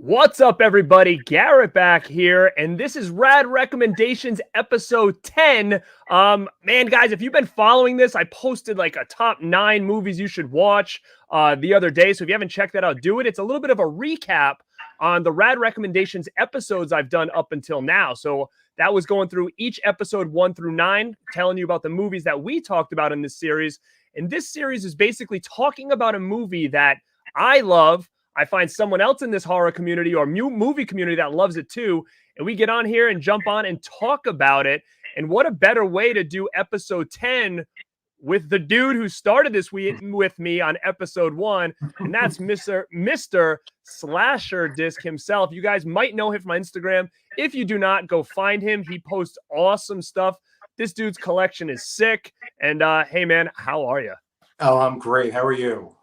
What's up, everybody? Garrett back here, and this is Rad Recommendations episode 10. Man, guys, if you've been following this, I posted like a top 9 movies you should watch the other day. So if you haven't checked that out, do it. It's a little bit of a recap on the Rad Recommendations episodes I've done up until now. So that was going through each episode 1 through 9, telling you about the movies that we talked about in this series. And this series is basically talking about a movie that I love. I find someone else in this horror community or movie community that loves it too. And we get on here and jump on and talk about it. And what a better way to do episode 10 with the dude who started this with me on episode 1. And that's Mr. Slasher Disc himself. You guys might know him from my Instagram. If you do not, go find him. He posts awesome stuff. This dude's collection is sick. And hey, man, how are you? Oh, I'm great. How are you?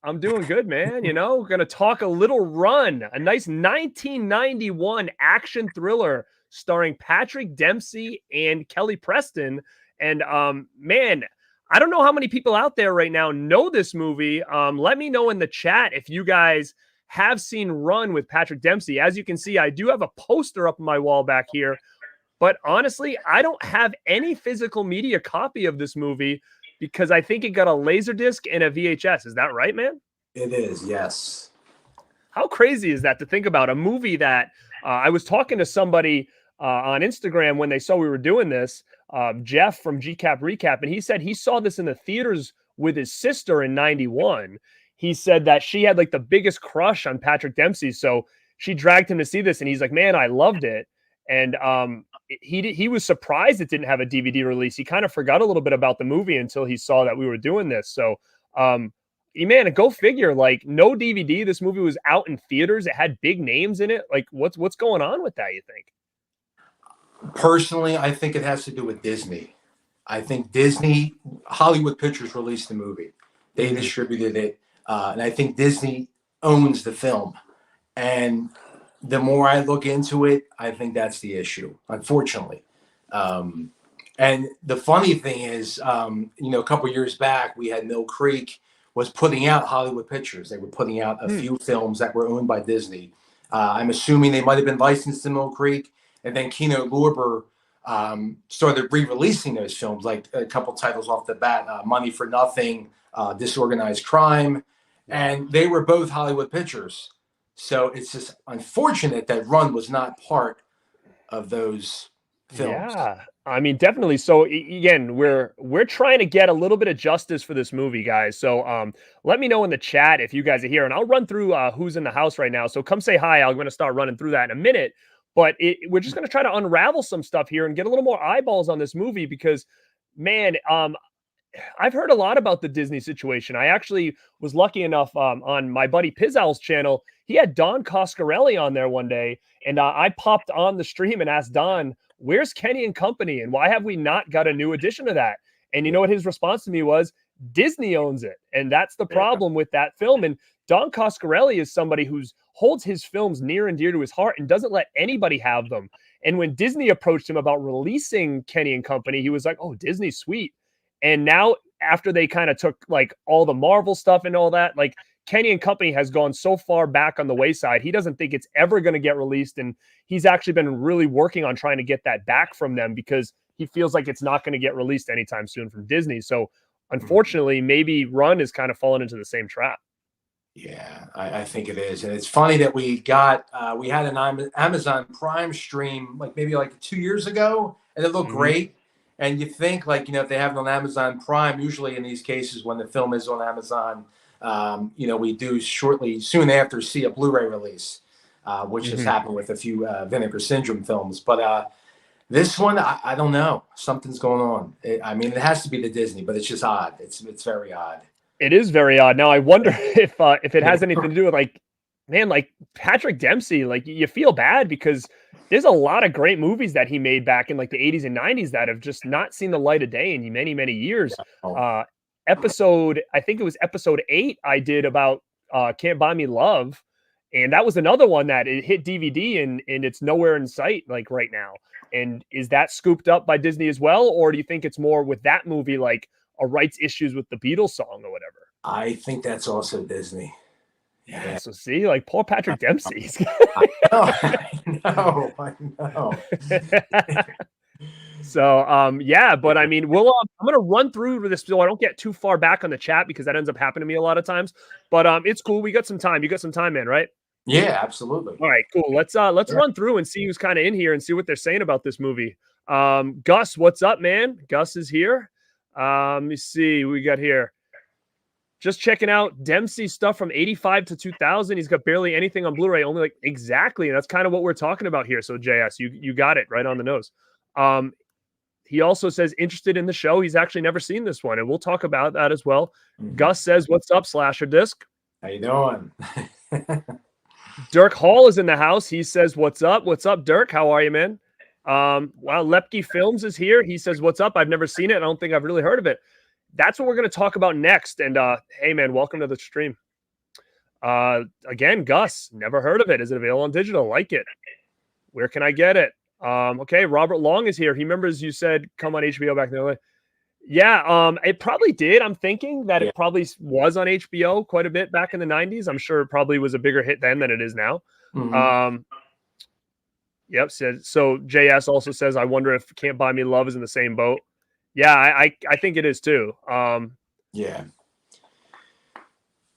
I'm doing good, man. You know, we're going to talk a little Run, a nice 1991 action thriller starring Patrick Dempsey and Kelly Preston. And man, I don't know how many people out there right now know this movie. Let me know in the chat if you guys have seen Run with Patrick Dempsey. As you can see, I do have a poster up on my wall back here. But honestly, I don't have any physical media copy of this movie, because I think it got a Laserdisc and a VHS. Is that right, man? It is, yes. How crazy is that to think about? A movie that I was talking to somebody on Instagram when they saw we were doing this, Jeff from GCap Recap, and he said he saw this in the theaters with his sister in 91. He said that she had like the biggest crush on Patrick Dempsey, so she dragged him to see this, and he's like, man, I loved it. And he was surprised it didn't have a DVD release. He kind of forgot a little bit about the movie until he saw that we were doing this. So, man, go figure. Like, no DVD. This movie was out in theaters. It had big names in it. Like, what's going on with that, you think? Personally, I think it has to do with Disney. I think Disney, Hollywood Pictures released the movie. They distributed it. And I think Disney owns the film. And the more I look into it, I think that's the issue, unfortunately. And the funny thing is, a couple years back, we had Mill Creek was putting out Hollywood Pictures. They were putting out a few films that were owned by Disney. I'm assuming they might have been licensed to Mill Creek. And then Kino Lorber started re-releasing those films, like a couple titles off the bat, Money for Nothing, Disorganized Crime. And they were both Hollywood Pictures. So it's just unfortunate that Run was not part of those films. Yeah, I mean, definitely. So again, we're trying to get a little bit of justice for this movie, guys. So let me know in the chat if you guys are here, and I'll run through who's in the house right now. So come say hi. I'm going to start running through that in a minute. But we're just going to try to unravel some stuff here and get a little more eyeballs on this movie because, man, I've heard a lot about the Disney situation. I actually was lucky enough on my buddy Pizzow's channel. He had Don Coscarelli on there one day, and I popped on the stream and asked Don, where's Kenny and Company, and why have we not got a new edition of that? And you know what his response to me was? Disney owns it, and that's the problem with that film. And Don Coscarelli is somebody who holds his films near and dear to his heart and doesn't let anybody have them. And when Disney approached him about releasing Kenny and Company, he was like, oh, Disney's sweet. And now after they kind of took like all the Marvel stuff and all that, like Kenny and Company has gone so far back on the wayside. He doesn't think it's ever going to get released. And he's actually been really working on trying to get that back from them because he feels like it's not going to get released anytime soon from Disney. So unfortunately, maybe Run is kind of fallen into the same trap. Yeah, I think it is. And it's funny that we had an Amazon Prime stream maybe 2 years ago, and it looked great. And you think if they have it on Amazon Prime, usually in these cases when the film is on Amazon, we do soon after see a Blu-ray release, which has happened with a few Vinegar Syndrome films. But this one, I don't know. Something's going on. It has to be the Disney, but it's just odd. It's very odd. It is very odd. Now, I wonder if it has anything to do with Patrick Dempsey. You feel bad because there's a lot of great movies that he made back in the 80s and 90s that have just not seen the light of day in many, many years. I think it was episode 8 I did about Can't Buy Me Love. And that was another one that it hit DVD and it's nowhere in sight right now. And is that scooped up by Disney as well? Or do you think it's more with that movie a rights issues with the Beatles song or whatever? I think that's also Disney. Yeah, so see, like poor Patrick Dempsey. I know, I know. So, yeah, but I mean, I'm gonna run through this so I don't get too far back on the chat because that ends up happening to me a lot of times. But it's cool. We got some time. You got some time, man, right? Yeah, absolutely. All right, cool. Let's Yeah. run through and see who's kind of in here and see what they're saying about this movie. Gus, what's up, man? Gus is here. Let me see what we got here. Just checking out Dempsey stuff from 85 to 2000. He's got barely anything on Blu-ray, only like exactly. And that's kind of what we're talking about here. So JS, you got it right on the nose. He also says interested in the show. He's actually never seen this one, and we'll talk about that as well. Gus says, "What's up, Slasher Disc? How you doing?" Dirk Hall is in the house. He says, "What's up? What's up, Dirk? How are you, man?" Wow, Lepke Films is here. He says, "What's up? I've never seen it. I don't think I've really heard of it." That's what we're going to talk about next. And hey, man, welcome to the stream. Again, Gus, never heard of it. Is it available on digital? Like it? Where can I get it? Okay, Robert Long is here. He remembers you said come on HBO back in the day. Yeah, it probably did. I'm thinking that it probably was on HBO quite a bit back in the 90s. I'm sure it probably was a bigger hit then than it is now. Yep. So JS also says, I wonder if Can't Buy Me Love is in the same boat. Yeah, I think it is too. Yeah.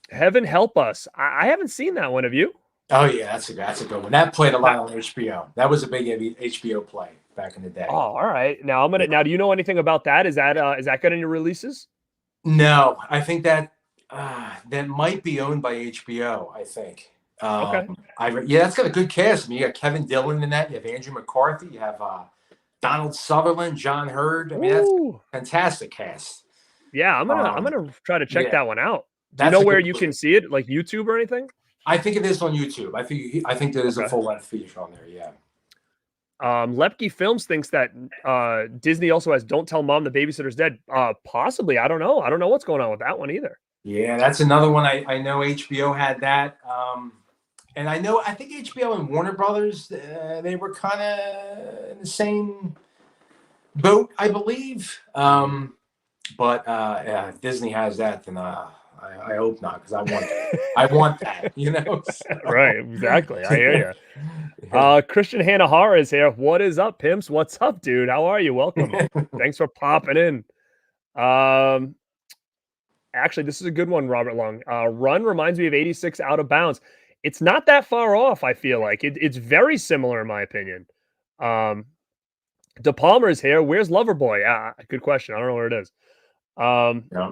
Heaven Help Us. I haven't seen that one. Have you? Oh yeah, that's a good one. That played a lot on HBO. That was a big HBO play back in the day. Oh, all right. Now do you know anything about that? Is that good in your releases? No, I think that that might be owned by HBO, I think. Okay. Yeah, that's got a good cast. I mean, you got Kevin Dillon in that. You have Andrew McCarthy. You have Donald Sutherland, John Hurd. I mean, that's a fantastic cast. Yeah, I'm gonna try to check that one out. Do you know where you can see it, like YouTube or anything? I think it is on YouTube. I think there is a full length feature on there. Yeah. Lepke Films thinks that Disney also has "Don't Tell Mom the Babysitter's Dead." Possibly. I don't know. I don't know what's going on with that one either. Yeah, that's another one. I know HBO had that. And I think HBO and Warner Brothers, they were kind of in the same boat, I believe. But yeah, if Disney has that, then I hope not, because I want that, you know? So. Right, exactly. I hear you. Christian Hanahara is here. What is up, pimps? What's up, dude? How are you? Welcome. Thanks for popping in. Actually, this is a good one, Robert Long. Run reminds me of 86 Out of Bounds. It's not that far off, I feel like. It's very similar, in my opinion. De Palmer is here. Where's Loverboy? Good question. I don't know where it is. Yeah.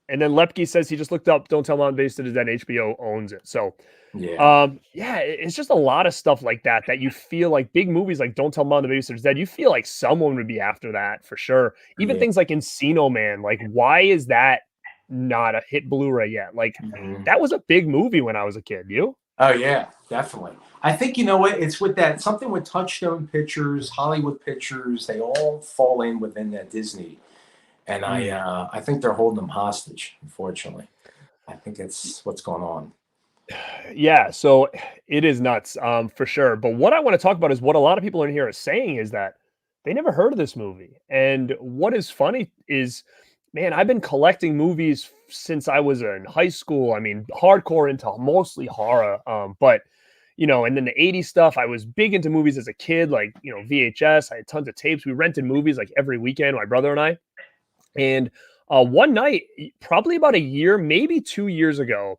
And then Lepke says he just looked up Don't Tell Mom Based It Is Dead. HBO owns it. So, yeah, it's just a lot of stuff like that you feel like big movies like Don't Tell Mom the Babysitter's Dead. You feel like someone would be after that for sure. Even things like Encino Man. Like, why is that not a hit Blu-ray yet? Like, that was a big movie when I was a kid. You? Oh yeah, definitely. I think you know what it's with that something with Touchstone Pictures, Hollywood Pictures. They all fall in within that Disney. And I think they're holding them hostage, unfortunately. I think it's what's going on. Yeah, so it is nuts, for sure. But what I want to talk about is what a lot of people in here are saying is that they never heard of this movie. And what is funny is, man, I've been collecting movies since I was in high school. I mean, hardcore into mostly horror. But, you know, and then the 80s stuff, I was big into movies as a kid, like, you know, VHS. I had tons of tapes. We rented movies like every weekend, my brother and I. And one night, probably about a year, maybe 2 years ago,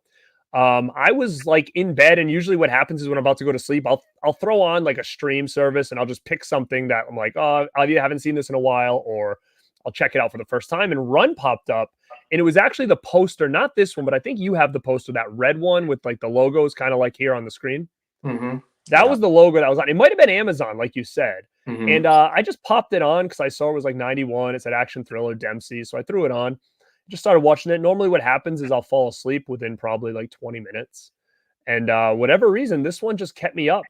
I was like in bed, and usually what happens is when I'm about to go to sleep, I'll throw on like a stream service, and I'll just pick something that I'm like, oh, I haven't seen this in a while, or I'll check it out for the first time. And Run popped up, and it was actually the poster, not this one, but I think you have the poster, that red one with like the logos kind of like here on the screen. That was the logo that was on. It might have been Amazon, like you said. And I just popped it on because I saw it was like 91. It said action thriller Dempsey. So I threw it on, just started watching it. Normally what happens is I'll fall asleep within probably like 20 minutes. And whatever reason, this one just kept me up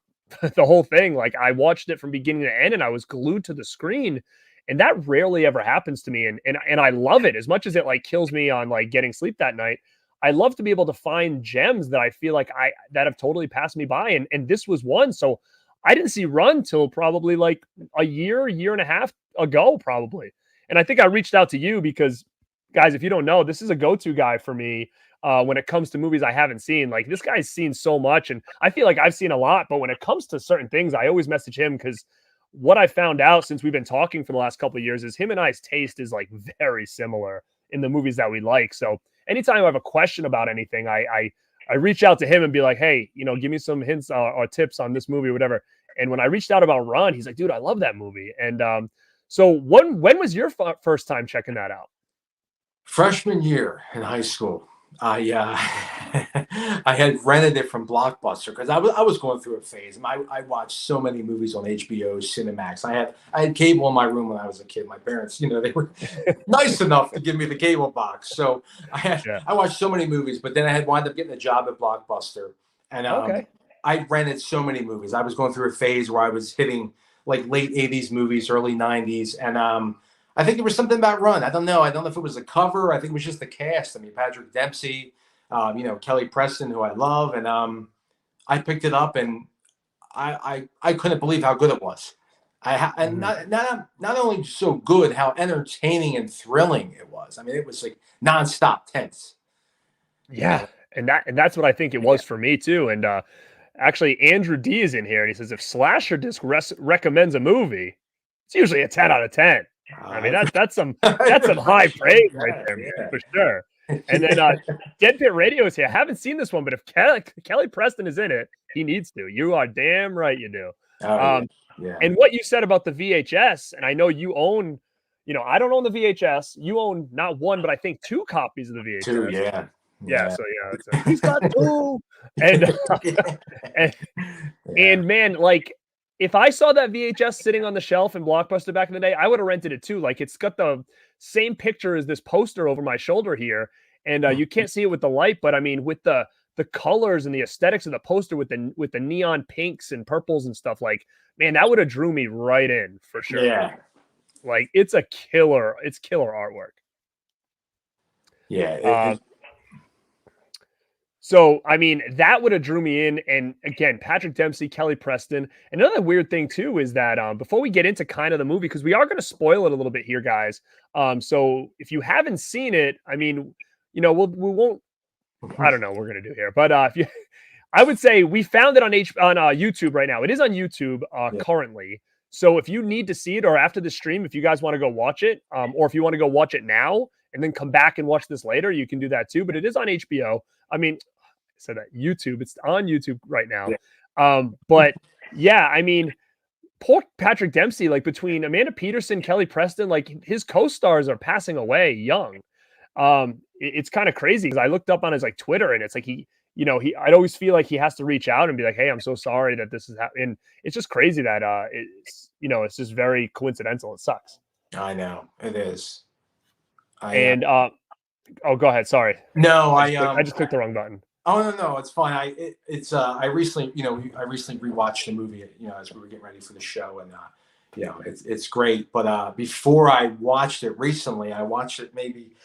the whole thing. Like, I watched it from beginning to end, and I was glued to the screen. And that rarely ever happens to me. And I love it as much as it like kills me on like getting sleep that night. I love to be able to find gems that I feel like that have totally passed me by. And this was one. So I didn't see Run till probably like a year and a half ago, probably. And I think I reached out to you because, guys, if you don't know, this is a go-to guy for me. when it comes to movies I haven't seen. Like, this guy's seen so much, and I feel like I've seen a lot. But when it comes to certain things, I always message him, because what I found out since we've been talking for the last couple of years is him and I's taste is like very similar in the movies that we like. So anytime I have a question about anything, I reach out to him and be like, hey, give me some hints or tips on this movie or whatever. And when I reached out about Run, he's like, dude, I love that movie. And so when was your first time checking that out? Freshman year in high school. I I had rented it from Blockbuster because I was going through a phase. I watched so many movies on HBO, Cinemax. I had cable in my room when I was a kid. My parents, they were nice enough to give me the cable box. So I watched so many movies, but then I had wound up getting a job at Blockbuster, and I rented so many movies. I was going through a phase where I was hitting like late 80s movies, early 90s, and I think there was something about Run. I don't know. I don't know if it was the cover. I think it was just the cast. I mean, Patrick Dempsey, Kelly Preston, who I love, and I picked it up, and I couldn't believe how good it was. And not only so good, how entertaining and thrilling it was. I mean, it was like nonstop tense. Yeah, and that's what I think it was for me too. And actually, Andrew D is in here, and he says if Slasher Disc recommends a movie, it's usually a 10 out of 10. I mean, that's some high praise right there, man, for sure. And then Dead Pit Radio is here. I haven't seen this one, but if Kelly Preston is in it, he needs to. You are damn right you do. And what you said about the VHS, and I know you own, I don't own the VHS. You own not one, but I think 2 copies of the VHS. 2, yeah. So he's got 2. And man, like, if I saw that VHS sitting on the shelf in Blockbuster back in the day, I would have rented it too. Like, it's got the same picture as this poster over my shoulder here, and you can't see it with the light, but I mean, with the colors and the aesthetics of the poster with the neon pinks and purples and stuff, like, man, that would have drew me right in for sure. Yeah, like it's killer artwork. Yeah. So, I mean, that would have drew me in. And again, Patrick Dempsey, Kelly Preston. Another weird thing, too, is that before we get into kind of the movie, because we are going to spoil it a little bit here, guys. So if you haven't seen it, I mean, we won't, I don't know what we're going to do here. But I would say we found it on YouTube right now. It is on YouTube currently. So if you need to see it, or after the stream, if you guys want to go watch it, or if you want to go watch it now and then come back and watch this later, you can do that too. But it is on HBO. I mean, so that YouTube, it's on YouTube right now. But yeah, I mean, poor Patrick Dempsey, like, between Amanda Peterson, Kelly Preston, like, his co-stars are passing away young. It's kind of crazy, because I looked up on his like Twitter, and it's like I'd always feel like he has to reach out and be like, hey, I'm so sorry that this is happening. And it's just crazy that it's just very coincidental. It sucks. I know it is. Oh, go ahead. Sorry. No, I just clicked the wrong button. Oh, no, it's fine. I recently rewatched the movie, as we were getting ready for the show, and it's great. But before I watched it recently, I watched it maybe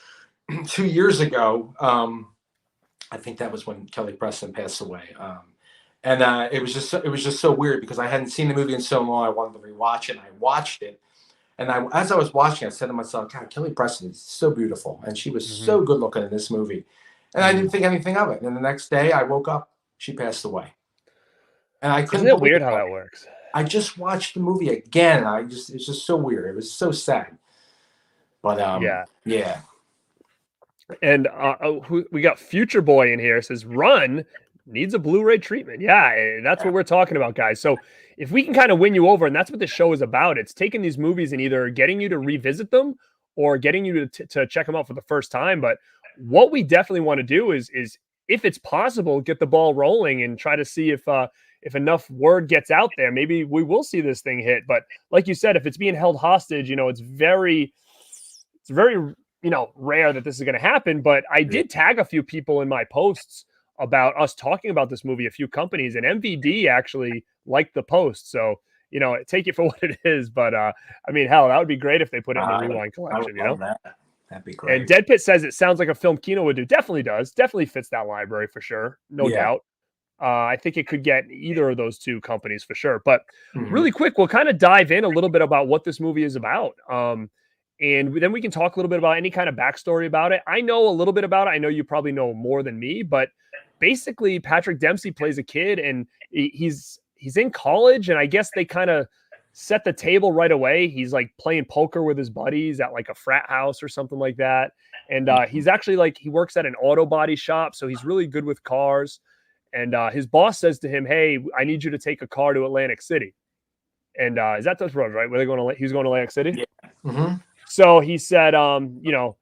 2 years ago. I think that was when Kelly Preston passed away. And it was just so weird, because I hadn't seen the movie in so long. I wanted to rewatch it, and I watched it. And as I was watching, I said to myself, God, Kelly Preston is so beautiful, and she was so good looking in this movie. And I didn't think anything of it. And then the next day I woke up, she passed away. And I couldn't. Isn't it weird how that works? I just watched the movie again. It's just so weird. It was so sad. But yeah. And we got Future Boy in here, says Run needs a Blu-ray treatment. Yeah, that's what we're talking about, guys. So if we can kind of win you over, and that's what this show is about, it's taking these movies and either getting you to revisit them or getting you to check them out for the first time. But what we definitely want to do is if it's possible, get the ball rolling and try to see if enough word gets out there, maybe we will see this thing hit. But like you said, if it's being held hostage, it's very rare that this is going to happen. But I did tag a few people in my posts about us talking about this movie, a few companies, and MVD actually liked the post. So, take it for what it is. But I mean, hell, that would be great if they put it in the Rewind collection, That'd be great. And Dead Pit says it sounds like a film Kino would do. Definitely does. Definitely fits that library for sure. No doubt. I think it could get either of those 2 companies for sure. But really quick, we'll kind of dive in a little bit about what this movie is about. And then we can talk a little bit about any kind of backstory about it. I know a little bit about it. I know you probably know more than me, but basically Patrick Dempsey plays a kid, and he's in college, and I guess they kind of set the table right away. He's like playing poker with his buddies at like a frat house or something like that. And he's actually like, he works at an auto body shop, so he's really good with cars. And his boss says to him, "Hey, I need you to take a car to Atlantic City." And is that those roads, right? Where they're going to, he's going to Atlantic City. Yeah. Mm-hmm. So he said, you know,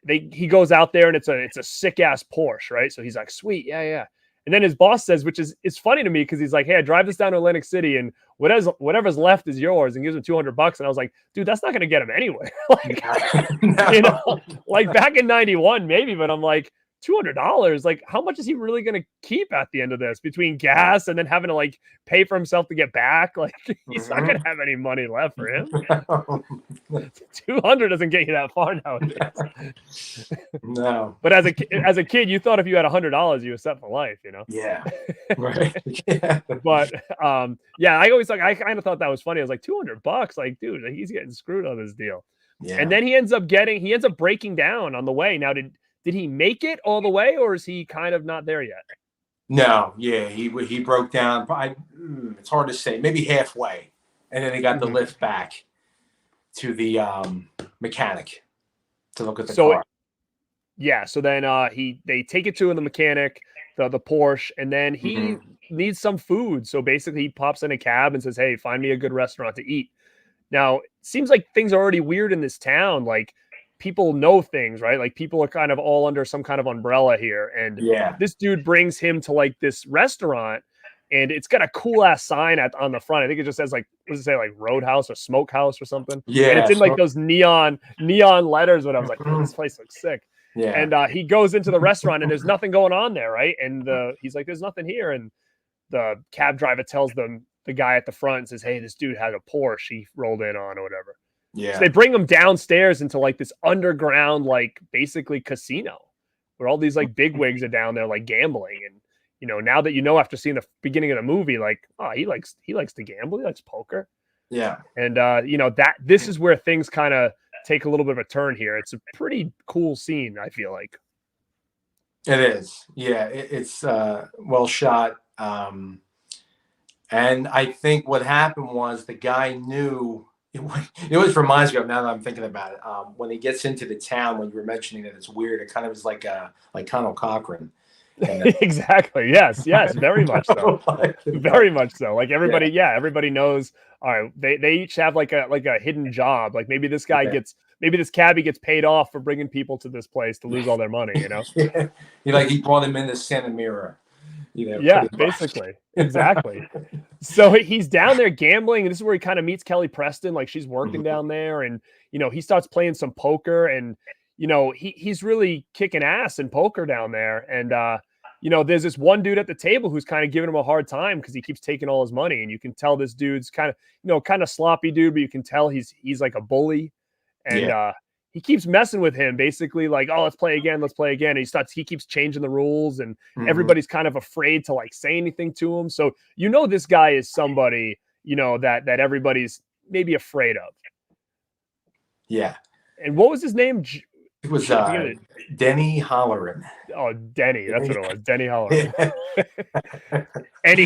he goes out there and it's a sick ass Porsche, right? So he's like, "Sweet, yeah, yeah." And then his boss says, which is, it's funny to me because he's like, "Hey, I drive this down to Atlantic City, and whatever's left is yours," and gives him $200. And I was like, dude, that's not going to get him anywhere. Like, No. you know, like back in '91, maybe, but I'm like, $200, like how much is he really going to keep at the end of this between gas and then having to like pay for himself to get back? Like he's not going to have any money left for him. 200 doesn't get you that far nowadays. No. But as a kid, you thought if you had $100, you were set for life, you know? Yeah. Right. Yeah. But yeah, I always like, I kind of thought that was funny. I was like, $200, like, dude, he's getting screwed on this deal. Yeah. And then he ends up breaking down on the way. Now, did he make it all the way, or is he kind of not there yet? No, yeah, he broke down. It's hard to say. Maybe halfway, and then he got the lift back to the mechanic to look at the car. Yeah, so then they take it to the mechanic, the Porsche, and then he needs some food. So basically, he pops in a cab and says, "Hey, find me a good restaurant to eat." Now, it seems like things are already weird in this town. Like, people know things, right? Like, people are kind of all under some kind of umbrella here. And this dude brings him to like this restaurant, and it's got a cool ass sign on the front. I think it just says like, what does it say, like Roadhouse or Smokehouse or something? Yeah. And it's in like those neon letters. But I was like, oh, this place looks sick. Yeah. And he goes into the restaurant, and there's nothing going on there, right? And he's like, "There's nothing here." And the cab driver tells the guy at the front and says, "Hey, this dude has a Porsche he rolled in on or whatever." Yeah. So they bring him downstairs into like this underground, like basically casino, where all these like bigwigs are down there, like gambling. And you know, now that you know, after seeing the beginning of the movie, like, oh, he likes to gamble, he likes poker. Yeah. And you know, this is where things kind of take a little bit of a turn here. It's a pretty cool scene, I feel like. It is. Yeah, it's well shot. And I think what happened was the guy knew. It always reminds me of, now that I'm thinking about it, when he gets into the town, when you were mentioning that it's weird, it kind of is like Conal Cochran. Exactly. Yes. Very much so. Very much so. Like everybody, everybody knows. All right, they each have like a hidden job. Like maybe this guy maybe this cabbie gets paid off for bringing people to this place to lose all their money. You know. He brought him into Santa Mira. You know, yeah, basically. Exactly. So he's down there gambling, and this is where he kind of meets Kelly Preston. Like, she's working down there, and you know, he starts playing some poker, and you know, he's really kicking ass in poker down there. And you know, there's this one dude at the table who's kind of giving him a hard time because he keeps taking all his money, and you can tell this dude's kind of sloppy dude, but you can tell he's like a bully. And he keeps messing with him, basically like, "Oh, let's play again. And he keeps changing the rules, and everybody's kind of afraid to like say anything to him. So, you know, this guy is somebody, you know, that everybody's maybe afraid of. Yeah. And what was his name? It was Denny Holleran. Oh, Denny. That's what it was. Denny Holleran. And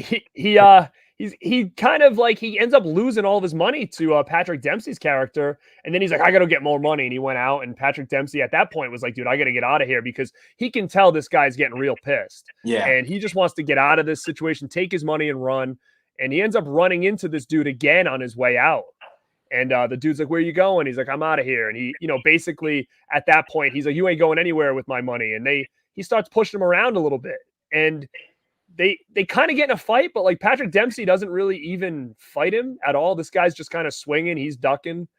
he kind of like, he ends up losing all of his money to Patrick Dempsey's character. And then he's like, "I got to get more money." And he went out, and Patrick Dempsey at that point was like, "Dude, I got to get out of here," because he can tell this guy's getting real pissed. Yeah. And he just wants to get out of this situation, take his money and run. And he ends up running into this dude again on his way out. And the dude's like, "Where are you going?" He's like, "I'm out of here." And he, you know, basically at that point, he's like, "You ain't going anywhere with my money." And he starts pushing him around a little bit. And they kind of get in a fight, but like Patrick Dempsey doesn't really even fight him at all. This guy's just kind of swinging, he's ducking.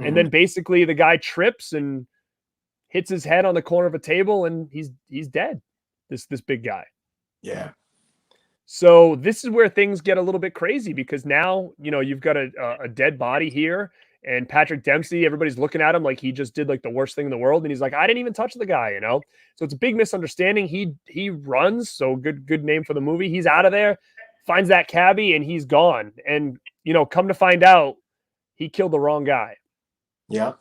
And then basically the guy trips and hits his head on the corner of a table, and he's dead. This big guy. Yeah. So this is where things get a little bit crazy, because now, you know, you've got a dead body here, and Patrick Dempsey, everybody's looking at him like he just did like the worst thing in the world. And he's like, "I didn't even touch the guy," you know? So it's a big misunderstanding. He runs. So good name for the movie. He's out of there, finds that cabbie, and he's gone. And, you know, come to find out, he killed the wrong guy. Yeah.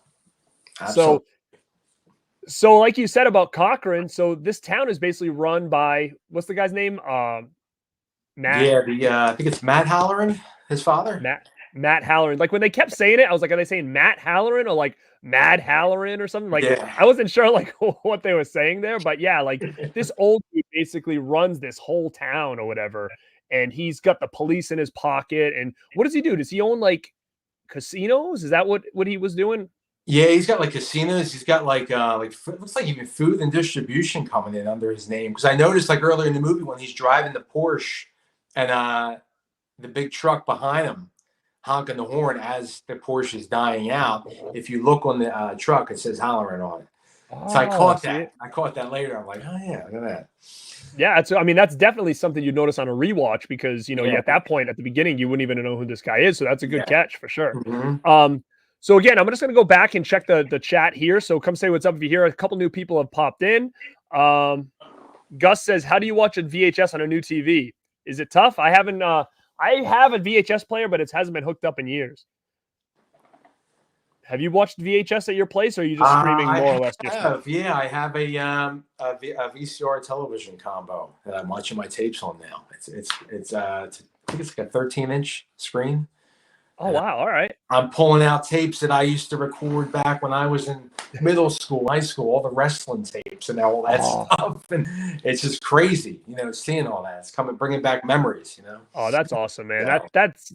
Absolutely. So like you said about Cochrane, so this town is basically run by what's the guy's name? Matt Yeah, I think it's Matt Halloran, his father. Matt Halloran. Like when they kept saying it, I was like, are they saying Matt Halloran or like Mad Halloran or something? Like Yeah. I wasn't sure like what they were saying there, but yeah, like this old dude basically runs this whole town or whatever, and he's got the police in his pocket. And what does he do? Does he own like casinos? Is that what he was doing? Yeah, he's got like casinos. He's got like it looks like even food and distribution coming in under his name. Because I noticed like earlier in the movie when he's driving the Porsche and the big truck behind him honking the horn as the Porsche is dying out. If you look on the truck, it says Halloran on it. So I Oh, caught see that. it. I caught that later. I'm like, oh yeah, look at that. Yeah, I mean that's definitely something you notice on a rewatch because Yeah, at that point at the beginning you wouldn't even know who this guy is. So that's a good yeah. catch for sure. Mm-hmm. So again, I'm just gonna go back and check the chat here. So come say what's up if you hear a couple new people have popped in. Gus says, "How do you watch a VHS on a new TV? Is it tough? I haven't. I have a VHS player, but it hasn't been hooked up in years. Have you watched VHS at your place, or are you just streaming more or less your stuff? Yeah, I have a VCR television combo that I'm watching my tapes on now. I think it's like a 13-inch screen. Oh wow! All right. I'm pulling out tapes that I used to record back when I was in middle school, high school, all the wrestling tapes and all that stuff. And it's just crazy, seeing all that. It's bringing back memories, Oh, that's awesome, man. Yeah.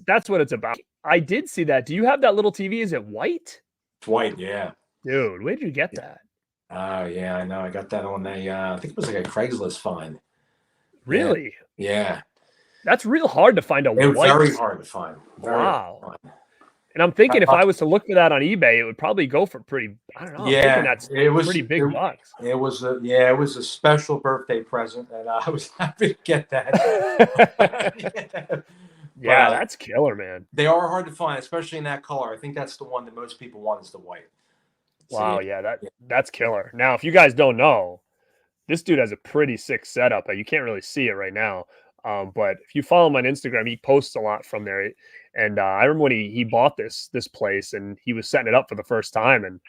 That's what it's about. I did see that. Do you have that little TV? Is it white? It's white, yeah. Dude, where'd you get that? Oh, yeah, I know. I got that on I think it was like a Craigslist find. Really? Yeah. That's real hard to find a It was white. very hard to find. Wow. And I'm thinking if I was to look for that on eBay, it would probably go for pretty. I don't know. Yeah, I'm thinking that's pretty big it, bucks. It was a special birthday present, and I was happy to get that. Yeah, that's killer, man. They are hard to find, especially in that color. I think that's the one that most people want is the white. Wow, yeah, that's killer. Now, if you guys don't know, this dude has a pretty sick setup. You can't really see it right now, but if you follow him on Instagram, he posts a lot from there. And I remember when he bought this place and he was setting it up for the first time, and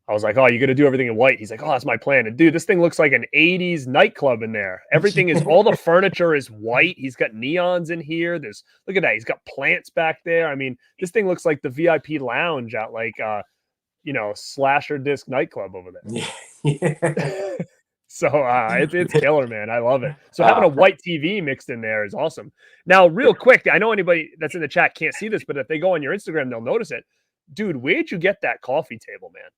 I was like, "Oh, you're gonna do everything in white?" He's like, "Oh, that's my plan." And dude, this thing looks like an '80s nightclub in there. Everything is all the furniture is white. He's got neons in here. Look at that. He's got plants back there. I mean, this thing looks like the VIP lounge at like Slasher Disc nightclub over there. Yeah. So it's killer, man. I love it. So having a white TV mixed in there is awesome. Now, real quick, I know anybody that's in the chat can't see this, but if they go on your Instagram, they'll notice it. Dude, where'd you get that coffee table, man?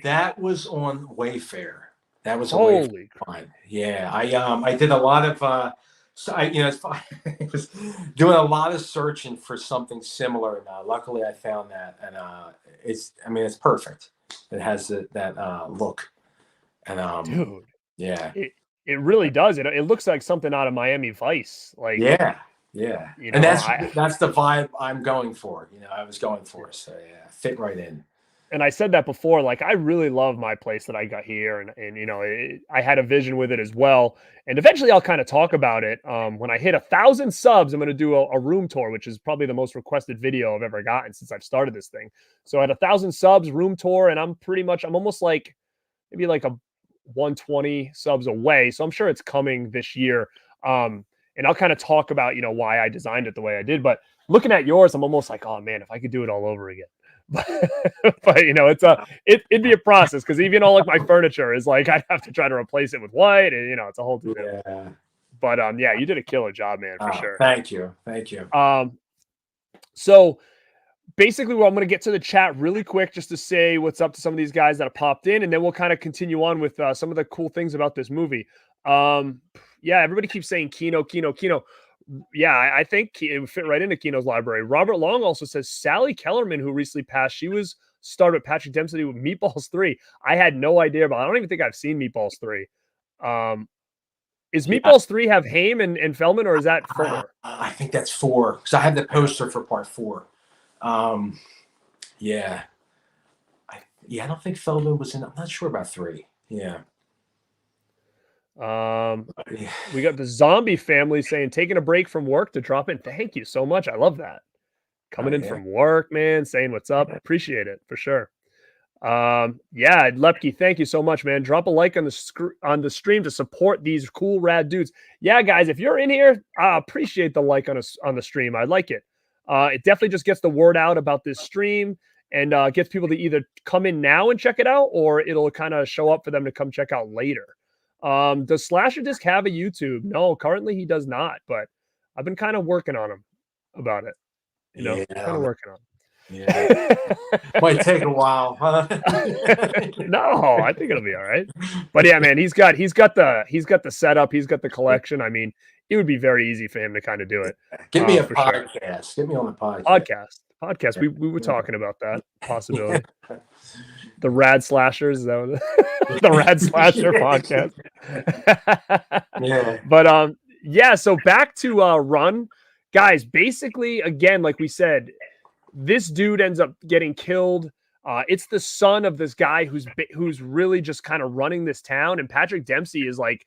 That was on Wayfair. That was a holy Wayfair. Yeah, I did a lot of it's fine. I was doing a lot of searching for something similar, and luckily I found that, and it's perfect. It has that look, and dude, yeah, it really does. It looks like something out of Miami Vice, like yeah. And that's the vibe I'm going for. I was going for, so yeah, fit right in. And I said that before, like I really love my place that I got here, and I had a vision with it as well. And eventually, I'll kind of talk about it. When I hit 1,000 subs, I'm going to do a room tour, which is probably the most requested video I've ever gotten since I've started this thing. So at 1,000 subs, room tour, and I'm almost like maybe like a 120 subs away. So I'm sure it's coming this year. And I'll kind of talk about why I designed it the way I did. But looking at yours, I'm almost like, oh man, if I could do it all over again. But it'd be a process because even all like my furniture is like I'd have to try to replace it with white, and it's a whole thing. Yeah. But yeah, you did a killer job, man, for sure. Thank you. So basically, I'm going to get to the chat really quick just to say what's up to some of these guys that have popped in, and then we'll kind of continue on with some of the cool things about this movie. Yeah, everybody keeps saying Kino. Yeah, I think it would fit right into Kino's library. Robert Long also says Sally Kellerman, who recently passed, she was starred with Patrick Dempsey with Meatballs 3. I had no idea about. I don't even think I've seen Meatballs 3. Is Meatballs 3 have Haim and Feldman, or is that 4? I think that's 4 because I have the poster for part 4. Yeah. I don't think Feldman was in. I'm not sure about 3. Yeah. We got the Zombie family saying taking a break from work to drop in. Thank you so much. I love that. Coming in from work, man, saying what's up. Appreciate it for sure. Yeah, Lepke, thank you so much, man. Drop a like on the stream to support these cool rad dudes. Yeah, guys, if you're in here, I appreciate the like on the stream. I like it. It definitely just gets the word out about this stream and gets people to either come in now and check it out, or it'll kind of show up for them to come check out later. Does Slasher Disc have a YouTube? No, currently he does not, but I've been kind of working on him about it. You know, kind of working on him. Yeah, might take a while, huh? No, I think it'll be all right. But yeah, man, he's got the setup, he's got the collection. I mean, it would be very easy for him to kind of do it. Get me a for sure. podcast. Get me on the podcast. Podcast. We were talking about that possibility. The Rad Slashers, the Rad Slasher podcast. Yeah. But yeah, so back to Run. Guys, basically, again, like we said, this dude ends up getting killed. It's the son of this guy who's really just kind of running this town. And Patrick Dempsey is like,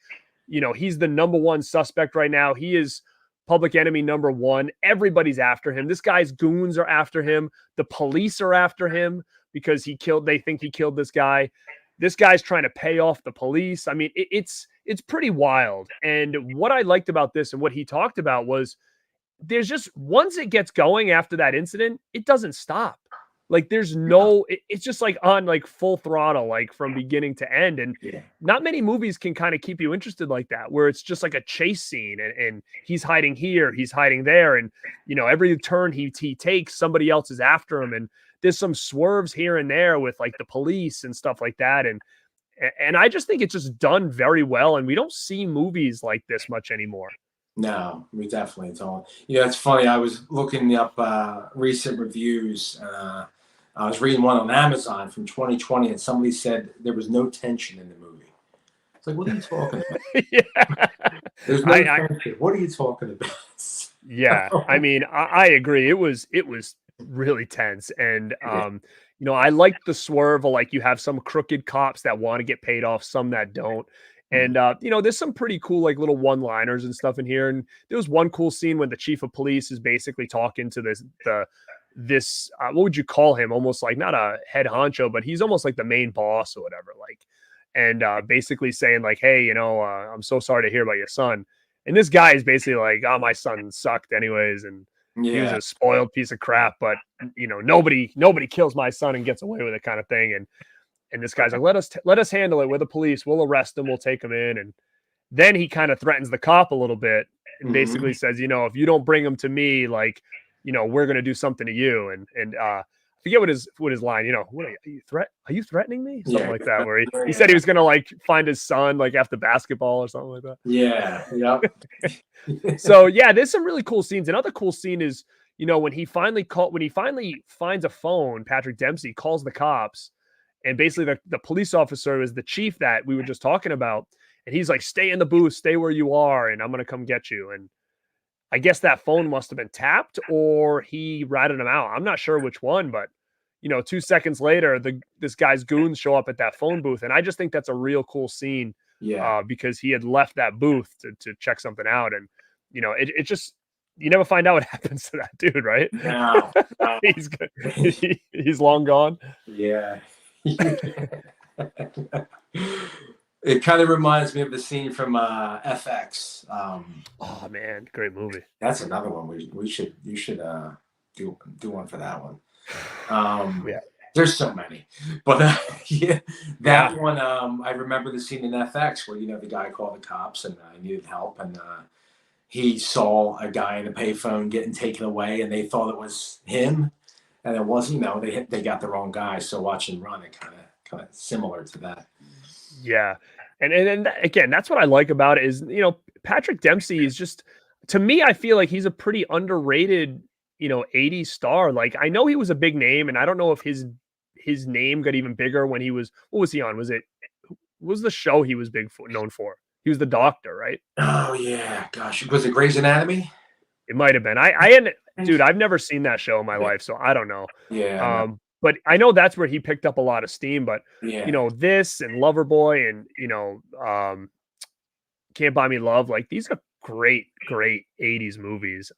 you know, he's the number one suspect right now. He is public enemy number one. Everybody's after him. This guy's goons are after him. The police are after him because they think he killed this guy. This guy's trying to pay off the police. I mean, it's pretty wild. And what I liked about this and what he talked about was, there's just, once it gets going after that incident, it doesn't stop. Like there's no, it's just like on like full throttle, like from beginning to end. And not many movies can kind of keep you interested like that, where it's just like a chase scene and he's hiding here, he's hiding there. And, you know, every turn he takes, somebody else is after him. And there's some swerves here and there with like the police and stuff like that. And I just think it's just done very well. And we don't see movies like this much anymore. No, we definitely don't. Yeah, it's funny. I was looking up recent reviews. I was reading one on Amazon from 2020, and somebody said there was no tension in the movie. It's like, what are you talking about? Yeah. There's no tension. What are you talking about? Yeah, I mean, I agree. It was really tense, and you know, I like the swerve of like you have some crooked cops that want to get paid off, some that don't. And, you know, there's some pretty cool, like little one-liners and stuff in here. And there was one cool scene when the chief of police is basically talking to this, what would you call him? Almost like not a head honcho, but he's almost like the main boss or whatever. Like, and basically saying like, hey, you know, I'm so sorry to hear about your son. And this guy is basically like, oh, my son sucked anyways. And he was a spoiled piece of crap, but you know, nobody kills my son and gets away with it kind of thing. And this guy's like, let us handle it. We're the police. We'll arrest him. We'll take him in. And then he kind of threatens the cop a little bit and basically says, you know, if you don't bring him to me, like, you know, we're going to do something to you. And I forget what his line, you know, what are you threatening me? Something like that, where he said he was going to like find his son, like after basketball or something like that. Yeah. Yep. So yeah, there's some really cool scenes. Another cool scene is, you know, when he finally finds a phone, Patrick Dempsey calls the cops. And basically the police officer is the chief that we were just talking about. And he's like, stay in the booth, stay where you are, and I'm going to come get you. And I guess that phone must have been tapped or he ratted him out. I'm not sure which one, but, you know, 2 seconds later, this guy's goons show up at that phone booth. And I just think that's a real cool scene because he had left that booth to check something out. And, you know, it just, you never find out what happens to that dude, right? No. He's good. He's long gone. Yeah. It kind of reminds me of the scene from FX. Oh man, great movie. That's another one you should do one for that one. Yeah, there's so many, but one. I remember the scene in FX where, you know, the guy called the cops and needed help, and he saw a guy in a payphone getting taken away, and they thought it was him. And it wasn't, you know, they got the wrong guy. So watching Run, it kind of similar to that. Yeah. And then again, that's what I like about it is, you know, Patrick Dempsey is just, to me, I feel like he's a pretty underrated, you know, 80s star. Like I know he was a big name, and I don't know if his name got even bigger when he was, what was he on? What was the show he was known for? He was the doctor, right? Oh yeah. Gosh. Was it Grey's Anatomy? It might've been. Dude, I've never seen that show in my life, so I don't know. Yeah. But I know that's where he picked up a lot of steam. But you know, this and Loverboy and, you know, Can't Buy Me Love, like these are great 80s movies.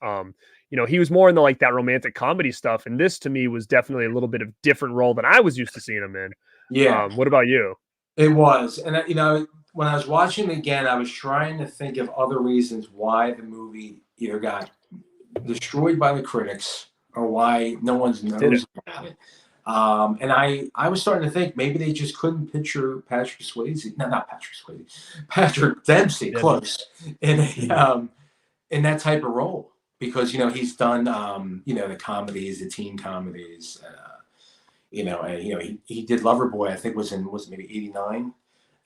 he was more in the like that romantic comedy stuff, and this to me was definitely a little bit of different role than I was used to seeing him in. Yeah, What about you? it was. And when I was watching it again, I was trying to think of other reasons why the movie either got destroyed by the critics or why no one Did it? knows about it. And I was starting to think maybe they just couldn't picture Patrick Swayze, no, not Patrick Swayze, Patrick Dempsey, Dempsey. close, in in that type of role, because he's done the comedies, the teen comedies, and he did Loverboy. I think was maybe '89,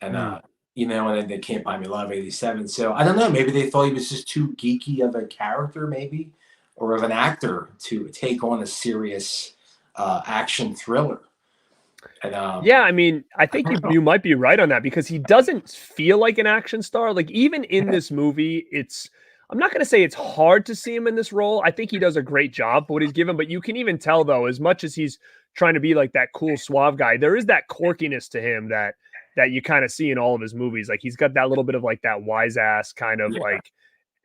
and Mm. and then They Can't Buy Me Love '87. So I don't know. Maybe they thought he was just too geeky of a character, maybe, or of an actor to take on a serious action thriller. And Yeah, I mean, I think I you don't know. you might be right on that because he doesn't feel like an action star. Like even in this movie, I'm not going to say it's hard to see him in this role. I think he does a great job for what he's given, but you can even tell though, as much as he's trying to be like that cool suave guy, there is that quirkiness to him that you kind of see in all of his movies. Like he's got that little bit of like that wise ass kind of Yeah, like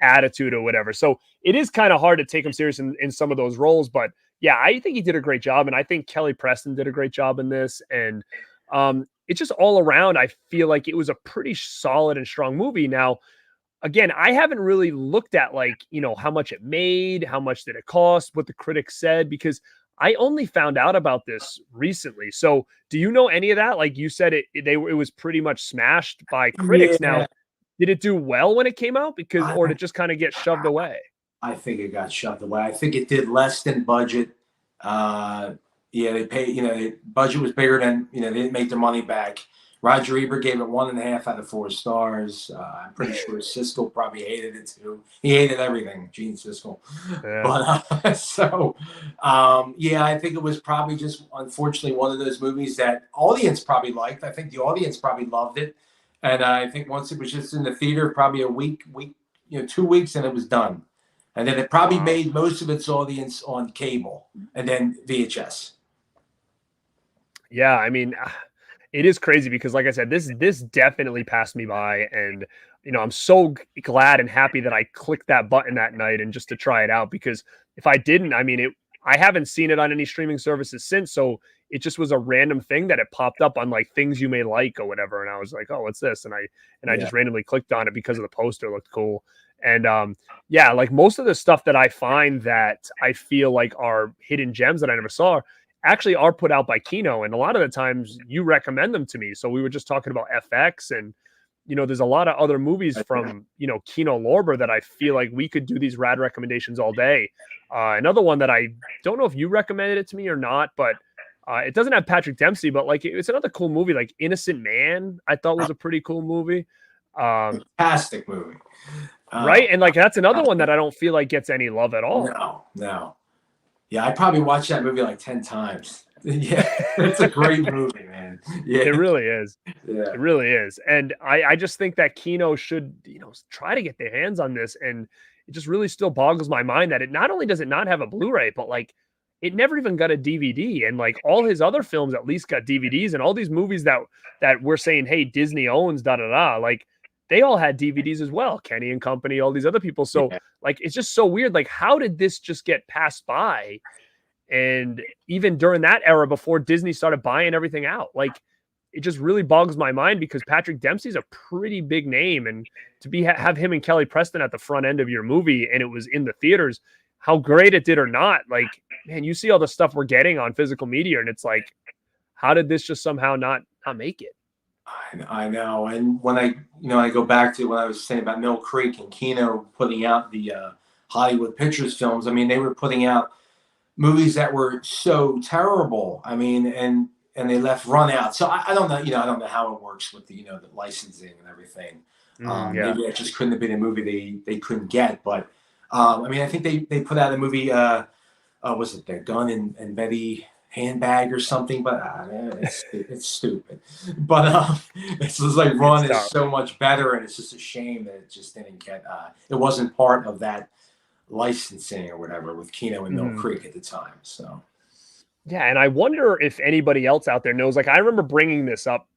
attitude or whatever. So it is kind of hard to take him serious in some of those roles. But yeah, I think he did a great job. And I think Kelly Preston did a great job in this. And it's just all around, I feel like it was a pretty solid and strong movie. Now, again, I haven't really looked at like, how much it made, how much did it cost, what the critics said, because I only found out about this recently. So do you know any of that? Like you said, it was pretty much smashed by critics. yeah. Now, did it do well when it came out? Because I, or did it just kind of get shoved away? I think it got shoved away. I think it did less than budget. Uh, yeah, they paid. The budget was bigger than they didn't make their money back. Roger Ebert gave it 1.5 out of 4 stars. I'm pretty sure Siskel probably hated it too. He hated everything, Gene Siskel. Yeah. But yeah, I think it was probably just unfortunately one of those movies that audience probably liked. I think the audience probably loved it, and I think once it was just in the theater, probably a week, 2 weeks, and it was done. And then it probably Wow. made most of its audience on cable and then VHS. Yeah, I mean, it is crazy because, like I said, this definitely passed me by, and I'm so glad and happy that I clicked that button that night and just to try it out. Because if I didn't, I mean, I haven't seen it on any streaming services since, so it just was a random thing that it popped up on like things you may like or whatever, and I was like, oh, what's this? And I Yeah. just randomly clicked on it because of the poster, it looked cool, and yeah, like most of the stuff that I find that I feel like are hidden gems that I never saw actually are put out by Kino. And a lot of the times you recommend them to me. So we were just talking about FX and, there's a lot of other movies from, Kino Lorber that I feel like we could do these rad recommendations all day. Another one that I don't know if you recommended it to me or not, but it doesn't have Patrick Dempsey, but like it's another cool movie, like Innocent Man, I thought was a pretty cool movie. Fantastic movie. Right. And like that's another one that I don't feel like gets any love at all. No. Yeah, I probably watched that movie like 10 times. Yeah, it's a great movie, man. Yeah, It really is. yeah, It really is. And I just think that Kino should, try to get their hands on this. And it just really still boggles my mind that it not only does it not have a Blu-ray, but like it never even got a DVD. And like all his other films at least got DVDs, and all these movies that we're saying, hey, Disney owns, da da da, like they all had DVDs as well. Kenny and Company, all these other people. So yeah. like it's just so weird. Like, how did this just get passed by? And even during that era before Disney started buying everything out, like it just really boggles my mind because Patrick Dempsey's a pretty big name, and to have him and Kelly Preston at the front end of your movie and it was in the theaters, how great it did or not, like man, you see all the stuff we're getting on physical media and it's like, how did this just somehow not make it? I know. And when I go back to what I was saying about Mill Creek and Kino putting out the Hollywood Pictures films. I mean, they were putting out movies that were so terrible. I mean, and they left run out. So I don't know. I don't know how it works with the licensing and everything. Yeah. Maybe that just couldn't have been a movie they couldn't get. But I mean, I think they put out a movie. Was it The Gun and Betty Handbag or something? But it's stupid. But it's just like It's Run is tough. so much better, and it's just a shame that it just didn't get. It wasn't part of that licensing or whatever with Kino and Mill Mhm. Creek at the time. So Yeah, and I wonder if anybody else out there knows. Like, I remember bringing this up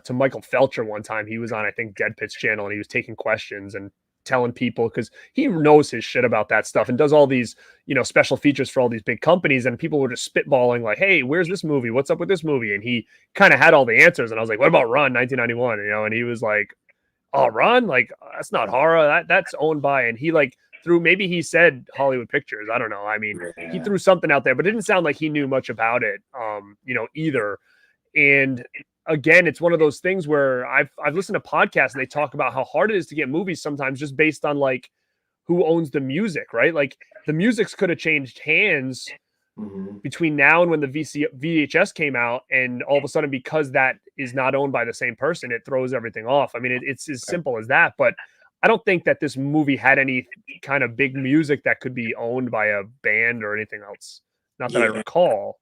to Michael Felcher one time. He was on, I think, Dead Pit's channel, and he was taking questions. And telling people, because he knows his shit about that stuff and does all these, special features for all these big companies. And people were just spitballing like, hey, where's this movie? What's up with this movie? And he kind of had all the answers. And I was like, what about Run 1991? And he was like, oh, Run? Like, that's not horror. That's owned by, and he like threw, maybe he said Hollywood Pictures. I don't know. I mean, he threw something out there, but it didn't sound like he knew much about it, either. And again, it's one of those things where I've listened to podcasts and they talk about how hard it is to get movies sometimes just based on like who owns the music, right? Like the musics could have changed hands between now and when the VHS came out, and all of a sudden, because that is not owned by the same person, it throws everything off. I mean, it's as simple as that. But I don't think that this movie had any kind of big music that could be owned by a band or anything else. Not that I recall.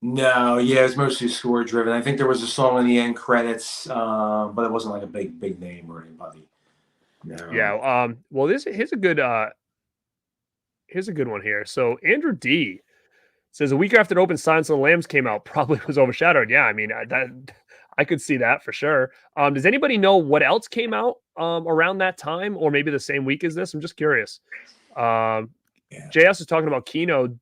No, yeah, it was mostly score driven. I think there was a song in the end credits, but it wasn't like a big name or anybody. No. Yeah. Well, here's a good one here. So Andrew D says a week after it opened, Silence of the Lambs came out, probably was overshadowed. Yeah, I mean I could see that for sure. Does anybody know what else came out around that time, or maybe the same week as this? I'm just curious. JS is talking about Kino.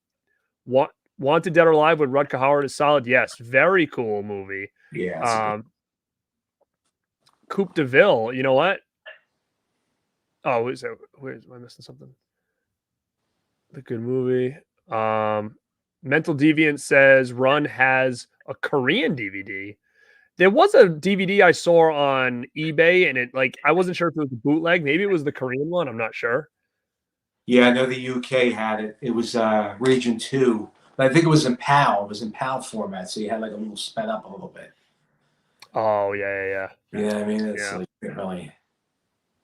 Wanted Dead or Alive with Rutger Hauer is solid. Yes, very cool movie. Yeah. Coupe de Ville. You know what? Oh, am I missing something? The good movie. Mental Deviant says Run has a Korean DVD. There was a DVD I saw on eBay, and I wasn't sure if it was a bootleg. Maybe it was the Korean one. I'm not sure. Yeah, I know the UK had it. It was Region 2. But I think it was in PAL. It was in PAL format, so you had like a little sped up a little bit. Oh, yeah. Yeah, I mean, it's like really.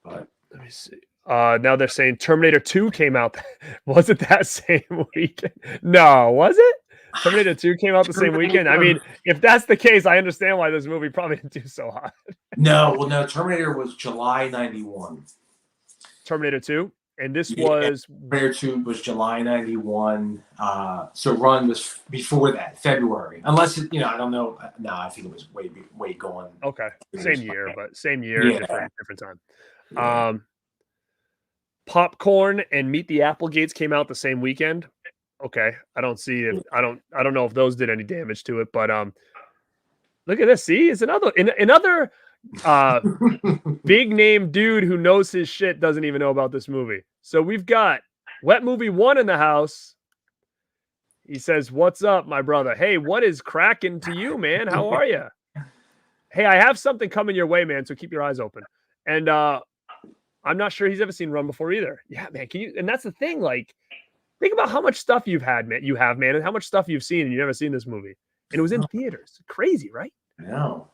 But let me see. Now they're saying Terminator 2 came out. Was it that same weekend? No, was it? Terminator 2 came out the same weekend. I mean, if that's the case, I understand why this movie probably didn't do so hot. No, Terminator was July 91. Terminator 2? And this was Terminator 2 was July 91. So Run was before that, February. Unless I don't know. No, I think it was way going. Okay, same year, different time. Yeah. Popcorn and Meet the Applegates came out the same weekend. Okay, I don't know if those did any damage to it, but look at this. See, it's another big name dude who knows his shit doesn't even know about this movie. So we've got Wet Movie 1 in the house. He says, "What's up, my brother? Hey, what is cracking to you, man? How are you? Hey, I have something coming your way, man. So keep your eyes open." And I'm not sure he's ever seen Run before either. Yeah, man. And that's the thing. Like, think about how much stuff you've had, man. And how much stuff you've seen, and you've never seen this movie. And it was in theaters. Crazy, right? I know.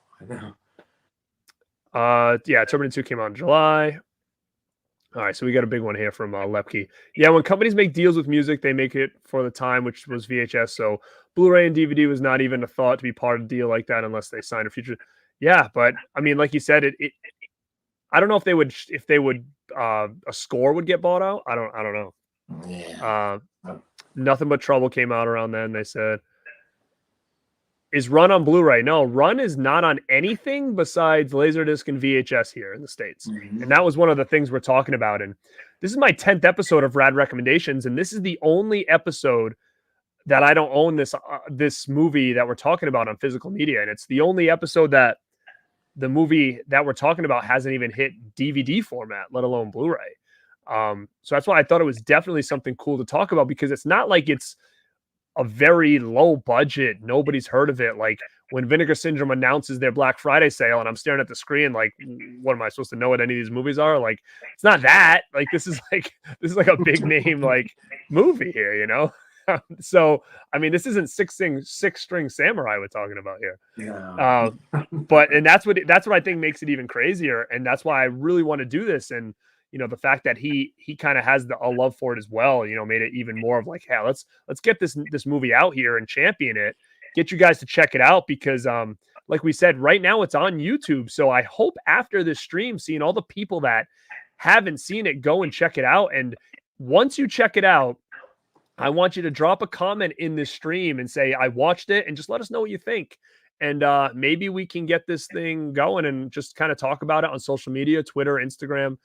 Yeah, Terminator 2 came out in July. All right, so we got a big one here from Lepke. Yeah, when companies make deals with music, they make it for the time, which was VHS. So Blu-ray and DVD was not even a thought to be part of a deal like that unless they signed a future. Yeah, but I mean, like you said, I don't know if they would a score would get bought out. I don't know. Yeah. Nothing But Trouble came out around then, they said. Is Run on Blu-ray? No, Run is not on anything besides Laserdisc and VHS here in the States. Mm-hmm. And that was one of the things we're talking about. And this is my 10th episode of Rad Recommendations. And this is the only episode that I don't own this movie that we're talking about on physical media. And it's the only episode that the movie that we're talking about hasn't even hit DVD format, let alone Blu-ray. So that's why I thought it was definitely something cool to talk about, because it's not like it's a very low budget, nobody's heard of it. Like when Vinegar Syndrome announces their Black Friday sale and I'm staring at the screen like, what am I supposed to know what any of these movies are? Like, it's not that. Like this is like a big name like movie here, So I mean, this isn't Six String Samurai we're talking about here. Yeah. But that's what I think makes it even crazier, and that's why I really want to do this. And the fact that he kind of has a love for it as well, made it even more of like, hey, let's get this movie out here and champion it, get you guys to check it out, because like we said, right now it's on YouTube. So I hope after this stream, seeing all the people that haven't seen it, go and check it out. And once you check it out, I want you to drop a comment in this stream and say, I watched it, and just let us know what you think. And maybe we can get this thing going and just kind of talk about it on social media, Twitter, Instagram.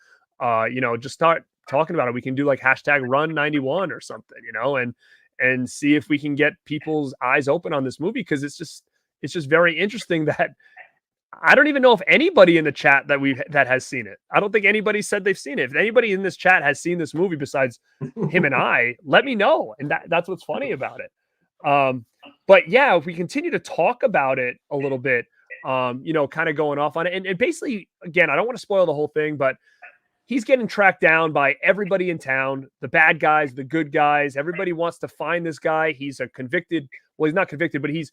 just start talking about it. We can do like hashtag run 91 or something, and see if we can get people's eyes open on this movie, because it's just very interesting that I don't even know if anybody in the chat that has seen it. I don't think anybody said they've seen it. If anybody in this chat has seen this movie besides him and I, let me know. And that's what's funny about it. But yeah, if we continue to talk about it a little bit, kind of going off on it. And basically, again, I don't want to spoil the whole thing, but he's getting tracked down by everybody in town, the bad guys, the good guys. Everybody wants to find this guy. He's a convicted, well, he's not convicted, but he's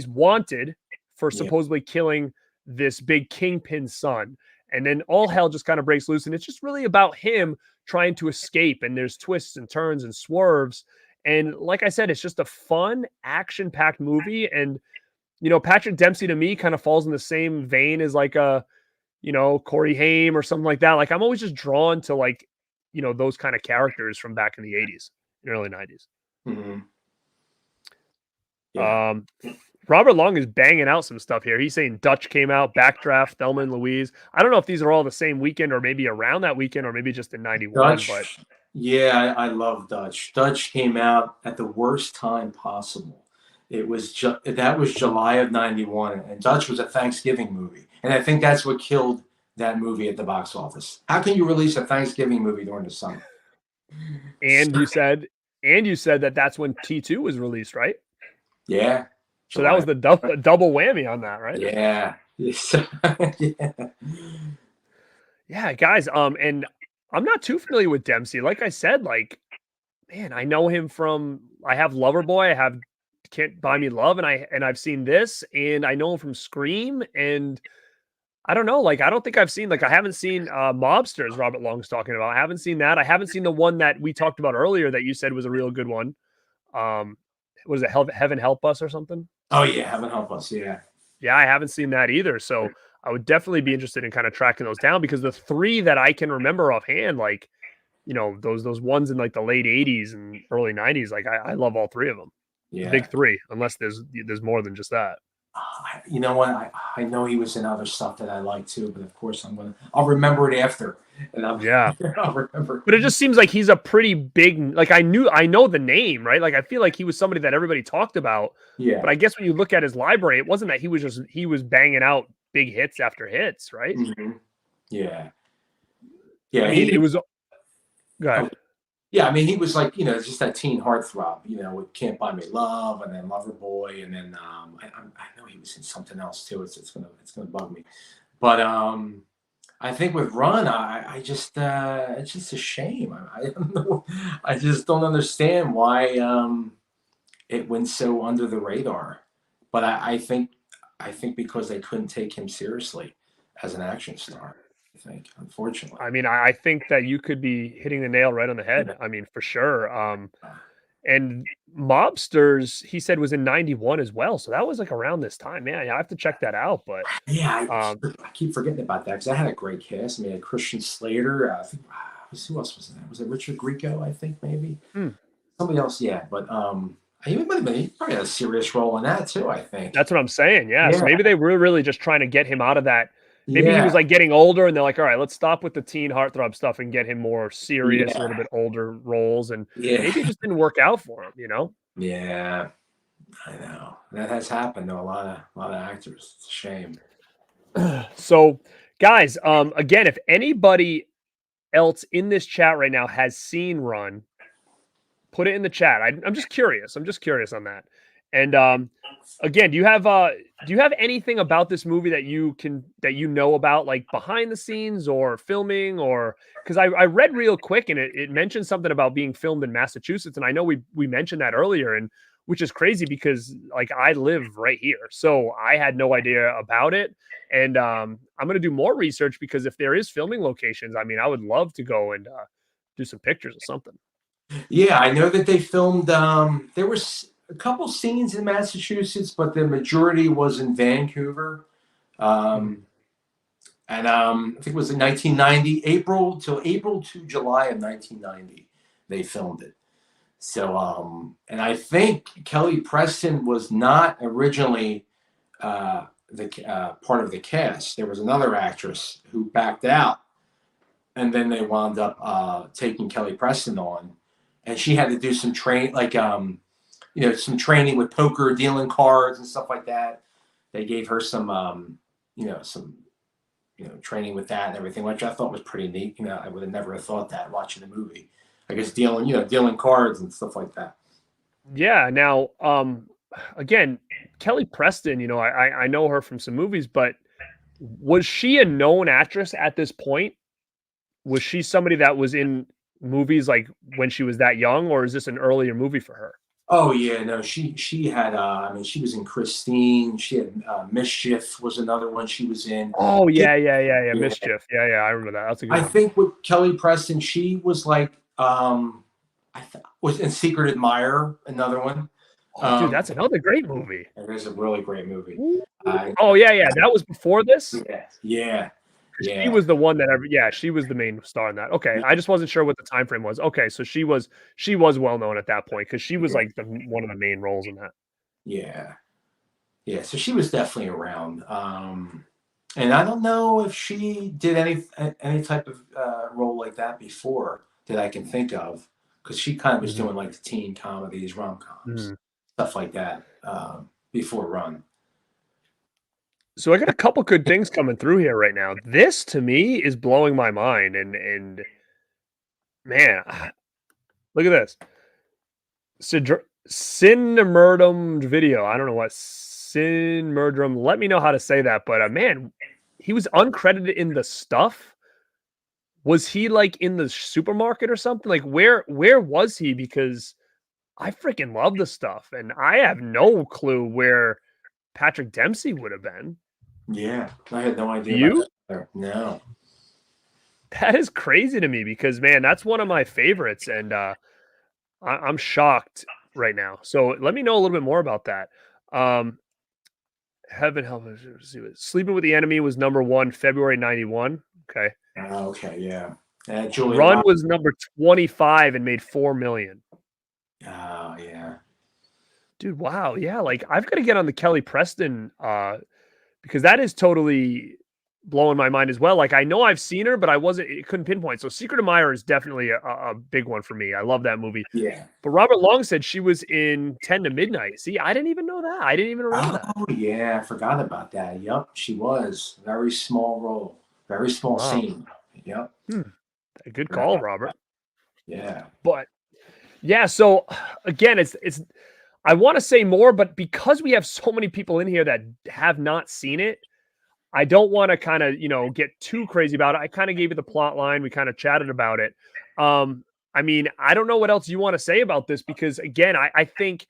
wanted for supposedly killing this big kingpin son. And then all hell just kind of breaks loose. And it's just really about him trying to escape. And there's twists and turns and swerves. And like I said, it's just a fun, action-packed movie. And, Patrick Dempsey to me kind of falls in the same vein as like a, Corey Haim or something like that. Like I'm always just drawn to like, those kind of characters from back in the 80s and early 90s. Mm-hmm. Yeah. Robert Long is banging out some stuff here. He's saying Dutch came out, Backdraft, Thelma and Louise. I don't know if these are all the same weekend or maybe around that weekend or maybe just in 91. Dutch, but yeah, I love Dutch. Dutch came out at the worst time possible. It was that was July of 91, and Dutch was a Thanksgiving movie. And I think that's what killed that movie at the box office. How can you release a Thanksgiving movie during the summer? And you said that that's when T2 was released, right? Yeah. So that was the double whammy on that, right? Yeah. Yeah, guys. And I'm not too familiar with Dempsey. Like I said, like, man, I know him from, I have Loverboy, I have Can't Buy Me Love, and I've seen this, and I know him from Scream, and I don't know, like, I don't think I've seen, like, I haven't seen Mobsters, Robert Long's talking about. I haven't seen that. I haven't seen the one that we talked about earlier that you said was a real good one. Was it Heaven Help Us or something? Oh yeah, Heaven Help Us, yeah. Yeah, I haven't seen that either. So I would definitely be interested in kind of tracking those down, because the three that I can remember offhand, like, those ones in like the late 80s and early 90s, like I love all three of them. Yeah. The big three, unless there's more than just that. You know what? I know he was in other stuff that I like too, but of course I'll remember it after. And I'll remember. But it just seems like he's a pretty big, like I know the name, right? Like I feel like he was somebody that everybody talked about. Yeah. But I guess when you look at his library, it wasn't that he was banging out big hits after hits, right? Mm-hmm. Yeah. Yeah. I mean, it was. Go ahead. Yeah, I mean, he was like, just that teen heartthrob, with Can't Buy Me Love, and then Loverboy, and then I know he was in something else too. It's gonna bug me, but I think with Run, I just it's just a shame. I don't know. I just don't understand why it went so under the radar. But I think because they couldn't take him seriously as an action star. I think, unfortunately. I mean, I think that you could be hitting the nail right on the head. I mean, for sure. And Mobsters, he said, was in 91 as well. So that was like around this time. Man, I have to check that out. But yeah, I keep forgetting about that, because I had a great cast. I mean, Christian Slater. I think, who else was in that? Was it Richard Grieco? I think maybe somebody else. Yeah, but he probably had a serious role in that too. I think that's what I'm saying. Yeah. So maybe they were really just trying to get him out of that. Maybe he was like getting older, and they're like, all right, let's stop with the teen heartthrob stuff and get him more serious, a little bit older roles. And maybe it just didn't work out for him, Yeah, I know that has happened to a lot of actors. It's a shame. So, guys, again, if anybody else in this chat right now has seen Run, put it in the chat. I'm just curious. I'm just curious on that. And again, do you have anything about this movie that you know about, like behind the scenes or filming, or because I read real quick and it mentioned something about being filmed in Massachusetts, and I know we mentioned that earlier, and which is crazy because like I live right here, so I had no idea about it, and I'm gonna do more research, because if there is filming locations, I mean, I would love to go and do some pictures or something. Yeah, I know that they filmed. There was a couple scenes in Massachusetts, but the majority was in Vancouver. And I think it was in 1990, April to July of 1990, they filmed it. So, and I think Kelly Preston was not originally the part of the cast. There was another actress who backed out and then they wound up taking Kelly Preston on, and she had to do some some training with poker, dealing cards and stuff like that. They gave her some training with that and everything, which I thought was pretty neat. I would have never thought that watching the movie. I guess dealing cards and stuff like that. Yeah. Now, again, Kelly Preston, I know her from some movies, but was she a known actress at this point? Was she somebody that was in movies like when she was that young, or is this an earlier movie for her? Oh yeah, no, she had. She was in Christine. She had Mischief was another one she was in. Oh yeah. Yeah. Mischief. Yeah, I remember that. That's a good I one. think with Kelly Preston, she was like was in Secret Admirer, another one. Oh, dude, that's another great movie. It is a really great movie. Oh yeah, that was before this. Yeah. She was the one that she was the main star in that. Okay, I just wasn't sure what the time frame was. Okay, so she was well known at that point because she was like one of the main roles in that. Yeah. So she was definitely around. And I don't know if she did any type of role like that before that I can think of, because she kind of was doing like the teen comedies, rom-coms, stuff like that before Run. So I got a couple good things coming through here right now. This to me is blowing my mind, and man, look at this. Sinmurdum video. I don't know what Sinmurdum. Let me know how to say that, but man, he was uncredited in the stuff. Was he like in the supermarket or something? Like where was he? Because I freaking love the stuff, and I have no clue where Patrick Dempsey would have been. Yeah, I had no idea. You? About that. No. That is crazy to me because, man, that's one of my favorites, and I'm shocked right now. So let me know a little bit more about that. Heaven help us. Sleeping with the Enemy was number 1, February 91. Okay. Okay, yeah. Run was number 25 and made 4 million. Oh, yeah. Dude, wow. Yeah, like I've got to get on the Kelly Preston because that is totally blowing my mind as well. Like I know I've seen her, but I couldn't pinpoint. So Secret Admirer is definitely a big one for me. I love that movie. Yeah. But Robert Long said she was in 10 to Midnight. See, I didn't even know that. I didn't even remember that. Oh yeah, I forgot about that. Yep, she was. Very small role. Very small scene. Yep. A good call, Robert. Yeah. But yeah, so again, it's I want to say more, but because we have so many people in here that have not seen it, I don't want to kind of, get too crazy about it. I kind of gave you the plot line. We kind of chatted about it. I mean, I don't know what else you want to say about this because, again, I think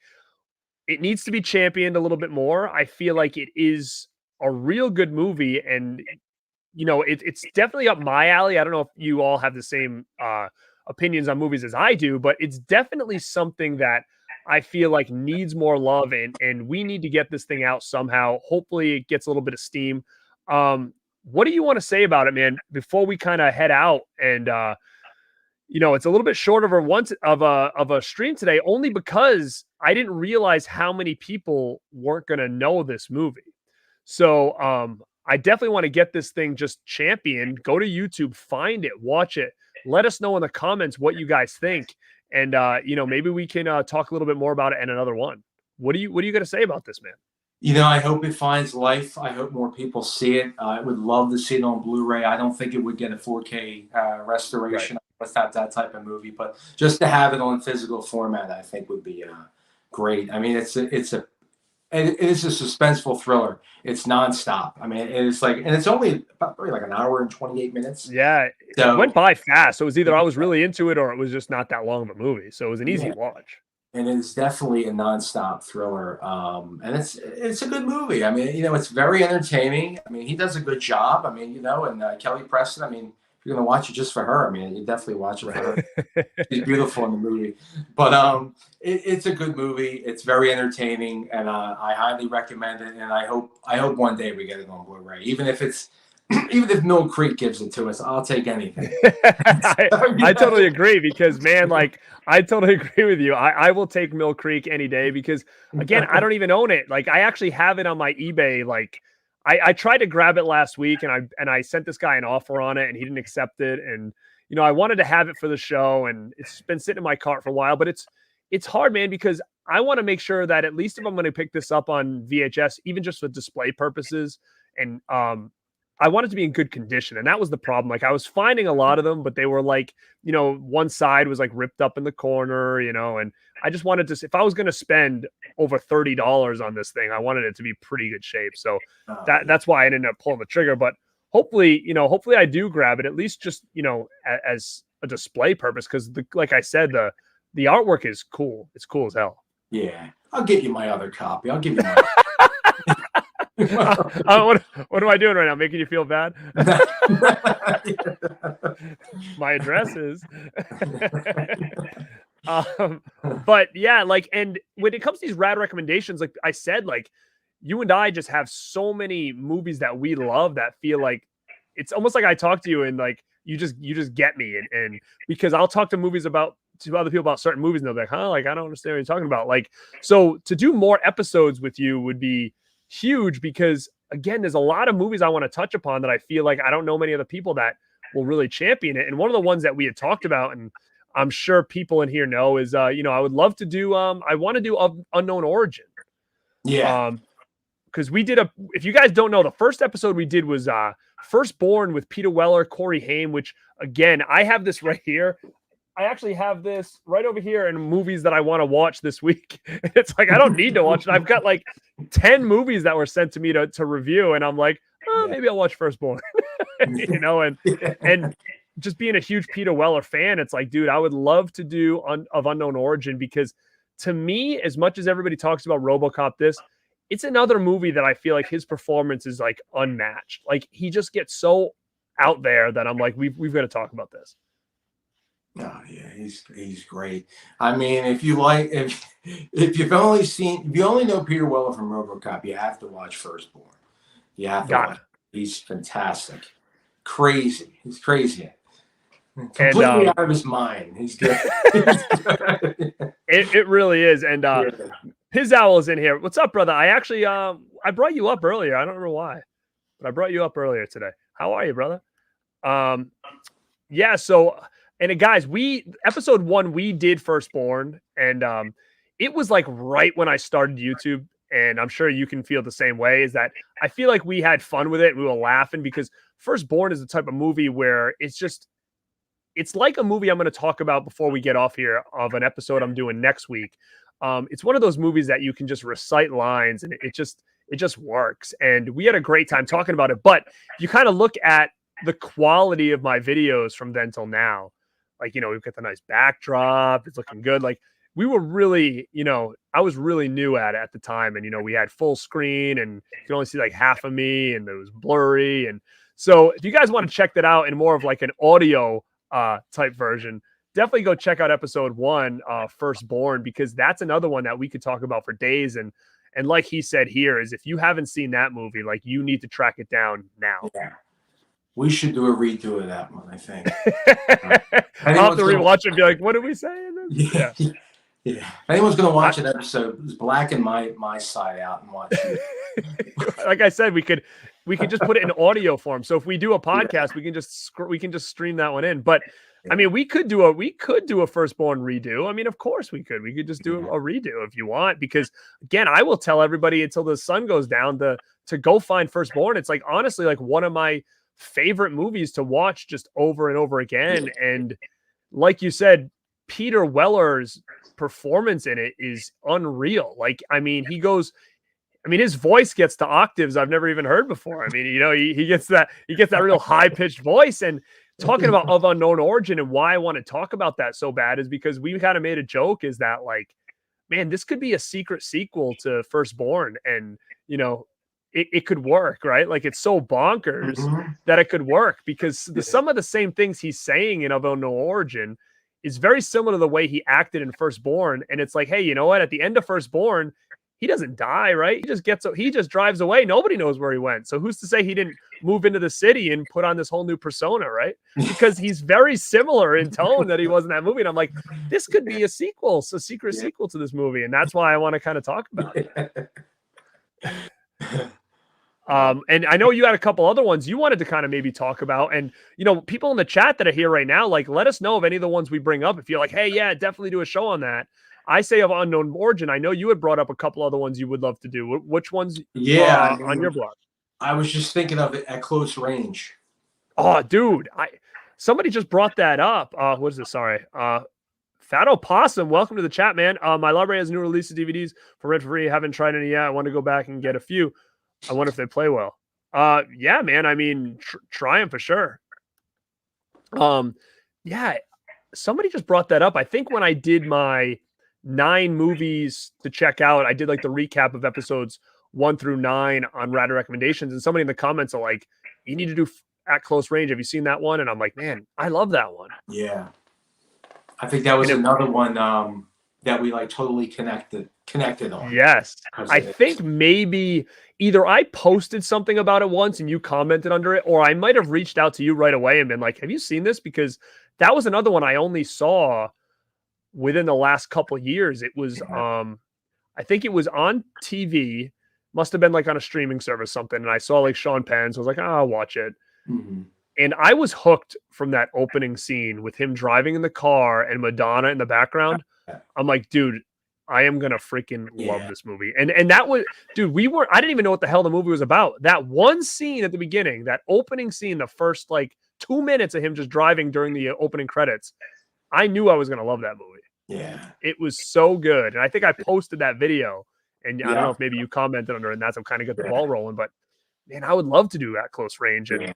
it needs to be championed a little bit more. I feel like it is a real good movie, and it's definitely up my alley. I don't know if you all have the same opinions on movies as I do, but it's definitely something that I feel like needs more love, and we need to get this thing out somehow. Hopefully, it gets a little bit of steam. What do you want to say about it, man? Before we kind of head out, and it's a little bit short of a stream today, only because I didn't realize how many people weren't going to know this movie. So I definitely want to get this thing just championed. Go to YouTube, find it, watch it. Let us know in the comments what you guys think, and maybe we can talk a little bit more about it in another one. What do you got to say about this, man? I hope it finds life. I hope more people see it. I would love to see it on Blu-ray. I don't think it would get a 4K restoration. Right. It's not that type of movie, but just to have it on physical format, I think would be great. I mean, it is a suspenseful thriller. It's nonstop. I mean, it's like, and it's only probably like an hour and 28 minutes. Yeah, it went by fast. So it was either I was really into it or it was just not that long of a movie. So it was an easy watch. And it's definitely a nonstop thriller. And it's a good movie. I mean, it's very entertaining. I mean, he does a good job. I mean, and Kelly Preston, I mean, if you're going to watch it just for her, I mean, you definitely watch it for her. She's beautiful in the movie. But it's a good movie. It's very entertaining, and I highly recommend it. And I hope one day we get it on Blu-ray, even if Mill Creek gives it to us, I'll take anything. I totally agree because, man, like I totally agree with you. I will take Mill Creek any day because, again, I don't even own it. Like I actually have it on my eBay. Like I tried to grab it last week, and I sent this guy an offer on it, and he didn't accept it. And I wanted to have it for the show, and it's been sitting in my cart for a while. But it's hard, man, because I want to make sure that at least if I'm going to pick this up on VHS, even just for display purposes, and I want it to be in good condition. And that was the problem. Like, I was finding a lot of them, but they were like, one side was like ripped up in the corner, and I just wanted to, if I was going to spend over $30 on this thing, I wanted it to be pretty good shape. So that's why I ended up pulling the trigger. But hopefully I do grab it, at least just, as a display purpose. Cause like I said, the artwork is cool. It's cool as hell. Yeah. I'll get you my other copy. I'll give you my what am I doing right now? Making you feel bad? My address is. But yeah, like, and when it comes to these rad recommendations, like I said, like you and I just have so many movies that we love that feel like it's almost like I talk to you and like you just get me, and because I'll talk to other people about certain movies and they'll be like, huh, like I don't understand what you're talking about. Like, so to do more episodes with you would be huge, because again, there's a lot of movies I want to touch upon that I feel like I don't know many other people that will really champion it. And one of the ones that we had talked about, and I'm sure people in here know, is I would love to do I want to do Unknown Origin. Yeah. Because we did if you guys don't know, the first episode we did was Firstborn with Peter Weller, Corey Haim, which again, I have this right here. I actually have this right over here in movies that I want to watch this week. It's like, I don't need to watch it. I've got like 10 movies that were sent to me to review. And I'm like, maybe I'll watch Firstborn, and just being a huge Peter Weller fan, it's like, dude, I would love to do of Unknown Origin, because to me, as much as everybody talks about RoboCop, it's another movie that I feel like his performance is like unmatched. Like, he just gets so out there that I'm like, we've got to talk about this. Oh yeah, he's great. I mean, if you only know Peter Weller from RoboCop, you have to watch Firstborn. You have to watch. He's fantastic. Crazy. He's crazy. Completely out of his mind. He's good. It really is. And His Owl is in here. What's up, brother? I actually I brought you up earlier. I don't remember why, but I brought you up earlier today. How are you, brother? Yeah, so and guys, episode 1 we did Firstborn, and it was like right when I started YouTube, and I'm sure you can feel the same way, is that I feel like we had fun with it. We were laughing because Firstborn is the type of movie where it's like a movie I'm going to talk about before we get off here of an episode I'm doing next week. It's one of those movies that you can just recite lines and it just works. And we had a great time talking about it, but you kind of look at the quality of my videos from then till now. Like, we've got the nice backdrop. It's looking good. Like, we were really, I was really new at it at the time. And, we had full screen and you can only see like half of me and it was blurry. And so if you guys want to check that out in more of like an audio type version, definitely go check out episode 1, Firstborn, because that's another one that we could talk about for days. And like he said here, is if you haven't seen that movie, like, you need to track it down now. Yeah. We should do a redo of that one, I think. I'll have to rewatch it and be like, what did we say? Yeah. Yeah. If anyone's going to watch an episode, just blacken my side out and watch it. Like I said, we could just put it in audio form. So if we do a podcast, we can just stream that one in. But I mean, we could do a Firstborn redo. I mean, of course we could. We could just do a redo if you want, because again, I will tell everybody until the sun goes down to go find Firstborn. It's like, honestly, like one of my favorite movies to watch just over and over again. And like you said, Peter Weller's performance in it is unreal. Like, I mean, his voice gets to octaves I've never even heard before. I mean, he gets that real high pitched voice. And talking about Of Unknown Origin and why I want to talk about that so bad is because we kind of made a joke, is that like, man, this could be a secret sequel to Firstborn, and it could work, right? Like, it's so bonkers that it could work, because some of the same things he's saying in Of Unknown Origin is very similar to the way he acted in Firstborn. And it's like, hey, you know what? At the end of Firstborn, he doesn't die, right? He just drives away. Nobody knows where he went. So who's to say he didn't move into the city and put on this whole new persona, right? Because he's very similar in tone that he was in that movie. And I'm like, this could be a sequel, a secret sequel to this movie. And that's why I want to kind of talk about it. And I know you had a couple other ones you wanted to kind of maybe talk about. And, people in the chat that are here right now, like, let us know of any of the ones we bring up. If you're like, hey, yeah, definitely do a show on that. I say of unknown origin. I know you had brought up a couple other ones you would love to do. Which ones on your blog? I was just thinking of it at close range. Oh, dude. Somebody just brought that up. What is this? Sorry. Fat Opossum, welcome to the chat, man. My library has new releases DVDs for rent free. Haven't tried any yet. I want to go back and get a few. I wonder if they play well. Yeah, man. I mean, try them for sure. Yeah. Somebody just brought that up. I think when I did my 9 movies to check out, I did like the recap of episodes 1 through 9 on RAD recommendations, and somebody in the comments are like, "You need to do At Close Range. Have you seen that one?" And I'm like, "Man, I love that one." Yeah, I think that was another one that we like totally connected on. Yes, I think maybe either I posted something about it once and you commented under it, or I might have reached out to you right away and been like, "Have you seen this?" Because that was another one I only saw within the last couple of years. It was, I think it was on TV, must have been like on a streaming service, something. And I saw like Sean Penn, so I was like, I'll watch it. Mm-hmm. And I was hooked from that opening scene with him driving in the car and Madonna in the background. I'm like, dude, I am gonna freaking love this movie. And that was, dude, I didn't even know what the hell the movie was about. That one scene at the beginning, that opening scene, the first like 2 minutes of him just driving during the opening credits, I knew I was gonna love that movie. Yeah, it was so good. And I think I posted that video, and I don't know if maybe you commented under it, and that's what kind of got the ball rolling. But man, I would love to do At Close Range. And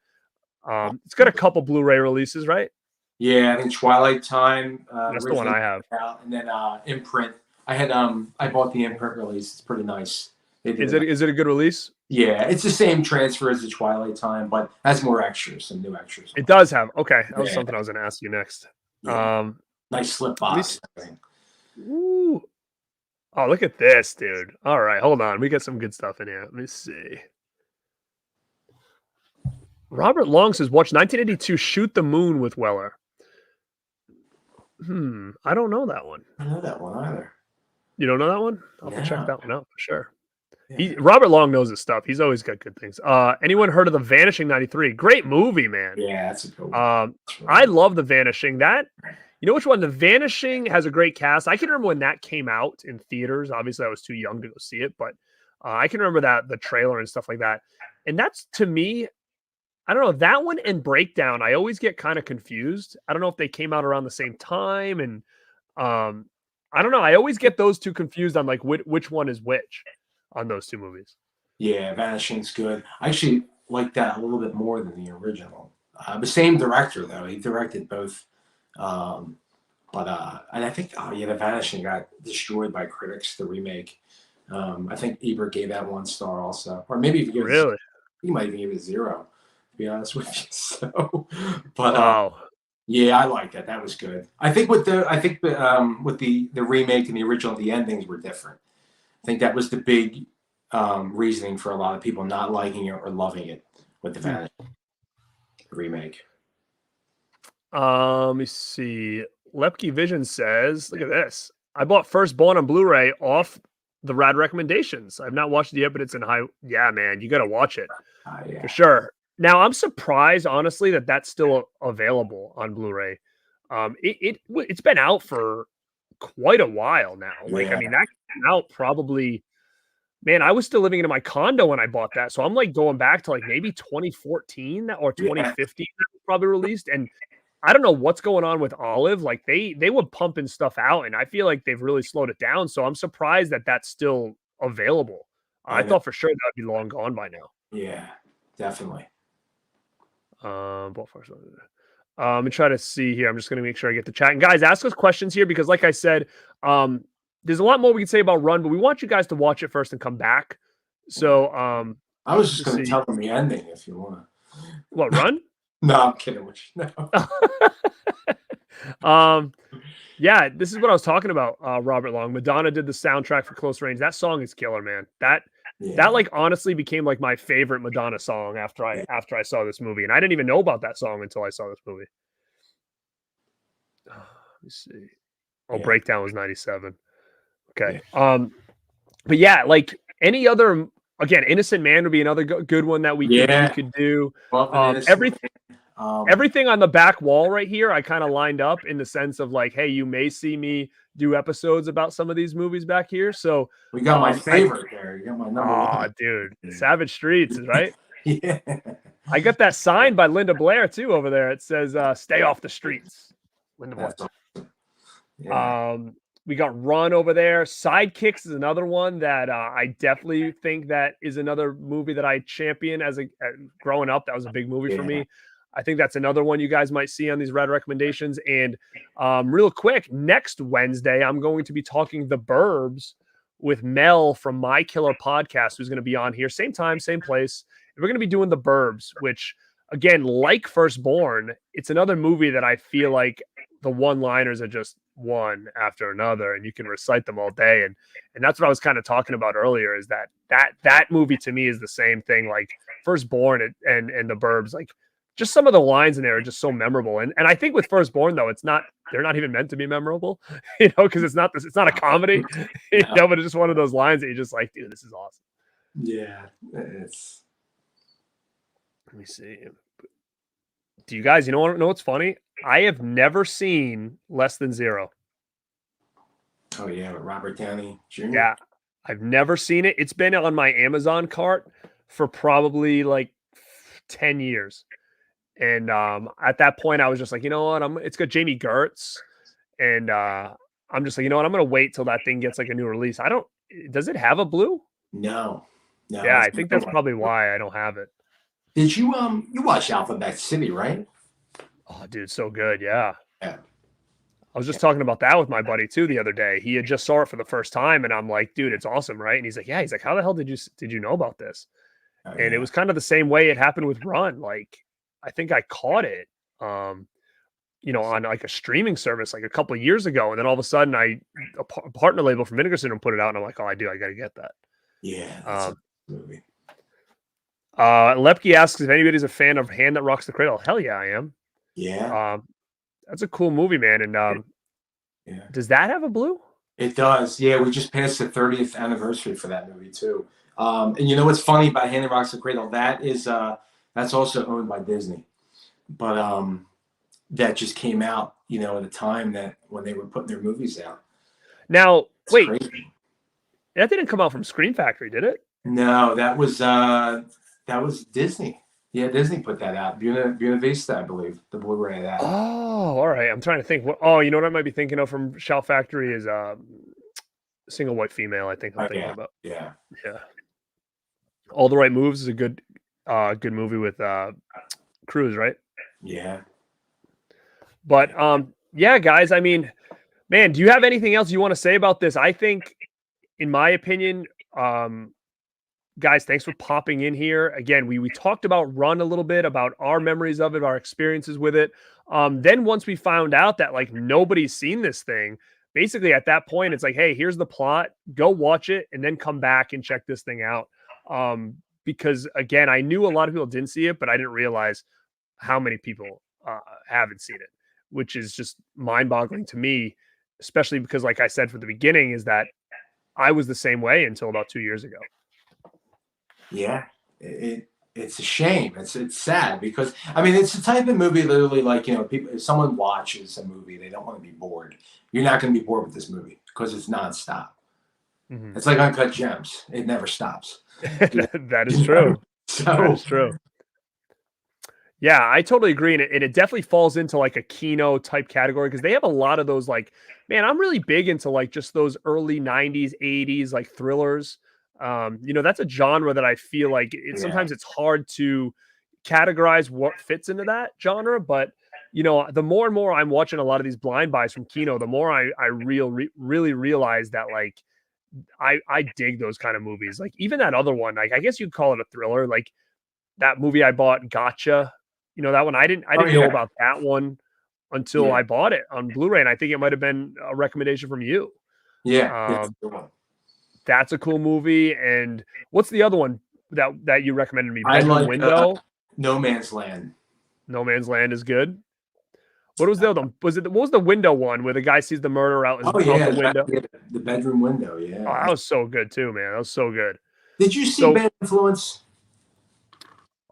it's got a couple Blu-ray releases, right? Yeah, I think Twilight Time. That's the one I have. And then Imprint. I bought the Imprint release. It's pretty nice. Is it a good release? Yeah, it's the same transfer as the Twilight Time, but has more extras, some new extras. It does have. Okay, that was something I was going to ask you next. Yeah. Nice slip box. Ooh. Oh, look at this, dude. All right, hold on. We got some good stuff in here. Let me see. Robert Long says, watch 1982 Shoot the Moon with Weller. I don't know that one. I don't know that one either. You don't know that one? I'll have to check that one out for sure. Yeah. Robert Long knows his stuff. He's always got good things. Anyone heard of The Vanishing 93? Great movie, man. Yeah, that's a good one. I love The Vanishing. You know which one? The Vanishing has a great cast. I can remember when that came out in theaters. Obviously, I was too young to go see it, but I can remember the trailer and stuff like that. And that's, to me, I don't know, that one and Breakdown, I always get kind of confused. I don't know if they came out around the same time. And I don't know. I always get those two confused on like which one is which on those two movies. Yeah, Vanishing's good. I actually like that a little bit more than the original. The same director, though. He directed both. And I think, The Vanishing got destroyed by critics, the remake. I think Ebert gave that 1 star also. Or maybe he might even give it 0, to be honest with you. So, but wow. Yeah, I like that. That was good. I think with the remake and the original, the endings were different. I think that was the big reasoning for a lot of people not liking it or loving it with the Vanishing remake. Let me see. Lepke Vision says, look at this. I bought Firstborn on Blu-ray off the RAD recommendations. I've not watched it yet, but it's in high. Yeah, man, you got to watch it for sure. Now, I'm surprised, honestly, that that's still available on Blu-ray. It's been out for quite a while now. Like, I mean, that came out probably, man, I was still living in my condo when I bought that. So I'm like going back to like maybe 2014 or 2015 that was probably released. And I don't know what's going on with Olive. Like they were pumping stuff out, and I feel like they've really slowed it down. So I'm surprised that that's still available. I thought for sure that would be long gone by now. Yeah, definitely. Let me try to see here. I'm just going to make sure I get the chat. And guys, ask us questions here because, like I said, there's a lot more we can say about Run, but we want you guys to watch it first and come back. So I was just going to tell them the ending if you want to. What, Run? No, I'm kidding. No. Yeah, this is what I was talking about, Robert Long. Madonna did the soundtrack for Close Range. That song is killer, man. That like honestly became like my favorite Madonna song after I saw this movie. And I didn't even know about that song until I saw this movie. Let me see. Breakdown was 97. Okay. But yeah, like any other again, Innocent Man would be another good one that we could do. Everything on the back wall right here, I kind of lined up in the sense of like, hey, you may see me do episodes about some of these movies back here. So we got my favorite there. You got my number one. Dude, Savage Streets, right? Yeah. I got that signed by Linda Blair too over there. It says "Stay off the streets." Linda Blair. Awesome. Yeah. We got Run over there. Sidekicks is another one that I definitely think that is another movie that I champion as growing up. That was a big movie for me. I think that's another one you guys might see on these Red recommendations. And real quick, next Wednesday, I'm going to be talking The Burbs with Mel from My Killer Podcast, who's going to be on here. Same time, same place. And we're going to be doing The Burbs, which, again, like Firstborn, it's another movie that I feel like the one-liners are just one after another, and you can recite them all day. And that's what I was kind of talking about earlier, is that movie to me is the same thing. Like Firstborn and The Burbs, like just some of the lines in there are just so memorable. And I think with Firstborn, though, they're not even meant to be memorable, because it's not a comedy, but it's just one of those lines that you're just like, dude, this is awesome. Yeah, let me see. Do you guys, know what's funny? I have never seen Less Than Zero. Oh yeah, with Robert Downey Jr. Yeah, I've never seen it. It's been on my Amazon cart for probably like 10 years. And at that point, I was just like, you know what? It's got Jamie Gertz. And I'm just like, you know what? I'm going to wait till that thing gets like a new release. Does it have a blue? No. Yeah, I think that's probably why I don't have it. Did you watched Alphabet City, right? Oh, dude, so good. Yeah. Yeah. I was just talking about that with my buddy too the other day. He had just saw it for the first time, and I'm like, dude, it's awesome, right? And he's like, yeah. He's like, how the hell did you know about this? And it was kind of the same way it happened with Run. Like, I think I caught it, on like a streaming service like a couple of years ago, and then all of a sudden, a partner label from Vinegar Syndrome put it out, and I'm like, oh, I got to get that. Yeah. That's a movie. Lepke asks if anybody's a fan of Hand That Rocks the Cradle. Hell yeah, I am. Yeah. That's a cool movie, man. And does that have a blue? It does. Yeah, we just passed the 30th anniversary for that movie too. And you know what's funny about Hand That Rocks the Cradle? That is that's also owned by Disney, but that just came out, at a time that when they were putting their movies out. Now, wait, crazy. That didn't come out from Screen Factory, did it? No, that was Disney. Yeah, Disney put that out. Buena Vista, I believe, the Blu-ray of that. Oh, all right. I'm trying to think. You know what I might be thinking of from Shout Factory is Single White Female. I think I'm thinking about. Yeah. All the Right Moves is a good movie with Cruise, right? Yeah. But yeah, guys. I mean, man, do you have anything else you want to say about this? I think, in my opinion, guys, thanks for popping in here. Again, we talked about Run a little bit, about our memories of it, our experiences with it. Then once we found out that like nobody's seen this thing, basically at that point, it's like, hey, here's the plot, go watch it, and then come back and check this thing out. Because again, I knew a lot of people didn't see it, but I didn't realize how many people haven't seen it, which is just mind-boggling to me, especially because, like I said from the beginning, is that I was the same way until about 2 years ago. Yeah, it's a shame. It's sad because it's the type of movie literally like people. If someone watches a movie, they don't want to be bored. You're not going to be bored with this movie because it's nonstop. Mm-hmm. It's like Uncut Gems; it never stops. That is true. That is true. Yeah, I totally agree, and it definitely falls into like a Kino type category because they have a lot of those. Like, man, I'm really big into like just those early '90s, '80s like thrillers. That's a genre that I feel like sometimes it's hard to categorize what fits into that genre. But, the more and more I'm watching a lot of these blind buys from Kino, the more I really realize that like I dig those kind of movies. Like even that other one, like I guess you'd call it a thriller, like that movie I bought, Gotcha. That one I didn't know about that one until I bought it on Blu-ray, and I think it might have been a recommendation from you. Yeah. That's a cool movie. And what's the other one that you recommended me? Bedroom Window? No Man's Land. No Man's Land is good. What was the other one? What was the window one where the guy sees the murder out the window? The Bedroom Window, yeah. Oh, that was so good too, man. That was so good. Did you see So, Bad Influence?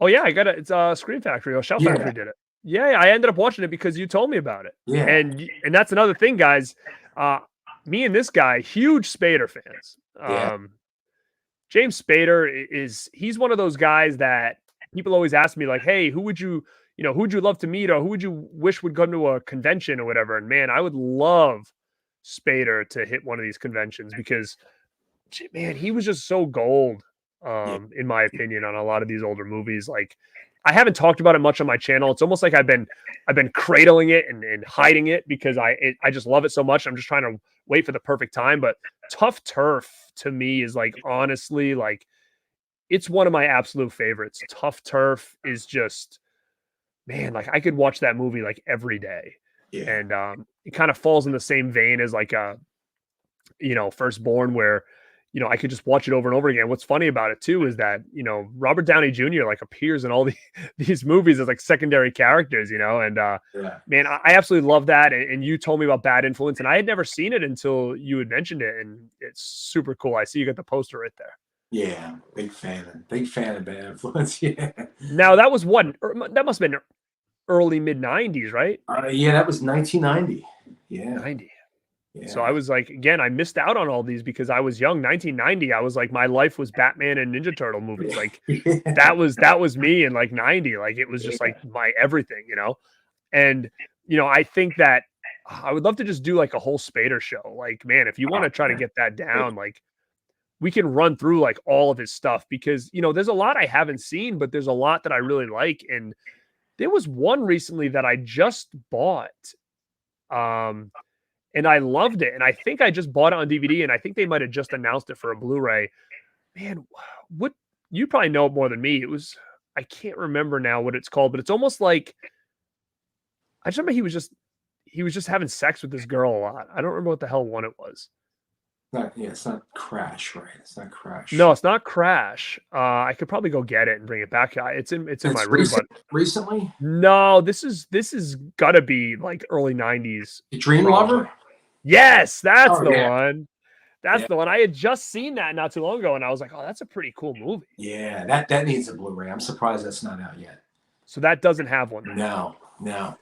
oh yeah, I got it. It's Screen Factory or Shout Yeah. Factory did it. Yeah, I ended up watching it because you told me about it. Yeah. And that's another thing, guys. Me and this guy, huge Spader fans. Yeah. James Spader he's one of those guys that people always ask me like, hey, who would you love to meet, or who would you wish would come to a convention or whatever? And man, I would love Spader to hit one of these conventions because man, he was just so gold, Yeah. in my opinion, on a lot of these older movies. Like, I haven't talked about it much on my channel. It's almost like I've been cradling it and hiding it because I just love it so much. I'm just trying to wait for the perfect time. But Tough Turf to me is like, honestly, like, it's one of my absolute favorites. Tough Turf is just, man, like, I could watch that movie like every day. Yeah. And it kind of falls in the same vein as like Firstborn, where I could just watch it over and over again. What's funny about it too is that Robert Downey Jr. like appears in all these movies as like secondary characters, and Yeah. man, I absolutely love that. And you told me about Bad Influence, and I had never seen it until you had mentioned it, and it's super cool. I see you got the poster right there. Yeah, big fan of Bad Influence. Yeah. Now that was that must have been early mid 90s, right? Yeah, that was 1990. Yeah. 90. Yeah. So I was like, again, I missed out on all these because I was young. 1990, I was like, my life was Batman and Ninja Turtle movies. Like that was me in like 90. Like it was just like my everything, And I think that I would love to just do like a whole Spader show. Like, man, if you want to try to get that down, like we can run through like all of his stuff because there's a lot I haven't seen, but there's a lot that I really like. And there was one recently that I just bought. And I loved it. And I think I just bought it on DVD, and I think they might have just announced it for a Blu-ray. Man, what you probably know it more than me. I can't remember now what it's called, but it's almost like I just remember he was just having sex with this girl a lot. I don't remember what the hell one it was. It's not Crash, right? It's not Crash. No, it's not Crash. I could probably go get it and bring it back. It's in my room. Recently? No, this is gotta be like early 90s. The Dream Lover? Yes, that's the yeah. one. That's the one. I had just seen that not too long ago, and I was like, oh, that's a pretty cool movie. Yeah, that needs a Blu-ray. I'm surprised that's not out yet. So that doesn't have one. No. Now,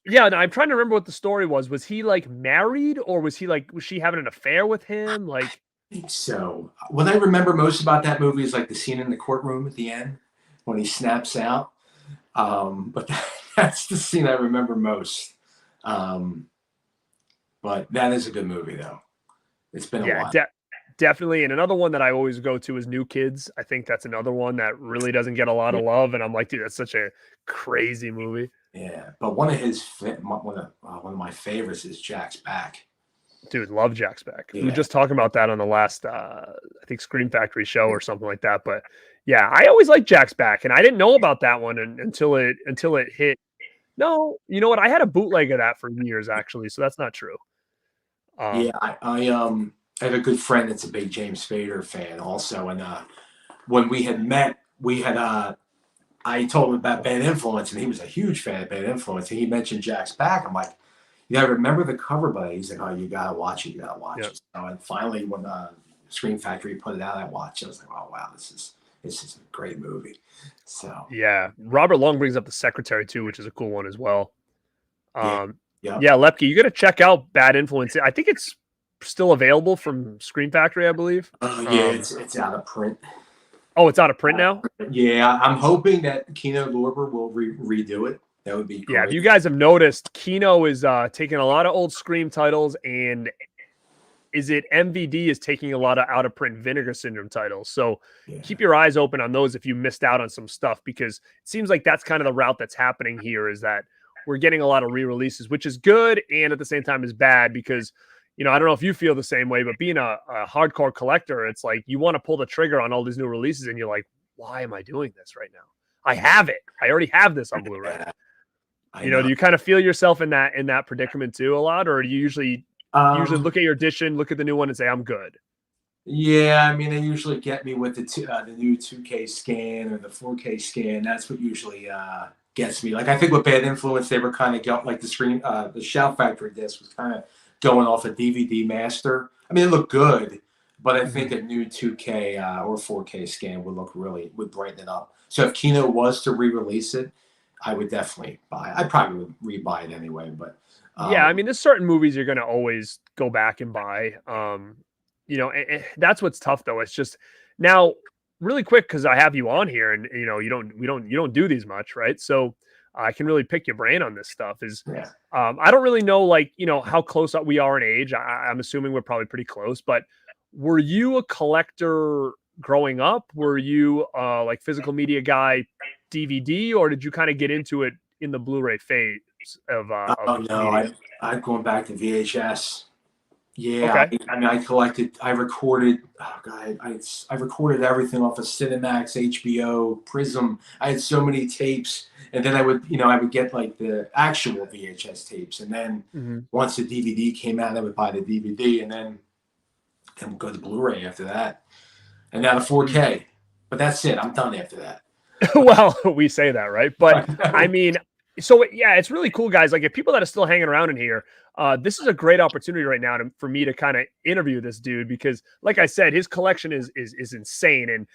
yeah, I'm trying to remember what the story was. Was he like married, or was she having an affair with him? Like, I think so. What I remember most about that movie is like the scene in the courtroom at the end when he snaps out. But that's the scene I remember most. But that is a good movie, though. It's been a while. Definitely. And another one that I always go to is New Kids. I think that's another one that really doesn't get a lot of love. And I'm like, dude, that's such a crazy movie. Yeah. But one of my favorites is Jack's Back. Dude, love Jack's Back. Yeah. We were just talking about that on the last, I think, Screen Factory show or something like that. But yeah, I always liked Jack's Back. And I didn't know about that one until it hit. No, you know what? I had a bootleg of that for years, actually. So that's not true. Yeah, I have a good friend that's a big James Spader fan also, and when we had met, I told him about Bad Influence, and he was a huge fan of Bad Influence, and he mentioned Jack's Back. I'm like, I remember the cover, but he's like, oh, you gotta watch it, it. So, and finally, when Screen Factory put it out, I watched it. I was like, oh wow, this is a great movie. So yeah, Robert Long brings up The Secretary too, which is a cool one as well. Yeah, Lepke, you got to check out Bad Influence. I think it's still available from Screen Factory, I believe. Yeah, it's out of print. Oh, it's out of print now? Yeah, I'm hoping that Kino Lorber will redo it. That would be great. Yeah, if you guys have noticed, Kino is taking a lot of old Scream titles, and MVD is taking a lot of out of print Vinegar Syndrome titles. So keep your eyes open on those if you missed out on some stuff, because it seems like that's kind of the route that's happening here, is that we're getting a lot of re-releases, which is good and at the same time is bad because, I don't know if you feel the same way, but being a hardcore collector, it's like you want to pull the trigger on all these new releases and you're like, why am I doing this right now? I have it. I already have this on Blu-ray. Do you kind of feel yourself in that predicament too a lot, or do you usually look at your edition, look at the new one and say, I'm good? Yeah, I mean, they usually get me with the new 2K scan or the 4K scan. That's what usually gets me. Like, I think with Bad Influence, they were kind of going, like the Shout Factory disc was kind of going off a DVD master. I mean, it looked good, but I think a new 2K or 4K scan would brighten it up. So if Kino was to re-release it, I would definitely buy it. I probably would re-buy it anyway, but yeah, I mean, there's certain movies you're going to always go back and buy. That's what's tough though. It's just now really quick, cause I have you on here and you don't do these much, right? So I can really pick your brain on this stuff I don't really know, like, how close we are in age. I'm assuming we're probably pretty close, but were you a collector growing up? Were you like physical media guy, DVD, or did you kind of get into it in the Blu-ray phase of no, I'm going back to VHS. Yeah, okay. I mean, I recorded. Oh God, I recorded everything off of Cinemax, HBO, Prism. I had so many tapes, and then I would get like the actual VHS tapes, and then once the DVD came out, I would buy the DVD, and then go to Blu-ray after that, and now the 4K. But that's it. I'm done after that. Well, we say that, right? But I mean, so yeah, it's really cool, guys. Like, if people that are still hanging around in here, this is a great opportunity right now for me to kind of interview this dude because, like I said, his collection is insane, and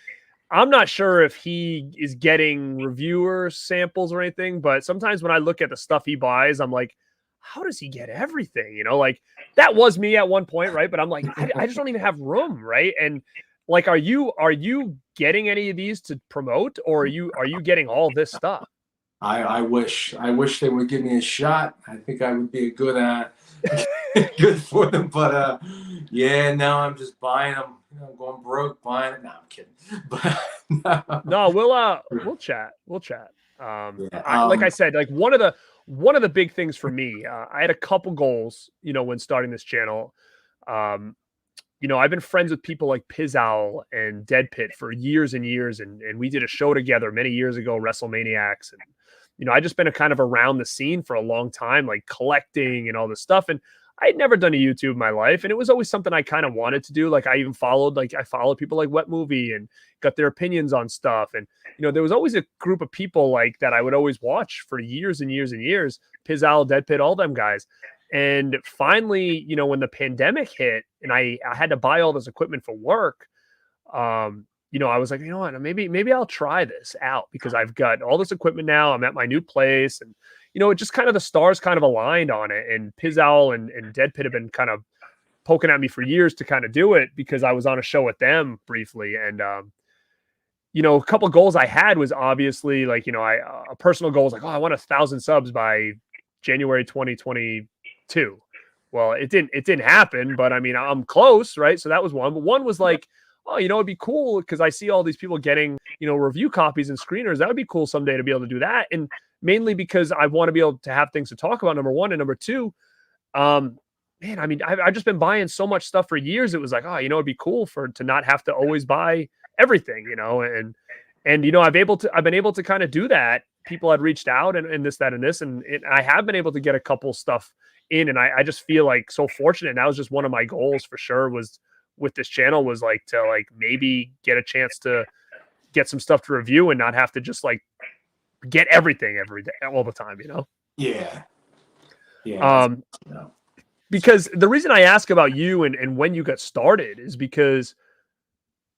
I'm not sure if he is getting reviewer samples or anything. But sometimes when I look at the stuff he buys, I'm like, how does he get everything? Like that was me at one point, right? But I'm like, I just don't even have room, right? And like, are you getting any of these to promote, or are you getting all this stuff? I wish they would give me a shot. I think I would be a good good for them. But yeah, no, I'm just buying them. I'm going broke buying it. No, I'm kidding. But no, we'll chat. We'll chat. Yeah, like I said, like one of the big things for me, I had a couple goals, when starting this channel. I've been friends with people like Pizowl and Dead Pit for years and years, and we did a show together many years ago, WrestleManiacs, and I just been a kind of around the scene for a long time, like collecting and all this stuff. And I had never done a YouTube in my life, and it was always something I kind of wanted to do. Like I followed people like Wet Movie and got their opinions on stuff. And there was always a group of people like that I would always watch for years and years and years. Pizowl, Dead Pit, all them guys. And finally, when the pandemic hit and I had to buy all this equipment for work, I was like, you know what, maybe I'll try this out because I've got all this equipment now. I'm at my new place, and it just kind of the stars kind of aligned on it. And Pizowl and Dead Pit have been kind of poking at me for years to kind of do it because I was on a show with them briefly. And a couple of goals I had was obviously like, a personal goal was like, oh, I want 1,000 subs by January 2022. Well, it didn't happen, but I mean, I'm close, right? So that was one. But one was like, oh, it'd be cool because I see all these people getting, review copies and screeners. That would be cool someday to be able to do that. And mainly because I want to be able to have things to talk about, number one. And number two, man, I mean, I've just been buying so much stuff for years. It was like, oh, it'd be cool to not have to always buy everything, and I've been able to kind of do that. People had reached out and this, that, and this, and I have been able to get a couple stuff in, and I just feel like so fortunate. And that was just one of my goals for sure was with this channel was like to like maybe get a chance to get some stuff to review and not have to just like get everything every day all the time, Yeah. Because the reason I ask about you and when you got started is because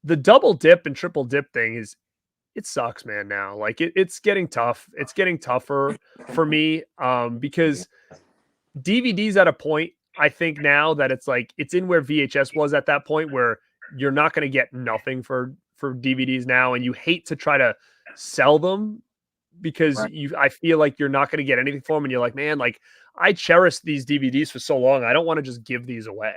the double dip and triple dip thing it sucks, man. Now, like it's getting tough. It's getting tougher for me because DVD's at a point, I think now that it's like it's in where VHS was at that point where you're not going to get nothing for DVDs now, and you hate to try to sell them because I feel like you're not going to get anything for them, and you're like, man, like I cherish these DVDs for so long, I don't want to just give these away.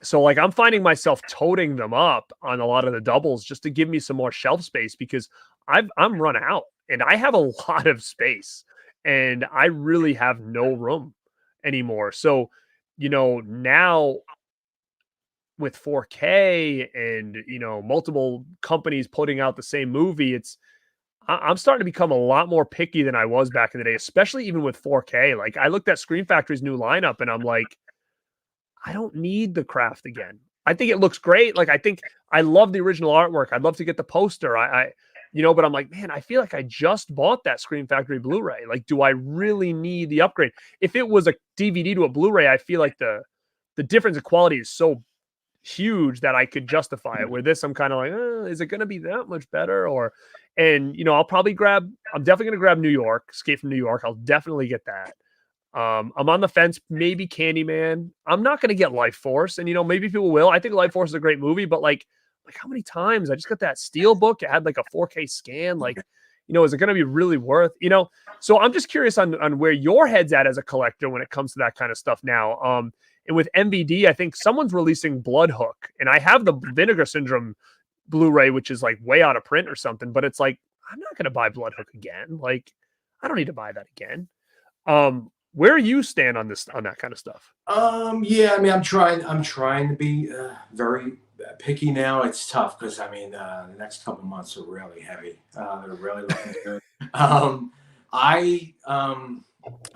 So like I'm finding myself toting them up on a lot of the doubles just to give me some more shelf space because I'm run out and I have a lot of space and I really have no room anymore. So, now with 4K and, multiple companies putting out the same movie, I'm starting to become a lot more picky than I was back in the day, especially even with 4K. Like I looked at Screen Factory's new lineup and I'm like, I don't need the craft again. I think it looks great. Like, I think I love the original artwork. I'd love to get the poster. But I'm like, man, I feel like I just bought that Screen Factory Blu-ray. Like, do I really need the upgrade? If it was a DVD to a Blu-ray, I feel like the difference in quality is so huge that I could justify it. Where this, I'm kind of like, is it going to be that much better? And I'm definitely going to grab New York, Escape from New York. I'll definitely get that. I'm on the fence, maybe Candyman. I'm not going to get Life Force, and maybe people will. I think Life Force is a great movie, but like how many times I just got that Steel book? It had like a 4K scan. Like, is it going to be really worth? So I'm just curious on where your head's at as a collector when it comes to that kind of stuff now. And with MVD, I think someone's releasing Blood Hook, and I have the Vinegar Syndrome Blu-ray, which is like way out of print or something. But it's like I'm not going to buy Blood Hook again. Like I don't need to buy that again. Where you stand on that kind of stuff? Yeah, I mean, I'm trying to be very picky now. It's tough because I mean, the next couple of months are really heavy. They're really looking good. I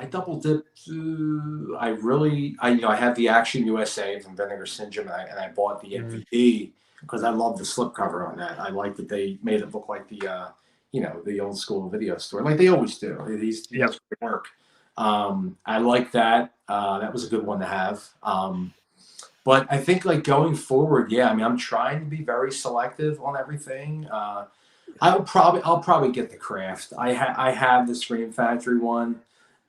double dipped. I have the Action USA from Vinegar Syndrome, and I bought the MVD because I love the slipcover on that. I like that they made it look like the old school video store, like they always do. These great work. I like that. That was a good one to have. But I think like going forward, yeah, I mean, I'm trying to be very selective on everything. I'll probably get the Craft. I have the Scream Factory one,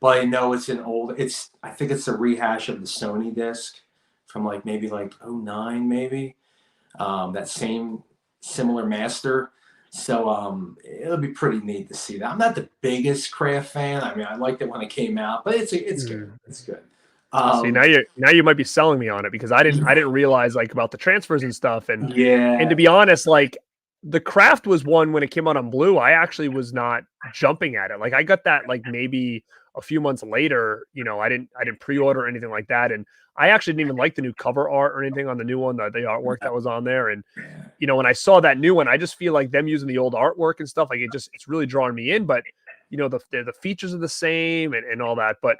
but I know I think it's a rehash of the Sony disc from maybe '09 maybe. That same similar master. So it'll be pretty neat to see that. I'm not the biggest Craft fan. I mean, I liked it when it came out, but it's good. It's good. See, now you might be selling me on it because I didn't realize about the transfers and stuff. And to be honest, the Craft was one when it came out on Blue. I actually was not jumping at it. Like I got that maybe a few months later. I didn't pre-order or anything like that. And I actually didn't even like the new cover art or anything on the new one, the artwork that was on there. And when I saw that new one, I just feel like them using the old artwork and stuff, it's really drawing me in. But the features are the same and all that. But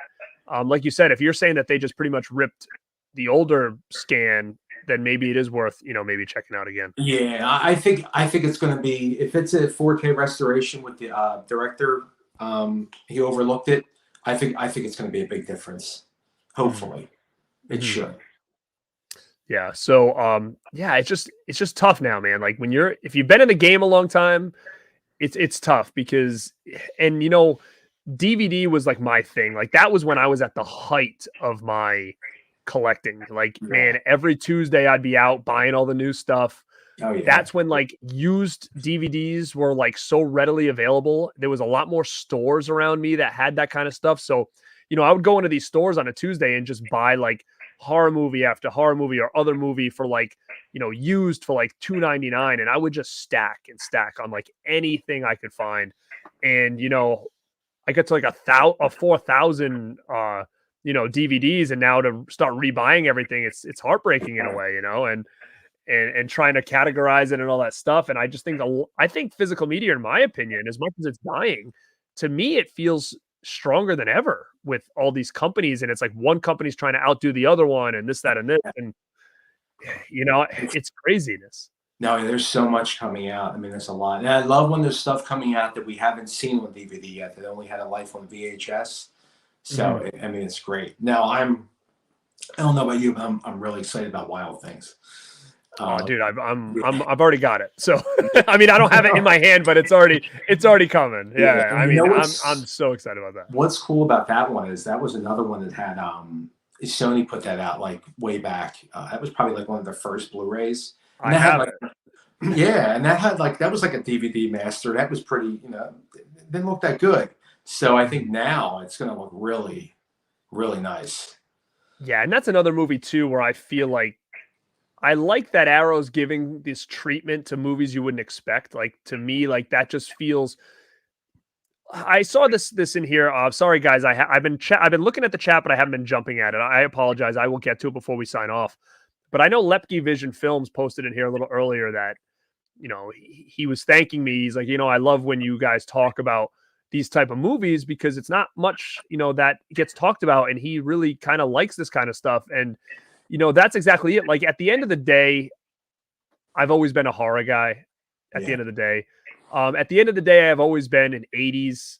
like you said, if you're saying that they just pretty much ripped the older scan, then maybe it is worth maybe checking out again. Yeah, I think it's going to be, if it's a 4K restoration with the director, he overlooked it. I think it's going to be a big difference. Hopefully, it should. Yeah. So it's just tough now, man. Like if you've been in the game a long time, it's tough because DVD was like my thing. Like that was when I was at the height of my collecting. Like, man, every Tuesday I'd be out buying all the new stuff. Oh, yeah. That's when used DVDs were so readily available. There was a lot more stores around me that had that kind of stuff. So, I would go into these stores on a Tuesday and just buy horror movie after horror movie or other movie for used for $2.99, and I would just stack on anything I could find. And I get to 4,000 DVDs, and now to start rebuying everything, it's heartbreaking in a way, and trying to categorize it and all that stuff. And I just think I think physical media, in my opinion, as much as it's dying, to me it feels stronger than ever with all these companies, and it's one company's trying to outdo the other one, and this, that, and this, and it's craziness. No, there's so much coming out. I mean, there's a lot. And I love when there's stuff coming out that we haven't seen on DVD yet, that only had a life on VHS. So, I mean, it's great. Now, I don't know about you, but I'm really excited about Wild Things. Oh, dude, I've already got it. So, I mean, I don't have it in my hand, but it's already coming. Yeah, I mean, I'm so excited about that. What's cool about that one is that was another one that had Sony put that out way back. That was probably one of their first Blu-rays. I have it. Yeah, and that had that was a DVD master. That was pretty, it didn't look that good. So I think now it's going to look really, really nice. Yeah, and that's another movie too where I feel I like that Arrow's giving this treatment to movies you wouldn't expect. To me, that just feels. I saw this in here. Sorry guys, I've been looking at the chat, but I haven't been jumping at it. I apologize. I will get to it before we sign off. But I know Lepke Vision Films posted in here a little earlier that, he was thanking me. He's like, I love when you guys talk about these type of movies because it's not much, that gets talked about. And he really kind of likes this kind of stuff. And, that's exactly it. At the end of the day, I've always been a horror guy at the end of the day. At the end of the day, I've always been an 80s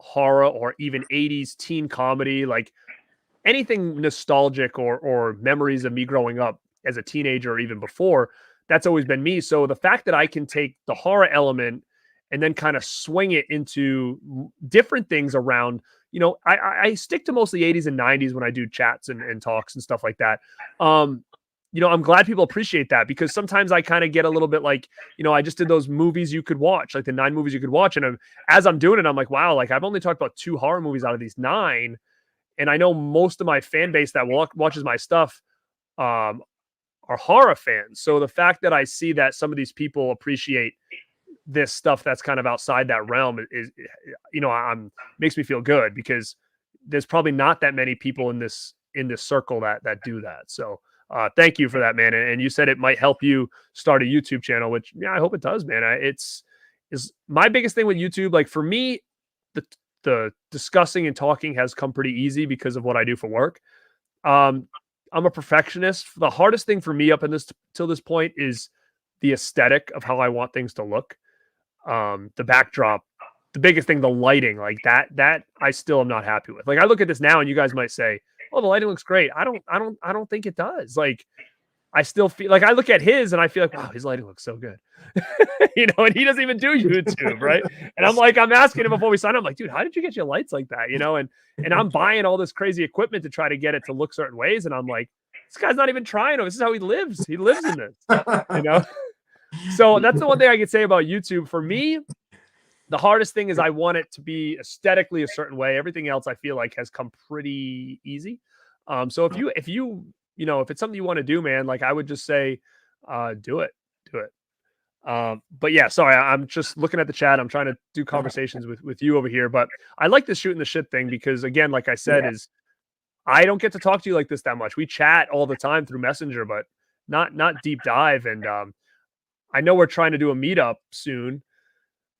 horror or even 80s teen comedy, anything nostalgic or memories of me growing up. as a teenager or even before. That's always been me. So the fact that I can take the horror element and then kind of swing it into different things around, I stick to mostly 80s and 90s when I do chats and talks and stuff like that. I'm glad people appreciate that, because sometimes I kind of get a little bit like, I just did those movies you could watch, like the 9 movies you could watch. And as I'm doing it, I'm like, wow, like I've only talked about 2 horror movies out of these 9. And I know most of my fan base that watches my stuff are horror fans. So the fact that I see that some of these people appreciate this stuff that's kind of outside that realm is makes me feel good, because there's probably not that many people in this circle that do that. So thank you for that, man. And you said it might help you start a YouTube channel, which I hope it does, man. Is my biggest thing with YouTube. Like for me, the discussing and talking has come pretty easy because of what I do for work. I'm a perfectionist. The hardest thing for me up till this point is the aesthetic of how I want things to look. The backdrop, the biggest thing, the lighting, like that I still am not happy with. Like I look at this now and you guys might say, oh, the lighting looks great. I don't think it does. Like I still feel like I look at his and I feel like, wow, his lighting looks so good. And he doesn't even do YouTube, right? And I'm asking him before we sign up, I'm like, dude, how did you get your lights like that? And I'm buying all this crazy equipment to try to get it to look certain ways. And I'm like, this guy's not even trying. This is how he lives. He lives in this, So that's the one thing I could say about YouTube. For me, the hardest thing is I want it to be aesthetically a certain way. Everything else I feel like has come pretty easy. So if it's something you want to do, man, like I would just say, do it. But yeah, sorry, I'm just looking at the chat. I'm trying to do conversations with you over here, but I like this shooting the shit thing because, again, like I said, is I don't get to talk to you like this that much. We chat all the time through Messenger, but not deep dive. And I know we're trying to do a meetup soon.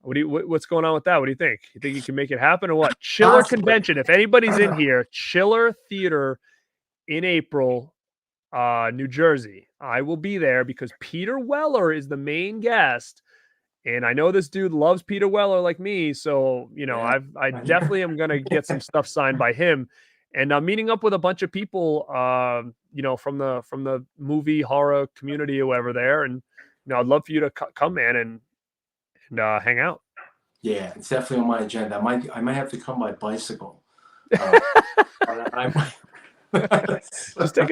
What's going on with that? What do you think? You think you can make it happen or what? Chiller Convention. If anybody's in here, Chiller Theater in April, New Jersey. I will be there because Peter Weller is the main guest. And I know this dude loves Peter Weller like me. So, I definitely am going to get some stuff signed by him. And I'm meeting up with a bunch of people, from the movie horror community or whatever there. And, I'd love for you to come, man, and hang out. Yeah, it's definitely on my agenda. I might have to come by bicycle. Just take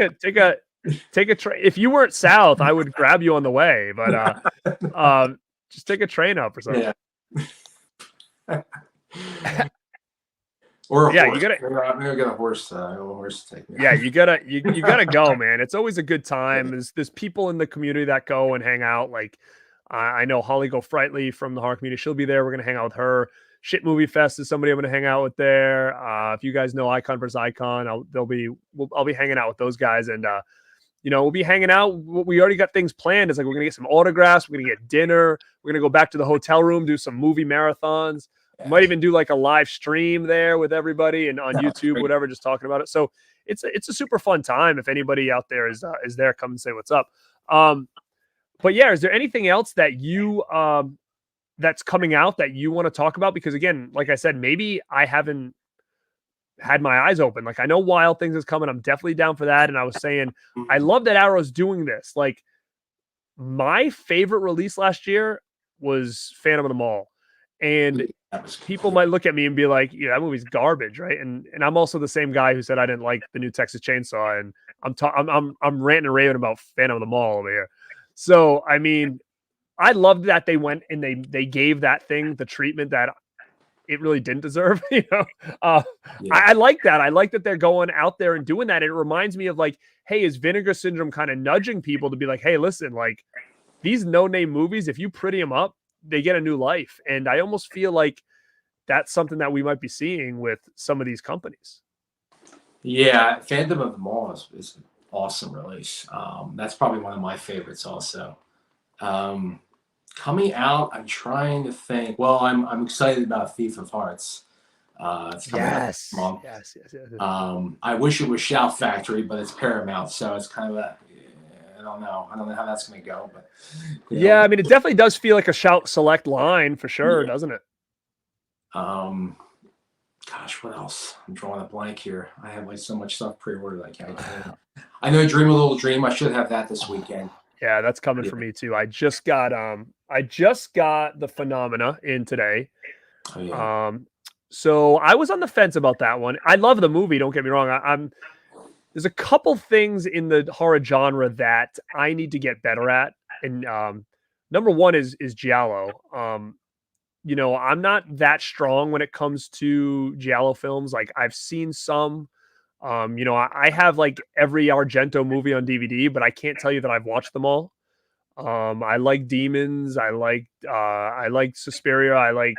a train. If you weren't south, I would grab you on the way, but just take a train up or something. Yeah. Or a horse. You gotta. I'm gonna get a horse. A horse to take me. Yeah, you gotta go, man. It's always a good time. There's people in the community that go and hang out. Like I know Holly Go Frightly from the horror community. She'll be there. We're gonna hang out with her. Shit Movie Fest is somebody I'm gonna hang out with there. If you guys know Icon vs. Icon, I'll be hanging out with those guys, and we'll be hanging out. We already got things planned. It's like we're gonna get some autographs. We're gonna get dinner. We're gonna go back to the hotel room, do some movie marathons. We might even do like a live stream there with everybody and on YouTube, whatever, just talking about it. So it's a super fun time. If anybody out there is there, come and say what's up. But yeah, is there anything else that you that's coming out that you want to talk about? Because again, like I said, maybe I haven't had my eyes open. Like I know Wild Things is coming. I'm definitely down for that. And I was saying, I love that Arrow's doing this. Like my favorite release last year was Phantom of the Mall. And people might look at me and be like, that movie's garbage, right? And I'm also the same guy who said I didn't like the new Texas Chainsaw, and I'm ranting and raving about Phantom of the Mall over here. So I mean, I loved that they went and they gave that thing the treatment that it really didn't deserve. I like that. I like that they're going out there and doing that. It reminds me of like, hey, is Vinegar Syndrome kind of nudging people to be like, hey, listen, like these no-name movies, if you pretty them up, they get a new life. And I almost feel like that's something that we might be seeing with some of these companies. Yeah, Phantom of the Mall is an awesome release. That's probably one of my favorites also. Coming out, I'm trying to think. Well, I'm excited about Thief of Hearts. It's coming out this month. Yes. I wish it was Shout Factory, but it's Paramount, so it's kind of a I don't know how that's going to go, but I mean, it definitely does feel like a Shout Select line for sure, doesn't it? Gosh, what else? I'm drawing a blank here. I have like so much stuff pre-ordered. I know Dream a Little Dream. I should have that this weekend. Yeah, that's coming for me too. I just got the Phenomena in today. Oh yeah. So I was on the fence about that one. I love the movie, don't get me wrong. There's a couple things in the horror genre that I need to get better at. And number one is Giallo. You know, I'm not that strong when it comes to Giallo films. Like I've seen some. You know, I have like every Argento movie on DVD, but I can't tell you that I've watched them all. I like Demons. I like Suspiria. I like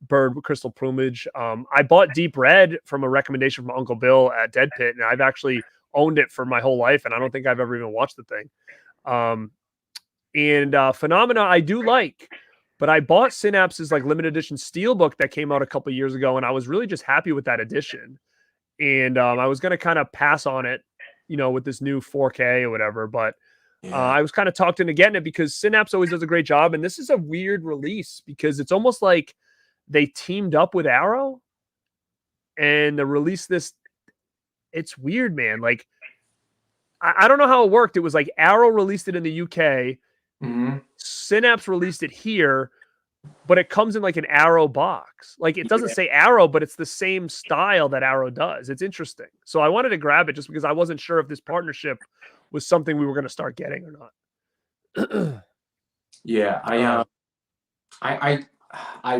Bird with Crystal Plumage. I bought Deep Red from a recommendation from Uncle Bill at Dead Pit, and I've actually owned it for my whole life, and I don't think I've ever even watched the thing. And Phenomena I do like, but I bought Synapse's like limited edition steelbook that came out a couple years ago, and I was really just happy with that edition. And I was going to kind of pass on it, you know, with this new 4K or whatever, but I was kind of talked into getting it because Synapse always does a great job. And this is a weird release because it's almost like they teamed up with Arrow and they released this. It's weird, man. Like, I don't know how it worked. It was like Arrow released it in the UK. Synapse released it here, but it comes in like an Arrow box. Like it doesn't say Arrow, but it's the same style that Arrow does. It's interesting. So I wanted to grab it just because I wasn't sure if this partnership was something we were going to start getting or not. Yeah, I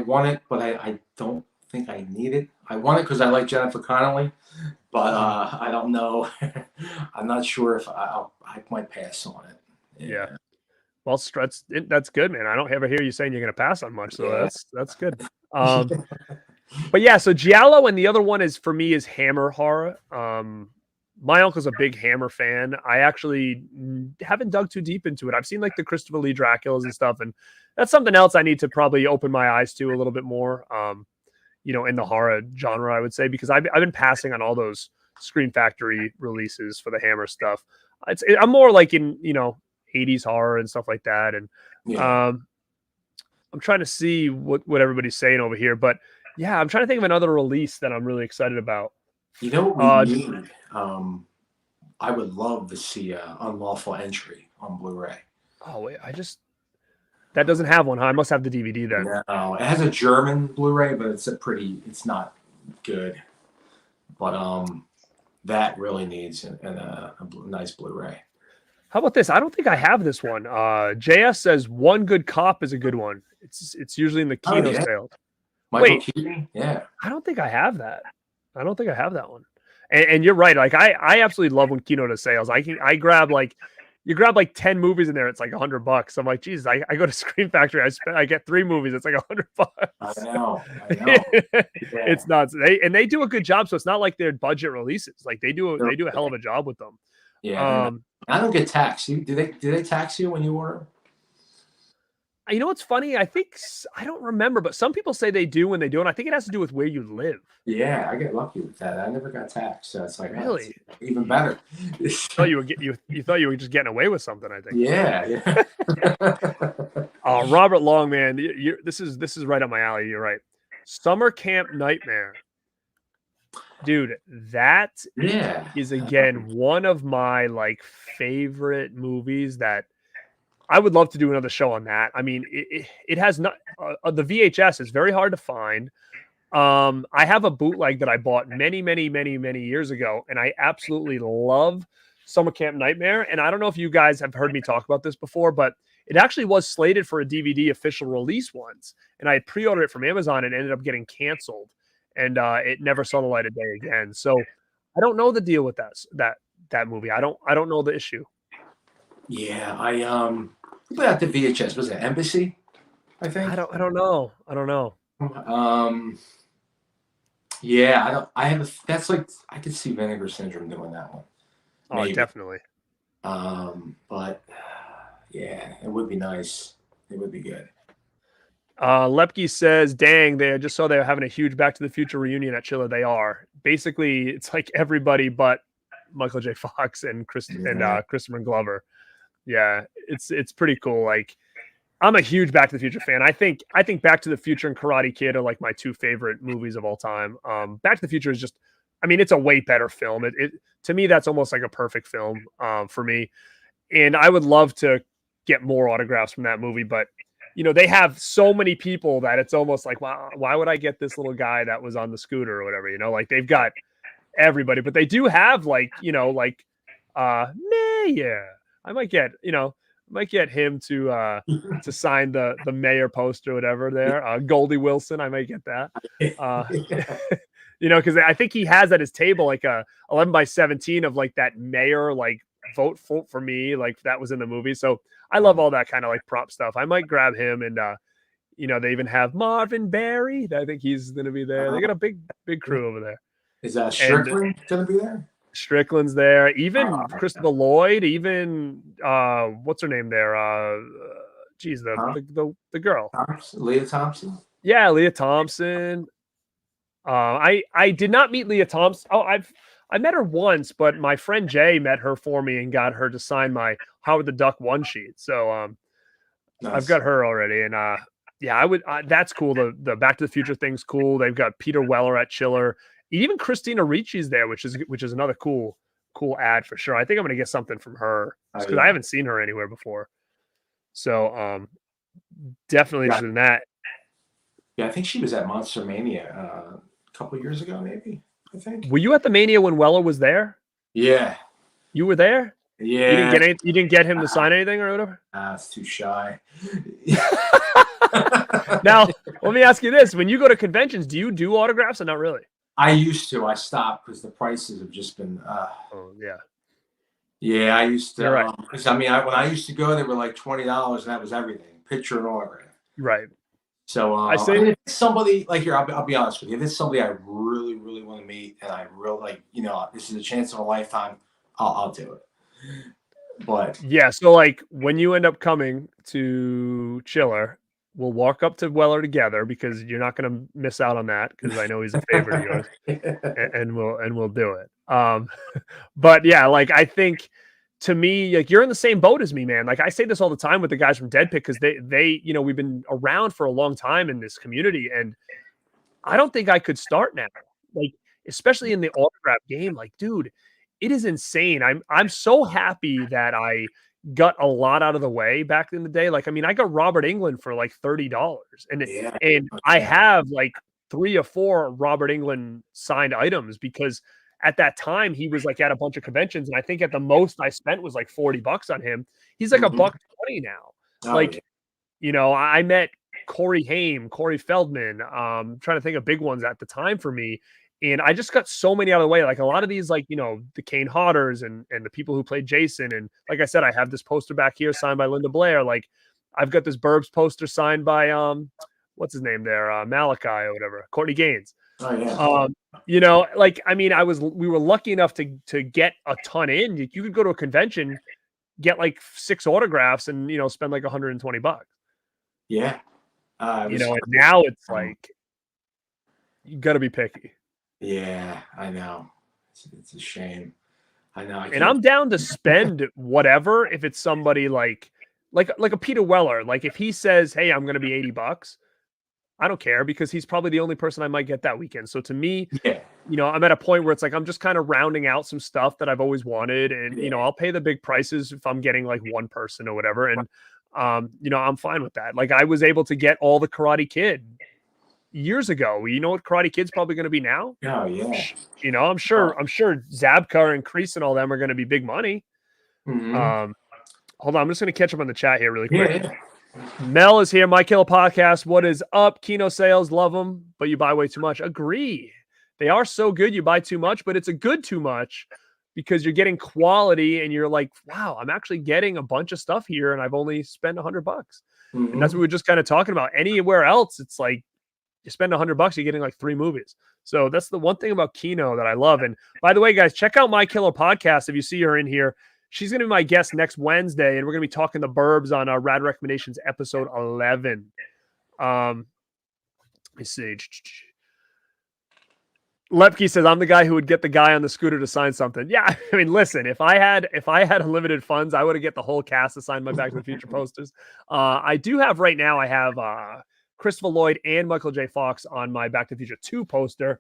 want it, but I don't think I need it. I want it because I like Jennifer Connelly, but I don't know. I'm not sure if I might pass on it. Yeah. Well, that's good, man. I don't ever hear you saying you're going to pass on much, so that's good. But yeah, so Giallo, and the other one is for me is Hammer horror. My uncle's a big Hammer fan. I actually haven't dug too deep into it. I've seen like the Christopher Lee Draculas and stuff, and that's something else I need to probably open my eyes to a little bit more. You know, in the horror genre, I would say, because I've been passing on all those Scream Factory releases for the Hammer stuff. I'm more like in, you know, 80s horror and stuff like that. And I'm trying to see what everybody's saying over here, but yeah, I'm trying to think of another release that I'm really excited about. You know what we need? I would love to see Unlawful Entry on Blu-ray. Oh wait, that doesn't have one, huh? I must have the DVD then. No, it has a German Blu-ray, but it's not good. But that really needs a nice Blu-ray. How about this? I don't think I have this one. JS says One Good Cop is a good one. It's usually in the Kino sale. Michael Keaton? Yeah. I don't think I have that. I don't think I have that one. And you're right. Like I absolutely love when Kino does sales. I grab like you grab like 10 movies in there. It's like $100. I'm like, Jesus, I go to Scream Factory. I get 3 movies. It's like $100. I know. It's nuts. They do a good job. So it's not like they're budget releases. Like they do a hell of a job with them. Yeah. I don't get taxed. Do they tax you when you order? You know what's funny? I don't remember, but some people say they do when they do, and I think it has to do with where you live. Yeah, I get lucky with that. I never got taxed, so it's like really even better. You thought you were just getting away with something. I think. Yeah. Robert Long, man, this is right up my alley. You're right. Summer Camp Nightmare, dude. That is again one of my like favorite movies that. I would love to do another show on that. I mean, it has not the VHS is very hard to find. I have a bootleg that I bought many years ago, and I absolutely love Summer Camp Nightmare. And I don't know if you guys have heard me talk about this before, but it actually was slated for a DVD official release once, and I had pre-ordered it from Amazon and ended up getting canceled, and it never saw the light of day again. So I don't know the deal with that movie. I don't know the issue. Yeah, who put out the VHS? Was it Embassy? I think. I don't know. Yeah, that's like I could see Vinegar Syndrome doing that one. Maybe. Oh, definitely. But yeah, it would be nice. It would be good. Lepke says, "Dang, I just saw they were having a huge Back to the Future reunion at Chilla. They are basically it's like everybody but Michael J. Fox and Christopher Glover." Yeah, it's pretty cool. Like, I'm a huge Back to the Future fan. I think Back to the Future and Karate Kid are like my two favorite movies of all time. Back to the Future is just, I mean, it's a way better film. It to me, that's almost like a perfect film for me. And I would love to get more autographs from that movie, but you know, they have so many people that it's almost like, wow, why would I get this little guy that was on the scooter or whatever? You know, like they've got everybody, but they do have like, you know, like Mayor. I might get, you know, might get him to sign the mayor poster or whatever there. Goldie Wilson, I might get that. You know, because I think he has at his table like a 11x17 of like that mayor, like vote for me, like that was in the movie. So I love all that kind of like prop stuff. I might grab him, and you know, they even have Marvin Berry. I think he's gonna be there. They got a big crew over there. Is Strickland gonna be there? Strickland's there. Even Christopher Lloyd. Even what's her name there? Geez, the girl, Leah Thompson. Yeah, Leah Thompson. I did not meet Leah Thompson. Oh, I met her once, but my friend Jay met her for me and got her to sign my Howard the Duck one sheet. So nice. I've got her already, and yeah, I would. That's cool. The Back to the Future thing's cool. They've got Peter Weller at Chiller. Even Christina Ricci's there, which is another cool ad for sure. I think I'm gonna get something from her because I haven't seen her anywhere before. So definitely interested in that. Yeah, I think she was at Monster Mania a couple years ago, maybe. I think. Were you at the Mania when Weller was there? Yeah. You were there? Yeah. You didn't get him to sign anything or whatever? It's too shy. Now, let me ask you this. When you go to conventions, do you do autographs or not really? I used to. I stopped because the prices have just been oh, yeah. Yeah, I used to. Right. I mean, when I used to go, they were like $20 and that was everything. Picture and autograph. Right. So I see. I mean, if it's somebody like here, I'll be honest with you. If it's somebody I really, really want to meet and I really like, you know, this is a chance of a lifetime, I'll do it. But yeah, so like when you end up coming to Chiller, we'll walk up to Weller together because you're not going to miss out on that because I know he's a favorite of yours, and we'll do it. But yeah, like I think to me, like you're in the same boat as me, man. Like I say this all the time with the guys from Dead Pick because they you know, we've been around for a long time in this community, and I don't think I could start now. Like especially in the autograph game, like dude, it is insane. I'm so happy that I got a lot out of the way back in the day. Like, I mean, I got Robert Englund for like $30 and I have like 3 or 4 Robert Englund signed items because at that time he was like at a bunch of conventions. And I think at the most I spent was like $40 on him. He's like $1.20 now. You know, I met Corey Haim, Corey Feldman, trying to think of big ones at the time for me. And I just got so many out of the way. Like a lot of these, like, you know, the Kane Hodders and the people who played Jason. And like I said, I have this poster back here signed by Linda Blair. Like I've got this Burbs poster signed by, what's his name there? Malachi or whatever, Courtney Gaines. Oh, yeah. You know, like, I mean, we were lucky enough to get a ton in. You could go to a convention, get like 6 autographs and, you know, spend like $120. Yeah. You know, and now it's like, you got to be picky. Yeah, I know. It's a shame. I know. And I'm down to spend whatever if it's somebody like a Peter Weller. Like if he says, "Hey, I'm going to be $80," I don't care because he's probably the only person I might get that weekend. So to me, yeah. You know, I'm at a point where it's like I'm just kind of rounding out some stuff that I've always wanted, and you know, I'll pay the big prices if I'm getting like one person or whatever. And you know, I'm fine with that. Like I was able to get all the Karate Kid years ago. You know what Karate Kid's probably going to be now? Oh yeah. You know, I'm sure Zabka and Kreese and all them are going to be big money. Mm-hmm. Hold on, I'm just going to catch up on the chat here really quick. Yeah. Mel is here. My Killer Podcast. What is up? Kino sales, love them, but you buy way too much. Agree. They are so good. You buy too much, but it's a good too much because you're getting quality and you're like, wow, I'm actually getting a bunch of stuff here and I've only spent $100. Mm-hmm. And that's what we were just kind of talking about. Anywhere else, it's like, you spend $100, you're getting like 3 movies. So that's the one thing about Kino that I love. And by the way, guys, check out My Killer Podcast. If you see her in here, she's going to be my guest next Wednesday, and we're going to be talking the Burbs on our Rad Recommendations episode 11. Let me see. Lepke says, I'm the guy who would get the guy on the scooter to sign something. Yeah, I mean, listen, if I had unlimited funds, I would have get the whole cast to sign my Back to the Future posters. I do have right now, I have Christopher Lloyd and Michael J. Fox on my Back to the Future 2 poster.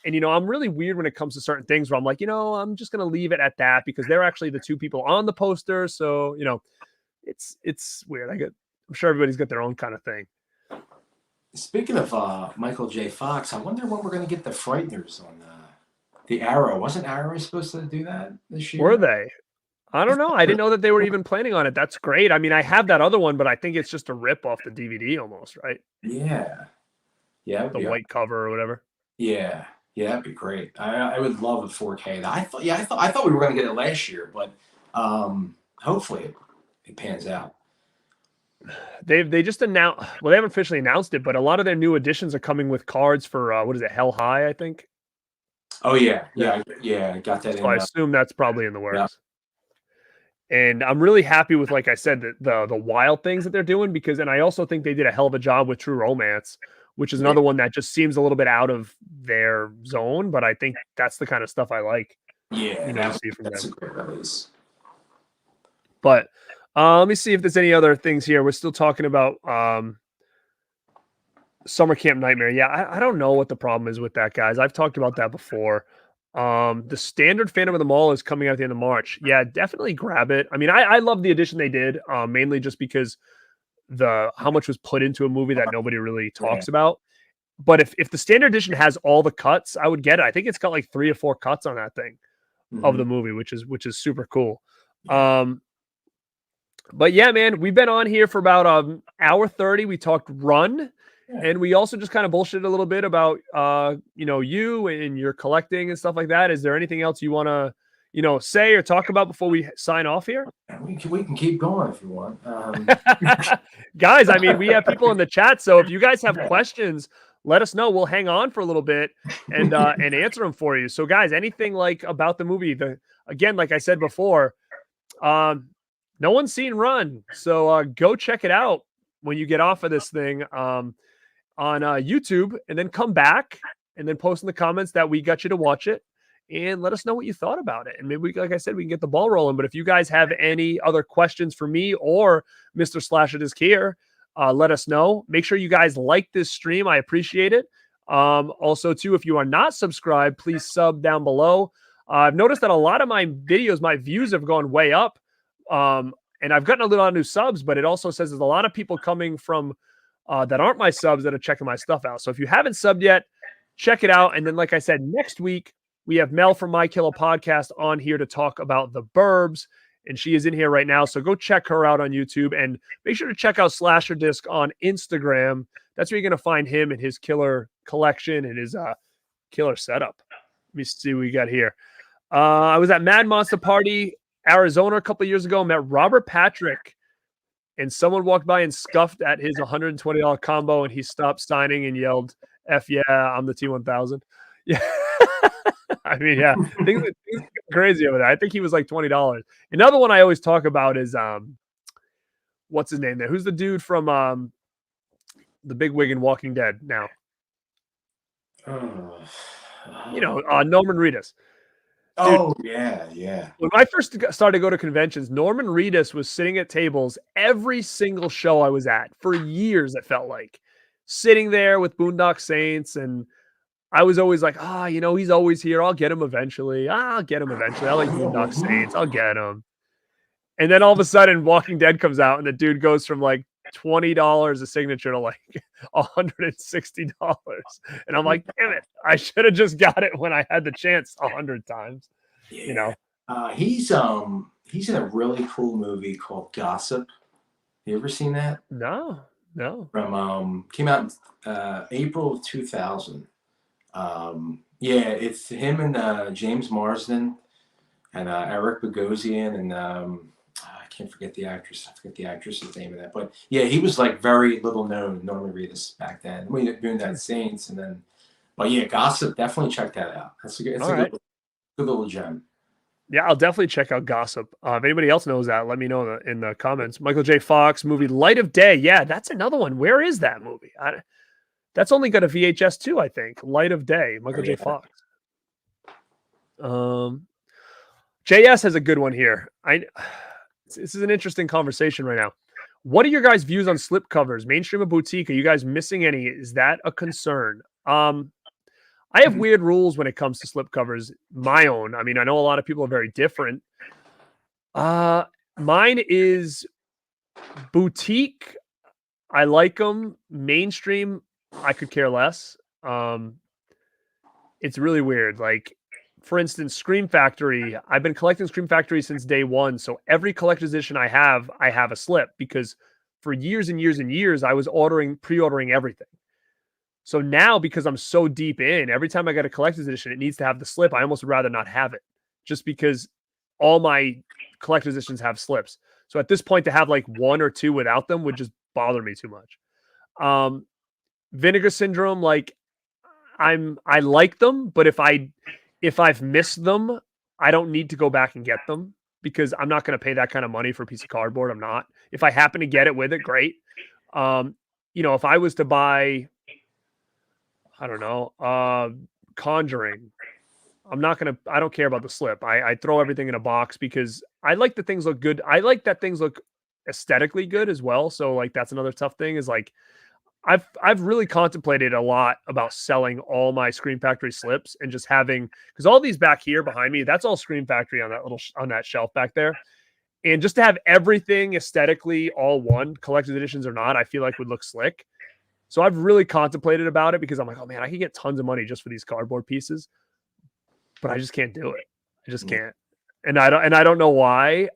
And, I'm really weird when it comes to certain things where I'm like, I'm just going to leave it at that because they're actually the two people on the poster. So, it's weird. I'm sure everybody's got their own kind of thing. Speaking of Michael J. Fox, I wonder when we're going to get the Frighteners on the Arrow. Wasn't Arrow supposed to do that this year? Were they? I don't know. I didn't know that they were even planning on it. That's great. I mean, I have that other one, but I think it's just a rip off the DVD almost, right? Yeah. Yeah. The white cover or whatever. Yeah. Yeah, that'd be great. I would love a 4K. I thought we were going to get it last year, but hopefully it pans out. They just announced. Well, they haven't officially announced it, but a lot of their new editions are coming with cards for what is it, Hell High? I think. Oh yeah. I got that. So I assume that's probably in the works. Yeah. And I'm really happy with, like I said, the wild things that they're doing and I also think they did a hell of a job with True Romance, which is another one that just seems a little bit out of their zone, but I think that's the kind of stuff I like. Yeah, that's a great release. But let me see if there's any other things here. We're still talking about Summer Camp Nightmare. Yeah, I don't know what the problem is with that, guys. I've talked about that before. The standard Phantom of the Mall is coming out at the end of March. Yeah, definitely grab it. I mean, I love the edition they did, mainly just because how much was put into a movie that nobody really talks about. But if the standard edition has all the cuts, I would get it. I think it's got like 3 or 4 cuts on that thing of the movie, which is super cool. But yeah, man, we've been on here for about hour 30. We talked Run, and we also just kind of bullshitted a little bit about you and your collecting and stuff like that. Is there anything else you want to say or talk about before we sign off here? We can keep going if you want. Guys, I mean, we have people in the chat, so if you guys have questions, let us know. We'll hang on for a little bit and answer them for you. So guys, anything like about the movie, again, like I said before, no one's seen Run, so go check it out when you get off of this thing on YouTube, and then come back and then post in the comments that we got you to watch it, and let us know what you thought about it. And maybe, like I said, we can get the ball rolling. But if you guys have any other questions for me or Mr. Slasher Disc here, let us know. Make sure you guys like this stream. I appreciate it. Also, too, if you are not subscribed, please sub down below. I've noticed that a lot of my videos, my views have gone way up. And I've gotten a lot of new subs, but it also says there's a lot of people coming from that aren't my subs that are checking my stuff out. So if you haven't subbed yet, check it out. And then, like I said, next week, we have Mel from My Killer Podcast on here to talk about The Burbs, and she is in here right now. So go check her out on YouTube, and make sure to check out Slasher Disc on Instagram. That's where you're going to find him and his killer collection and his killer setup. Let me see what we got here. I was at Mad Monster Party, Arizona, a couple of years ago. Met Robert Patrick, and someone walked by and scuffed at his $120 combo, and he stopped signing and yelled, "F yeah, I'm the T1000." Yeah. I mean, yeah, things are crazy over there. I think he was like $20. Another one I always talk about is what's his name there? Who's the dude from the big wig in Walking Dead now? Norman Reedus. Oh, yeah. When I first started to go to conventions, Norman Reedus was sitting at tables every single show I was at for years, it felt like. Sitting there with Boondock Saints, and I was always like, he's always here. I'll get him eventually. I like Boondock Saints. I'll get him. And then all of a sudden, Walking Dead comes out, and the dude goes from like $20 a signature to like $160. And I'm like, damn it, I should have just got it when I had the chance 100 times. Yeah. He's in a really cool movie called Gossip. You ever seen that? No. From came out in April of 2000. It's him and James Marsden and Eric Bogosian and I can't forget the actress. I forget the actress's name of that. But yeah, he was like very little known, Norman Reedus back then. We were doing that Saints, and then, but yeah, Gossip, definitely check that out. It's a good little gem. Yeah, I'll definitely check out Gossip. If anybody else knows that, let me know in the comments. Michael J. Fox movie Light of Day. Yeah, that's another one. Where is that movie? That's only got a VHS too, I think. Light of Day, Michael J. Fox. JS has a good one here. This is an interesting conversation right now. What are your guys' views on slipcovers, mainstream or boutique? Are you guys missing any? Is that a concern? I have weird rules when it comes to slipcovers. My own. I mean, I know a lot of people are very different. Mine is boutique. I like them. Mainstream, I could care less. It's really weird. Like, for instance, Scream Factory. I've been collecting Scream Factory since day one. So every collector's edition I have a slip because for years and years and years, I was pre-ordering everything. So now, because I'm so deep in, every time I get a collector's edition, it needs to have the slip. I almost would rather not have it just because all my collector's editions have slips. So at this point, to have like one or two without them would just bother me too much. Vinegar Syndrome, like I like them, but if I've missed them, I don't need to go back and get them because I'm not going to pay that kind of money for a piece of cardboard. I'm not. If I happen to get it with it, great. If I was to buy, I don't know, Conjuring, I don't care about the slip. I throw everything in a box because I like that things look good. I like that things look aesthetically good as well. So like, that's another tough thing is like, I've really contemplated a lot about selling all my Scream Factory slips and just having, because all these back here behind me, that's all Scream Factory on that shelf back there. And just to have everything aesthetically all one, collector's editions or not, I feel like would look slick. So I've really contemplated about it because I'm like, oh man, I could get tons of money just for these cardboard pieces, but I just can't do it. I just can't. And I don't know why.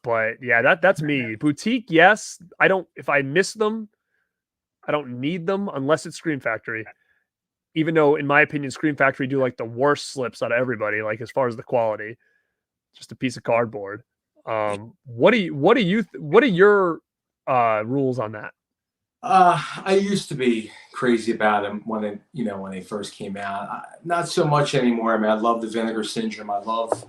But yeah, that's me. Boutique, yes. If I miss them, I don't need them unless it's Scream Factory. Even though, in my opinion, Scream Factory do like the worst slips out of everybody, like as far as the quality. Just a piece of cardboard. What are your rules on that? I used to be crazy about them when they first came out. Not so much anymore. I mean, I love the Vinegar Syndrome. I love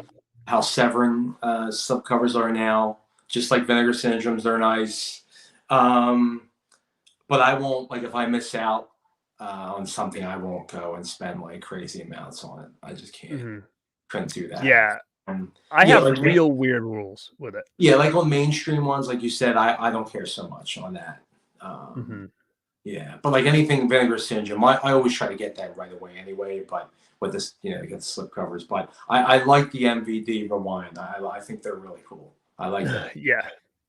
how Severin slipcovers are now. Just like Vinegar Syndromes, they're nice. But I won't, like, if I miss out on something, I won't go and spend like crazy amounts on it. I just can't. Mm-hmm. Couldn't do that. Yeah. I have like real weird rules with it. Yeah, like on mainstream ones, like you said, I don't care so much on that. Yeah, but like anything Vinegar Syndrome, I always try to get that right away anyway. But with this, to get the slip covers. But I like the MVD Rewind. I think they're really cool. I like that. Yeah,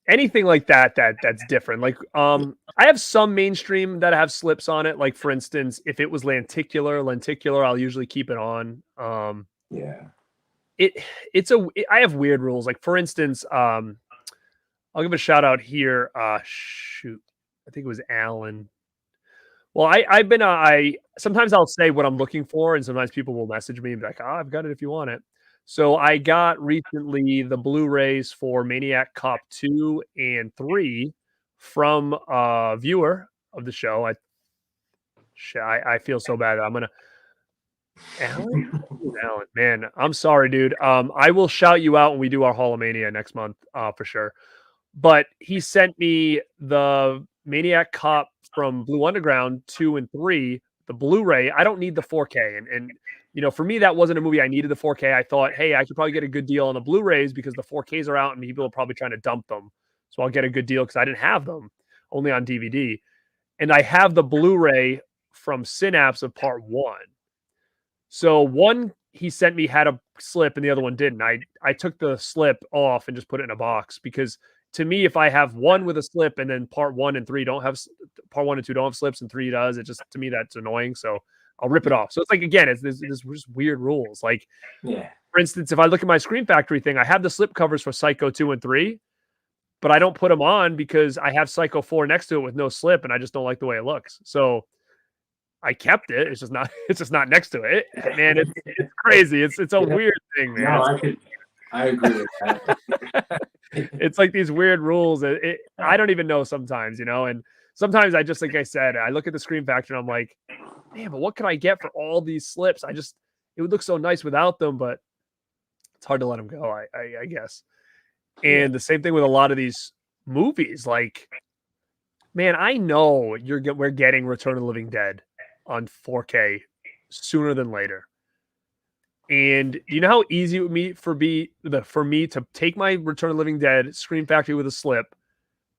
anything like that's different. Like I have some mainstream that have slips on it. Like for instance, if it was lenticular, I'll usually keep it on. Yeah. I have weird rules. Like for instance, I'll give a shout out here. Shoot, I think it was Alan. Well, I've been sometimes I'll say what I'm looking for, and sometimes people will message me and be like, "Oh, I've got it if you want it." So I got recently the Blu-rays for Maniac Cop 2 and 3 from a viewer of the show. I feel so bad. I'm gonna Alan, man, I'm sorry, dude. I will shout you out when we do our Hall of Mania next month, for sure. But he sent me the Maniac Cop from Blue Underground 2 and 3, the Blu-ray. I don't need the 4K, and for me, that wasn't a movie I needed the 4K. I thought, hey, I could probably get a good deal on the Blu-rays because the 4Ks are out and people are probably trying to dump them, so I'll get a good deal because I didn't have them, only on DVD. And I have the Blu-ray from Synapse of Part 1. So one he sent me had a slip and the other one didn't. I took the slip off and just put it in a box because to me, if I have one with a slip and then part 1 and 2 don't have slips and 3 does, it just, to me, that's annoying. So I'll rip it off. So it's like, again, it's just weird rules. Like, for instance, if I look at my Scream Factory thing, I have the slip covers for Psycho 2 and 3, but I don't put them on because I have Psycho 4 next to it with no slip and I just don't like the way it looks. So I kept it. It's just not next to it. Man, it's crazy. It's a weird thing, man. No, I agree with that. It's like these weird rules. I don't even know sometimes, and sometimes I just, like I said, I look at the Scream Factory and I'm like, man, but what can I get for all these slips? It would look so nice without them, but it's hard to let them go, I guess. And the same thing with a lot of these movies. Like, man, I know we're getting Return of the Living Dead on 4K sooner than later. And do you know how easy it would be for me to take my Return of the Living Dead Scream Factory with a slip,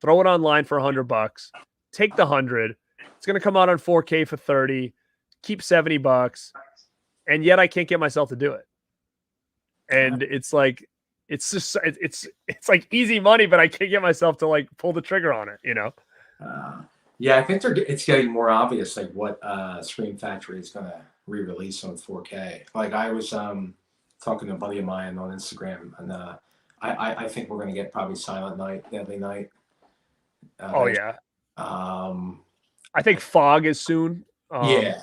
throw it online for $100, take the 100. It's going to come out on 4K for 30, keep $70, and yet I can't get myself to do it. And it's like, it's just, it's like easy money, but I can't get myself to like pull the trigger on it, you know? Yeah, I think it's getting more obvious, like what Scream Factory is going to re-release on 4K. Like I was talking to a buddy of mine on Instagram, and I think we're going to get probably Silent Night, Deadly Night. Oh yeah. I think Fog is soon. Yeah.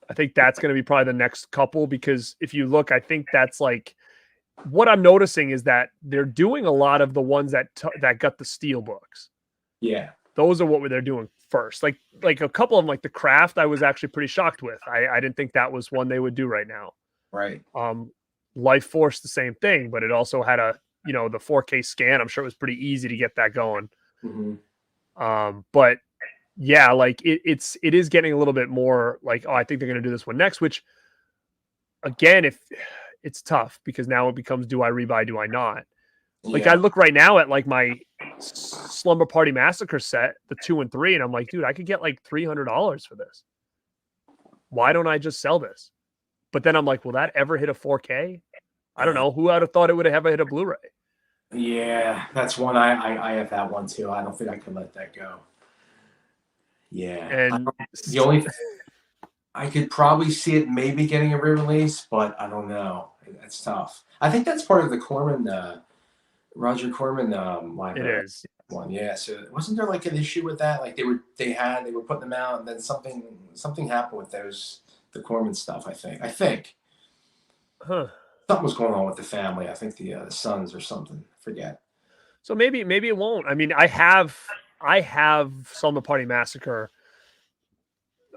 I think that's going to be probably the next couple, because if you look, I think that's like what I'm noticing is that they're doing a lot of the ones that got the steel books. Yeah. Those are what they're doing first. Like a couple of them, like The Craft, I was actually pretty shocked with. I didn't think that was one they would do right now. Right. Life Force, the same thing, but it also had a, the 4K scan. I'm sure it was pretty easy to get that going. Mm-hmm. But yeah, like it is getting a little bit more like, oh, I think they're going to do this one next, which again, if it's tough because now it becomes, do I rebuy? Do I not? Like I look right now at like my Slumber Party Massacre set, the 2 and 3, and I'm like, dude, I could get like $300 for this. Why don't I just sell this? But then I'm like, will that ever hit a 4K? I don't know. Who would have thought it would have ever hit a Blu-ray? Yeah, that's one. I have that one too. I don't think I can let that go. Yeah. And the only I could probably see it maybe getting a re-release, but I don't know. That's tough. I think that's part of the Corman, Roger Corman library. It is one. Yeah. So wasn't there like an issue with that? Like they were putting them out, and then something happened with the Corman stuff. I think. Huh. Something was going on with the family. I think the sons or something. Forget. So maybe it won't. I mean, I have Slumber Party Massacre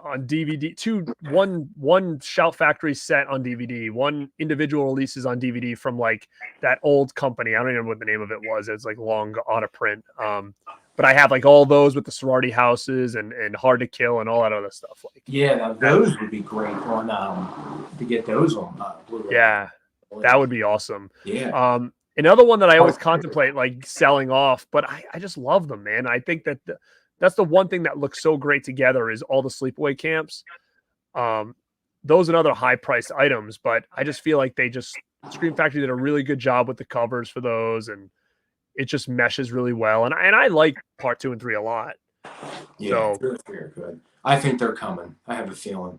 on DVD, one Shout Factory set on DVD, one individual releases on DVD from like that old company. I don't even know what the name of it was. It's like long auto print. But I have like all those with the sorority houses and Hard to Kill and all that other stuff. Like, yeah, now those would be great on to get those on Blu-ray. Yeah, that would be awesome. Yeah. Another one that I always contemplate like selling off, but I just love them, man. I think that that's the one thing that looks so great together is all the sleepaway camps. Those and other high priced items, but I just feel like Scream Factory did a really good job with the covers for those, and it just meshes really well. And I like part 2 and 3 a lot. Yeah, so, they're good. I think they're coming. I have a feeling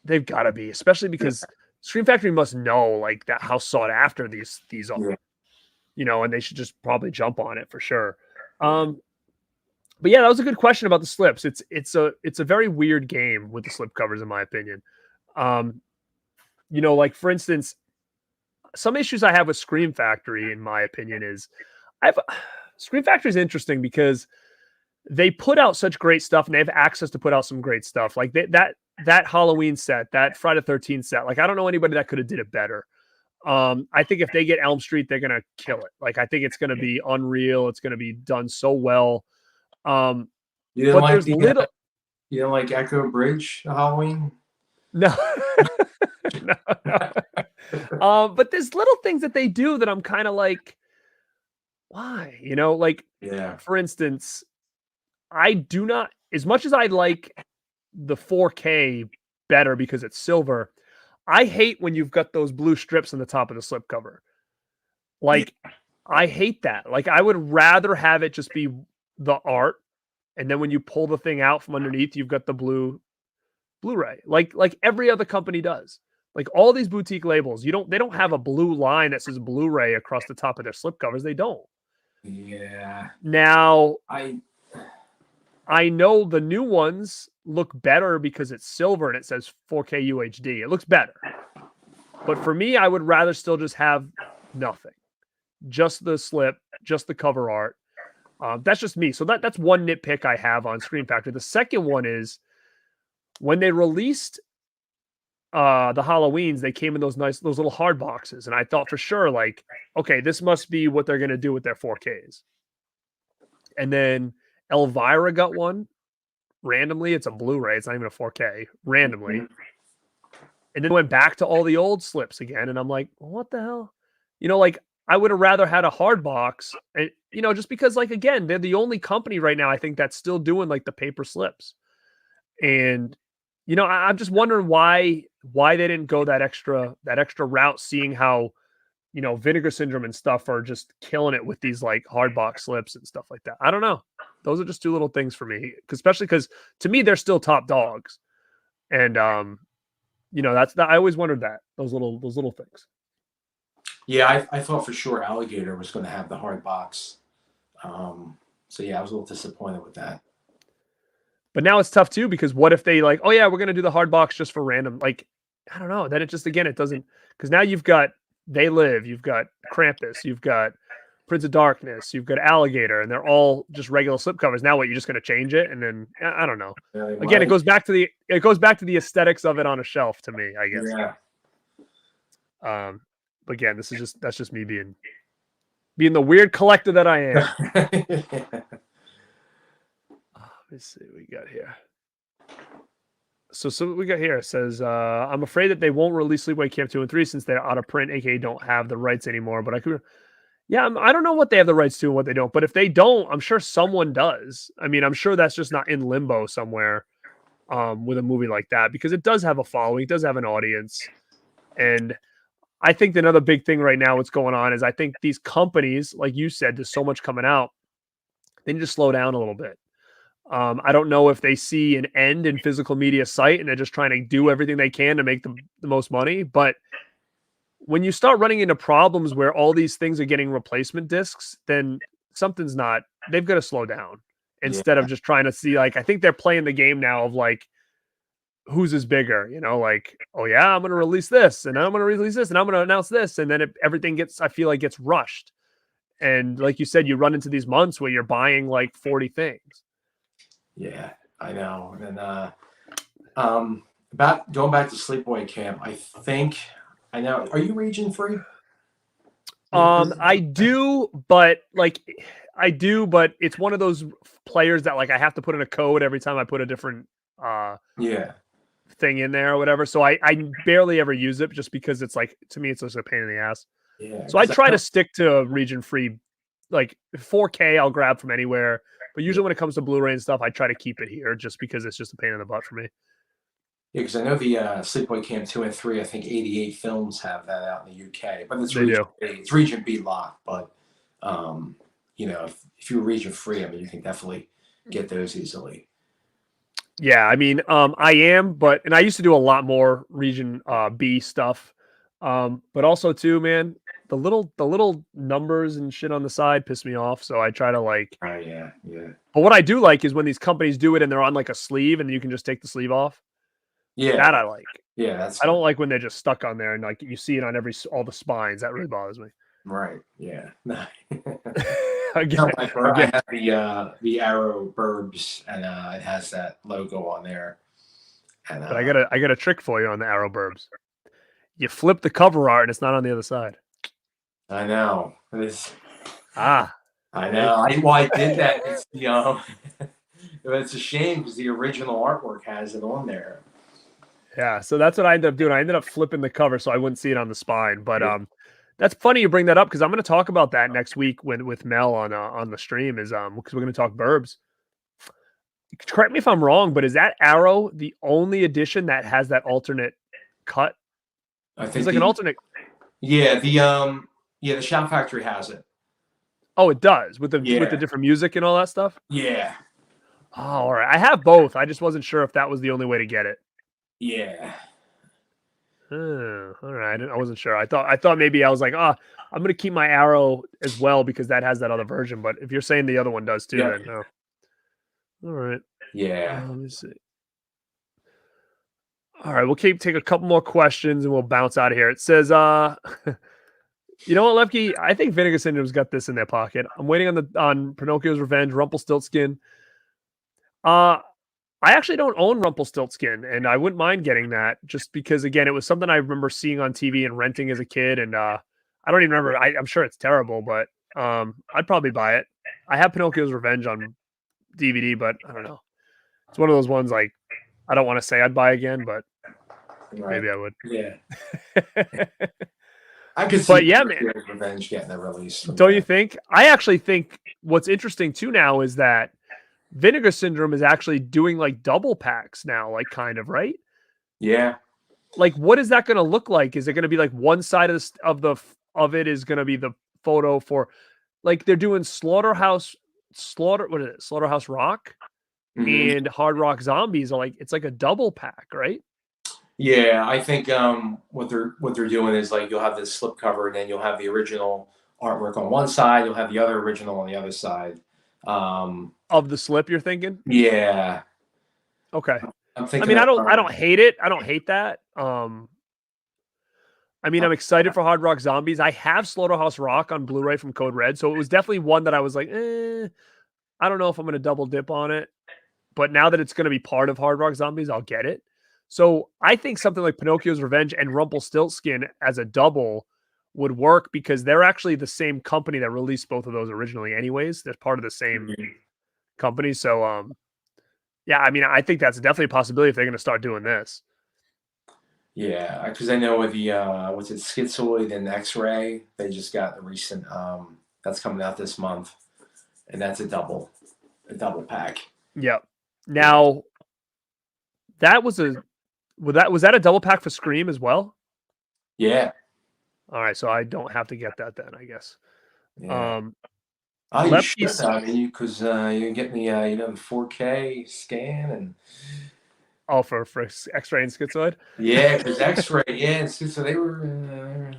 they've got to be, especially because Scream Factory must know like that how sought after these are, and they should just probably jump on it for sure. But yeah, that was a good question about the slips. It's a very weird game with the slip covers, in my opinion. Like for instance, some issues I have with Scream Factory, in my opinion, is Scream Factory is interesting because they put out such great stuff and they have access to put out some great stuff. Like that Halloween set, that Friday the 13th set, like I don't know anybody that could have did it better. I think if they get Elm Street, they're gonna kill it. Like I think it's gonna be unreal. It's gonna be done so well. You didn't like Echo Bridge Halloween? No. No. But there's little things that they do that I'm kind of like, why? For instance, I do not, as much as I like the 4K better because it's silver, I hate when you've got those blue strips on the top of the slipcover. Like, I hate that. Like, I would rather have it just be the art, and then when you pull the thing out from underneath, you've got the Blu-ray, like every other company does. Like all these boutique labels, they don't have a blue line that says Blu-ray across the top of their slipcovers. They don't. Yeah. Now, I know the new ones look better because it's silver and it says 4K UHD. It looks better. But for me, I would rather still just have nothing. Just the slip, just the cover art. That's just me. So that's one nitpick I have on Scream Factory. The second one is when they released the Halloweens, they came in those little hard boxes. And I thought for sure, like, okay, this must be what they're going to do with their 4Ks. And then Elvira got one randomly. It's a Blu-ray. It's not even a 4K randomly. and then went back to all the old slips again. And I'm like, well, what the hell? Like I would have rather had a hard box, and just because, like, again, they're the only company right now I think that's still doing like the paper slips. And I'm just wondering why they didn't go that extra route, seeing how Vinegar Syndrome and stuff are just killing it with these like hard box slips and stuff like that. I don't know. Those are just two little things for me, especially because to me they're still top dogs, and that's that. I always wondered that those little things. Yeah, I thought for sure Alligator was going to have the hard box. So yeah, I was a little disappointed with that. But now it's tough too, because what if they like, oh yeah, we're going to do the hard box just for random, like, I don't know. Then it just, again, it doesn't, because now you've got They Live, you've got Krampus, you've got Prince of Darkness, you've got Alligator, and they're all just regular slipcovers. Now what, you're just going to change it? And then I don't know. Yeah, again, it goes back to the aesthetics of it on a shelf to me, I guess. Yeah. Again, that's just me being the weird collector that I am. Let me see what we got here. So what we got here says, I'm afraid that they won't release Sleepaway Camp 2 and 3 since they're out of print, aka don't have the rights anymore. But I don't know what they have the rights to and what they don't. But if they don't, I'm sure someone does. I mean, I'm sure that's just not in limbo somewhere with a movie like that, because it does have a following, it does have an audience. And I think another big thing right now, what's going on is I think these companies, like you said, there's so much coming out, they need to slow down a little bit. I don't know if they see an end in physical media sight and they're just trying to do everything they can to make the most money. But when you start running into problems where all these things are getting replacement discs, then something's not, they've got to slow down instead of just trying to see, like, I think they're playing the game now of like, whose is bigger, like, oh yeah, I'm going to release this and I'm going to release this and I'm going to announce this. And then everything gets rushed. And like you said, you run into these months where you're buying like 40 things. Yeah, I know. And about going back to Sleepaway Camp, I know. Are you region free? I do, but it's one of those players that like I have to put in a code every time I put a different thing in there or whatever. So I barely ever use it, just because it's like, to me, it's just a pain in the ass. Yeah. So I try to stick to region free, like 4K I'll grab from anywhere. But usually when it comes to Blu-ray and stuff, I try to keep it here just because it's just a pain in the butt for me. Yeah, because I know the Sleepaway Camp 2 and 3, I think 88 Films have that out in the UK. But it's region B locked. But, if you're region free, I mean, you can definitely get those easily. Yeah, I mean, I am, and I used to do a lot more region B stuff. But also too, man, the little numbers and shit on the side piss me off. So I try to like, oh yeah. But what I do like is when these companies do it and they're on like a sleeve and you can just take the sleeve off. Yeah. That I like. Yeah. I don't like when they're just stuck on there and like you see it on all the spines. That really bothers me. Right. Yeah. Again, I have the Arrow Burbs, and it has that logo on there. And, but I got a trick for you on the Arrow Burbs. You flip the cover art and it's not on the other side. I know. I know. I did that. It's it's a shame because the original artwork has it on there. Yeah, so that's what I ended up doing. I ended up flipping the cover so I wouldn't see it on the spine. But that's funny you bring that up, because I'm going to talk about that next week with Mel on the stream, is because we're going to talk Burbs. Correct me if I'm wrong, but is that Arrow the only edition that has that alternate cut? I think it's like an alternate. Yeah, the Shout Factory has it. Oh, it does with the different music and all that stuff. Yeah. Oh, all right. I have both. I just wasn't sure if that was the only way to get it. Yeah. All right. I wasn't sure. I thought maybe I was like, I'm gonna keep my Arrow as well because that has that other version. But if you're saying the other one does too, then no. All right. Yeah. Let me see. All right, we'll take a couple more questions and we'll bounce out of here. It says, you know what, Lefke? I think Vinegar Syndrome's got this in their pocket. I'm waiting on Pinocchio's Revenge, Rumpelstiltskin. I actually don't own Rumpelstiltskin, and I wouldn't mind getting that just because, again, it was something I remember seeing on TV and renting as a kid, and I don't even remember. I'm sure it's terrible, but I'd probably buy it. I have Pinocchio's Revenge on DVD, but I don't know. It's one of those ones like I don't want to say I'd buy again, but Right. Maybe I would. Yeah. I could see But yeah, man. Revenge getting a release. Don't you think? I actually think what's interesting too now is that Vinegar Syndrome is actually doing like double packs now, like kind of, right? Yeah. Like, what is that going to look like? Is it going to be like one side of it is going to be the photo for, like, they're doing Slaughterhouse Rock Mhm. and Hard Rock Zombies are like, it's like a double pack, right? Yeah, I think what they're doing is like you'll have this slipcover, and then you'll have the original artwork on one side, you'll have the other original on the other side. Of the slip, you're thinking? Yeah, Okay. I'm I thinking. mean, I don't hate it. I don't hate that. I mean, I'm excited for Hard Rock Zombies. I have Slaughterhouse Rock on Blu-ray from Code Red, so it was definitely one that I was like, I don't know if I'm going to double dip on it. But now that it's going to be part of Hard Rock Zombies, I'll get it. So I think something like Pinocchio's Revenge and Rumpelstiltskin as a double would work because they're actually the same company that released both of those originally anyways. They're part of the same company. So, yeah, I mean, I think that's definitely a possibility if they're going to start doing this. Yeah, because I know with the what's it, Schizoid and X-Ray, they just got a recent that's coming out this month, and that's a double pack. Yep. Now, that was that a double pack for Scream as well? Yeah. All right, so I don't have to get that then, I guess. Yeah. Oh, you should. Lepke's, I mean, because you get the the 4K scan and for X-ray and Schizoid. yeah, because X-Ray, yeah, and so they were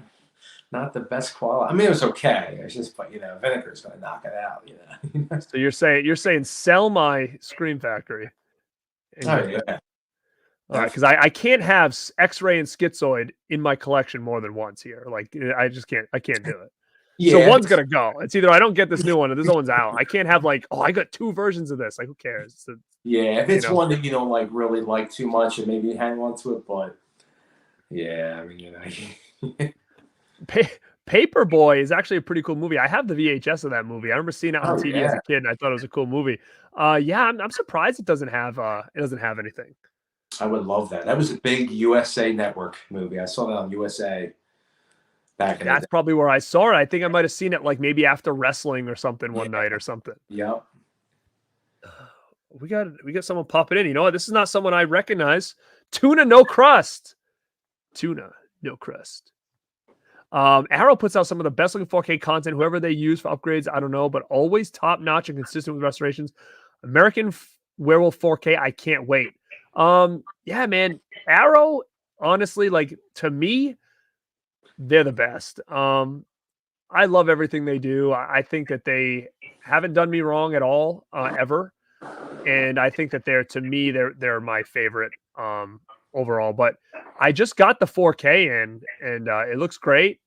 not the best quality. I mean, it was okay. It's just, but Vinegar's going to knock it out. So you're saying sell my Scream Factory. Oh yeah. All right, because I can't have X-ray and Schizoid in my collection more than once here. Like I just can't. I can't do it. Yeah, so one's gonna go. It's either I don't get this new one or this one's out. I can't have like, I got two versions of this. Like, who cares? Yeah, if it's one that you don't like really like too much, and maybe hang on to it, but yeah, I mean, Paperboy is actually a pretty cool movie. I have the VHS of that movie. I remember seeing it on TV as a kid, and I thought it was a cool movie. Yeah, I'm surprised it doesn't have anything. I would love that. That was a big USA Network movie. I saw that on USA back in the day. That's probably where I saw it. I think I might have seen it like maybe after wrestling or something one night or something. Yep. We got someone popping in. You know what? This is not someone I recognize. Tuna no crust. Tuna no crust. Arrow puts out some of the best looking 4K content. Whoever they use for upgrades, I don't know, but always top notch and consistent with restorations. American Werewolf 4K. I can't wait. Yeah, man. Arrow, honestly, like to me, they're the best. I love everything they do. I think that they haven't done me wrong at all, ever. And I think that they're my favorite overall. But I just got the 4K in, and it looks great.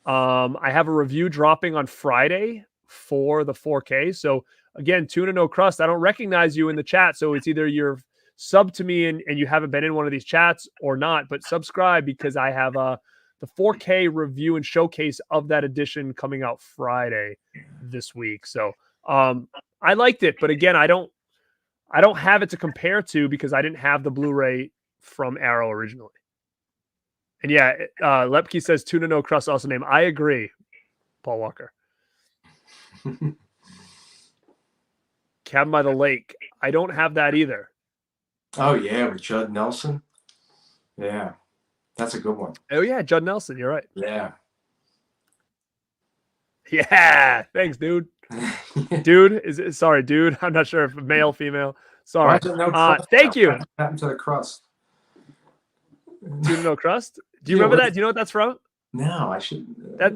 I have a review dropping on Friday for the 4K. So again, Tuna No Crust, I don't recognize you in the chat. So it's either you're sub to me and you haven't been in one of these chats or not, but subscribe because I have the 4K review and showcase of that edition coming out Friday this week. So I liked it, but again, I don't have it to compare to because I didn't have the Blu-ray from Arrow originally. And yeah, Lepke says Tuna No Crust also name. I agree, Paul Walker. Cabin by the Lake. I don't have that either. Oh yeah, with Judd Nelson. Yeah, that's a good one. Oh yeah, Judd Nelson. You're right. Yeah. Yeah. Thanks, dude. Dude, sorry, dude. I'm not sure if male, female. Sorry. Thank you. What happened to the crust? Tuna No Crust. Do you remember that? Do you know what that's from? No, I should.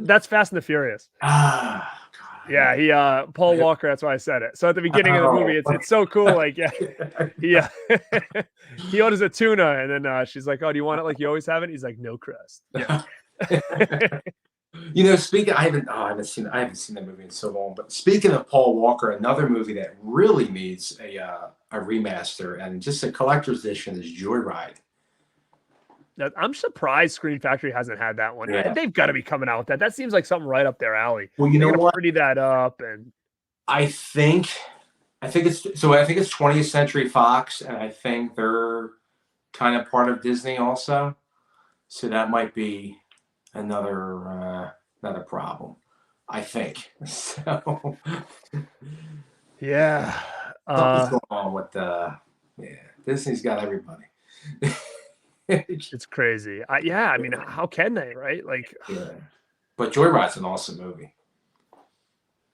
That's Fast and the Furious. Ah. God. Yeah, he Paul Walker. That's why I said it. So at the beginning of the movie, it's so cool. Like, yeah, he orders a tuna, and then she's like, "Oh, do you want it like you always have it?" He's like, "No crust." Yeah. Speaking, I haven't seen that movie in so long. But speaking of Paul Walker, another movie that really needs a remaster and just a collector's edition is Joyride. I'm surprised Screen Factory hasn't had that one. Yeah. They've got to be coming out with that. That seems like something right up their alley. Well, you know what? Pretty that up, and I think it's 20th Century Fox, and I think they're kind of part of Disney also, so that might be another problem, I think. So Yeah. something's going on with Disney's got everybody. It's crazy. Yeah, I mean, how can they, right? Like, Yeah, but Joyride's an awesome movie.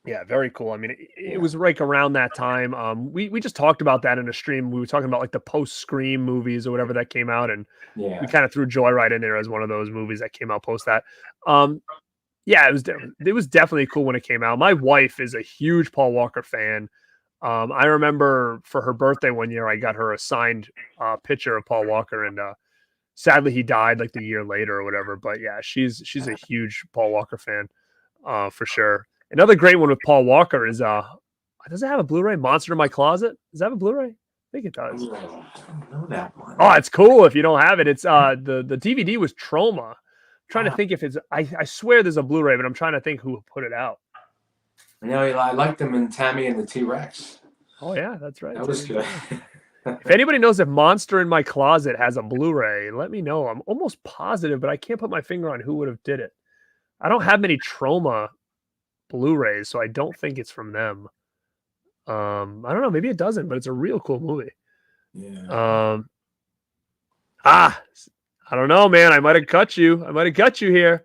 yeah, very cool. I mean, it was like around that time. We just talked about that in a stream. We were talking about like the post Scream movies or whatever that came out, and Yeah, we kind of threw Joyride in there as one of those movies that came out post that. Yeah, it was definitely cool when it came out. My wife is a huge Paul Walker fan. I remember for her birthday one year, I got her a signed picture of Paul Walker, and sadly he died like the year later or whatever. But yeah, she's a huge Paul Walker fan for sure. Another great one with Paul Walker is does it have a Blu-ray? Monster in My Closet? Does that have a Blu-ray? I think it does. I don't know that one. Oh, it's cool if you don't have it. It's the DVD was Troma. I'm trying to think if it's I swear there's a Blu-ray, but I'm trying to think who put it out. You know, I liked them in Tammy and the T-Rex. Oh yeah, that's right. That was good. If anybody knows if Monster in My Closet has a Blu-ray, let me know. I'm almost positive, but I can't put my finger on who would have did it. I don't have many Troma Blu-rays, so I don't think it's from them. I don't know, maybe it doesn't, but it's a real cool movie. Yeah. I don't know, man. I might have cut you here.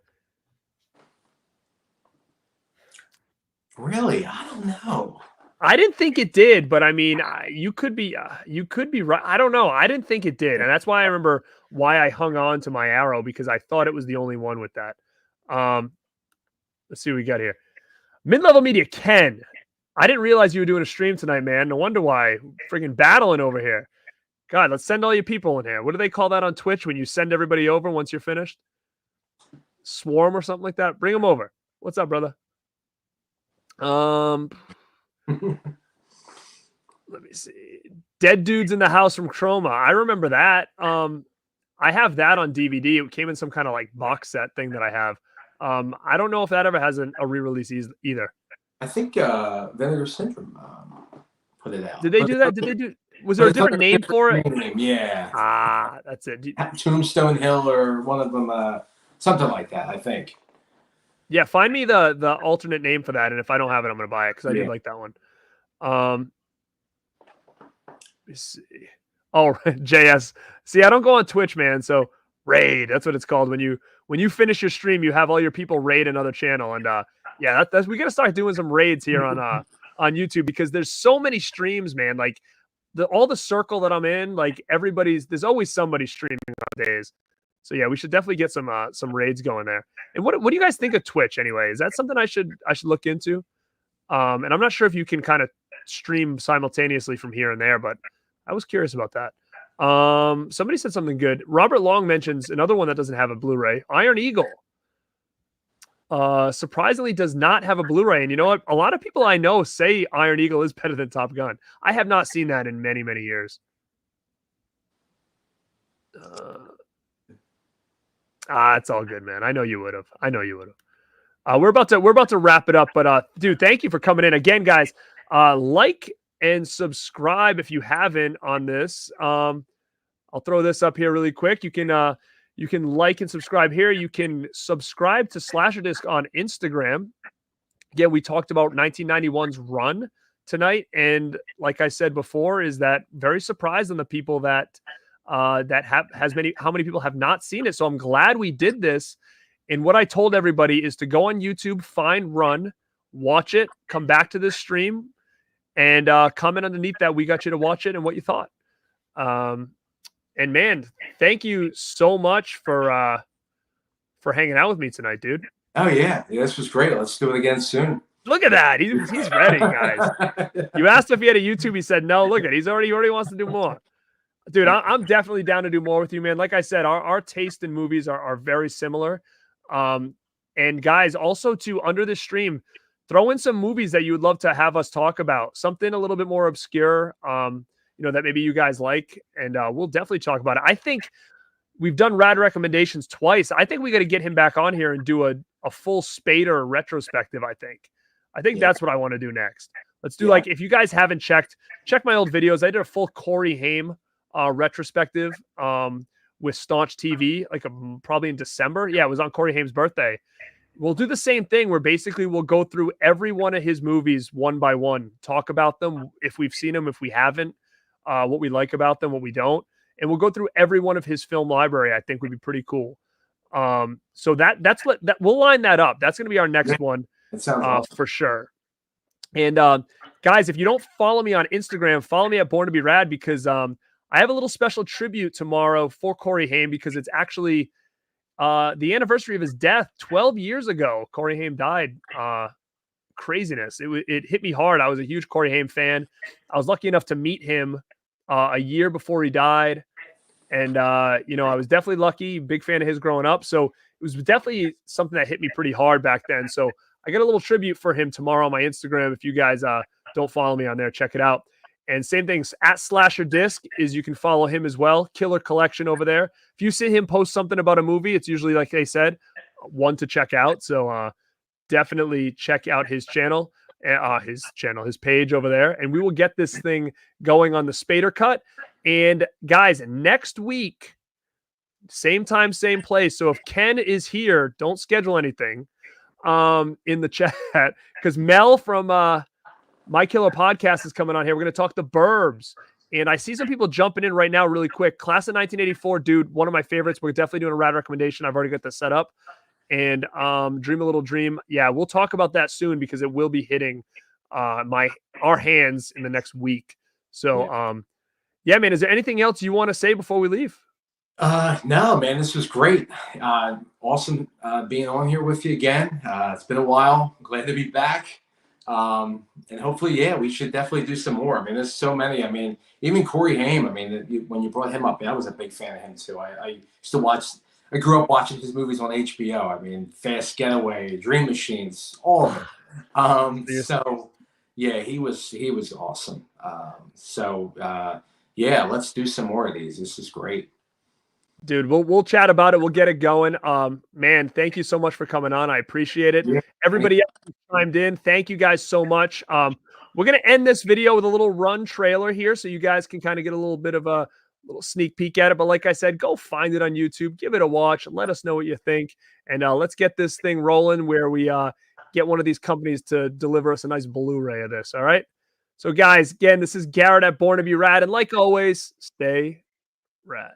Really? I don't know. I didn't think it did, but I mean, you could be right. I don't know. I didn't think it did, and that's why I remember why I hung on to my arrow, because I thought it was the only one with that. Let's see what we got here. Mid-level media, Ken. I didn't realize you were doing a stream tonight, man. No wonder why. Freaking battling over here. God, let's send all your people in here. What do they call that on Twitch when you send everybody over once you're finished? Swarm or something like that. Bring them over. What's up, brother? Let me see. Dead Dudes in the House from Chroma. I remember that. I have that on DVD. It came in some kind of like box set thing that I have. I don't know if that ever has a re-release either. I think Vinegar Syndrome put it out. Did they do that? Did they do? Was there a different name for it? Name, yeah. That's it. Tombstone Hill or one of them, something like that, I think. Yeah, find me the alternate name for that, and if I don't have it, I'm gonna buy it because I did like that one. Let me see. Oh, JS. See, I don't go on Twitch, man. So raid, that's what it's called. When you finish your stream, you have all your people raid another channel, and yeah, that's we gotta start doing some raids here on YouTube, because there's so many streams, man. Like all the circle that I'm in, like there's always somebody streaming nowadays. So yeah, we should definitely get some raids going there. And what do you guys think of Twitch anyway? Is that something I should look into? And I'm not sure if you can kind of stream simultaneously from here and there, but I was curious about that. Somebody said something good. Robert Long mentions another one that doesn't have a Blu-ray, Iron Eagle. Surprisingly does not have a Blu-ray. And you know what? A lot of people I know say Iron Eagle is better than Top Gun. I have not seen that in many, many years. It's all good, man. I know you would have. We're about to wrap it up, but dude, thank you for coming in again, guys. Like and subscribe if you haven't on this. I'll throw this up here really quick. You can like and subscribe here. You can subscribe to Slasher Disc on Instagram. Again, we talked about 1991's Run tonight, and like I said before, is that very surprised on the people that how many people have not seen it. So I'm glad we did this. And what I told everybody is to go on YouTube, find Run, watch it, come back to this stream, and comment underneath that we got you to watch it and what you thought. And man, thank you so much for hanging out with me tonight, dude. Oh yeah, this was great. Let's do it again soon. Look at that. He's ready, guys. You asked if he had a YouTube. He said no. Look at it. He already wants to do more. Dude, I'm definitely down to do more with you, man. Like I said, our taste in movies are very similar. And guys, also to under the stream, throw in some movies that you would love to have us talk about. Something a little bit more obscure, that maybe you guys like, and we'll definitely talk about it. I think we've done Rad Recommendations twice. I think we got to get him back on here and do a full Spader retrospective. I think that's what I want to do next. Let's do like, if you guys haven't check my old videos. I did a full Corey Haim retrospective with Staunch TV, like probably in December. Yeah, it was on Corey Haim's birthday. We'll do the same thing where basically we'll go through every one of his movies one by one, talk about them, if we've seen them, if we haven't, what we like about them, what we don't. And we'll go through every one of his film library. I think would be pretty cool. So that's what we'll line that up. That's going to be our next one. That sounds awesome. For sure. And guys, if you don't follow me on Instagram, follow me at Born to Be Rad, because I have a little special tribute tomorrow for Corey Haim, because it's actually the anniversary of his death. 12 years ago, Corey Haim died. Craziness. It hit me hard. I was a huge Corey Haim fan. I was lucky enough to meet him a year before he died. And, I was definitely lucky, big fan of his growing up. So it was definitely something that hit me pretty hard back then. So I got a little tribute for him tomorrow on my Instagram. If you guys don't follow me on there, check it out. And same things at Slasher Disc is you can follow him as well. Killer Collection over there. If you see him post something about a movie, it's usually, like they said, one to check out. So definitely check out his channel, his page over there. And we will get this thing going on the Spader Cut. And guys, next week, same time, same place. So if Ken is here, don't schedule anything in the chat, because Mel from My Killer Podcast is coming on here. We're going to talk The Burbs. And I see some people jumping in right now really quick. Class of 1984, dude, one of my favorites. We're definitely doing a rad recommendation. I've already got this set up. And Dream a Little Dream. Yeah, we'll talk about that soon, because it will be hitting our hands in the next week. So, yeah, man, is there anything else you want to say before we leave? No, man, this was great. Awesome being on here with you again. It's been a while. Glad to be back. And hopefully, yeah, we should definitely do some more. I mean, there's so many. I mean, even Corey Haim. I mean, when you brought him up, I was a big fan of him too. I used to watch. I grew up watching his movies on HBO. I mean, Fast Getaway, Dream Machines, all of them. So yeah, he was awesome. Yeah, let's do some more of these. This is great. Dude, we'll chat about it. We'll get it going. Man, thank you so much for coming on. I appreciate it. Yeah. Everybody else who chimed in, thank you guys so much. We're going to end this video with a little run trailer here, so you guys can kind of get a little bit of a little sneak peek at it. But like I said, go find it on YouTube, give it a watch, let us know what you think. And let's get this thing rolling where we get one of these companies to deliver us a nice Blu-ray of this. All right. So guys, again, this is Garrett at Born to Be Rad. And like always, stay rad.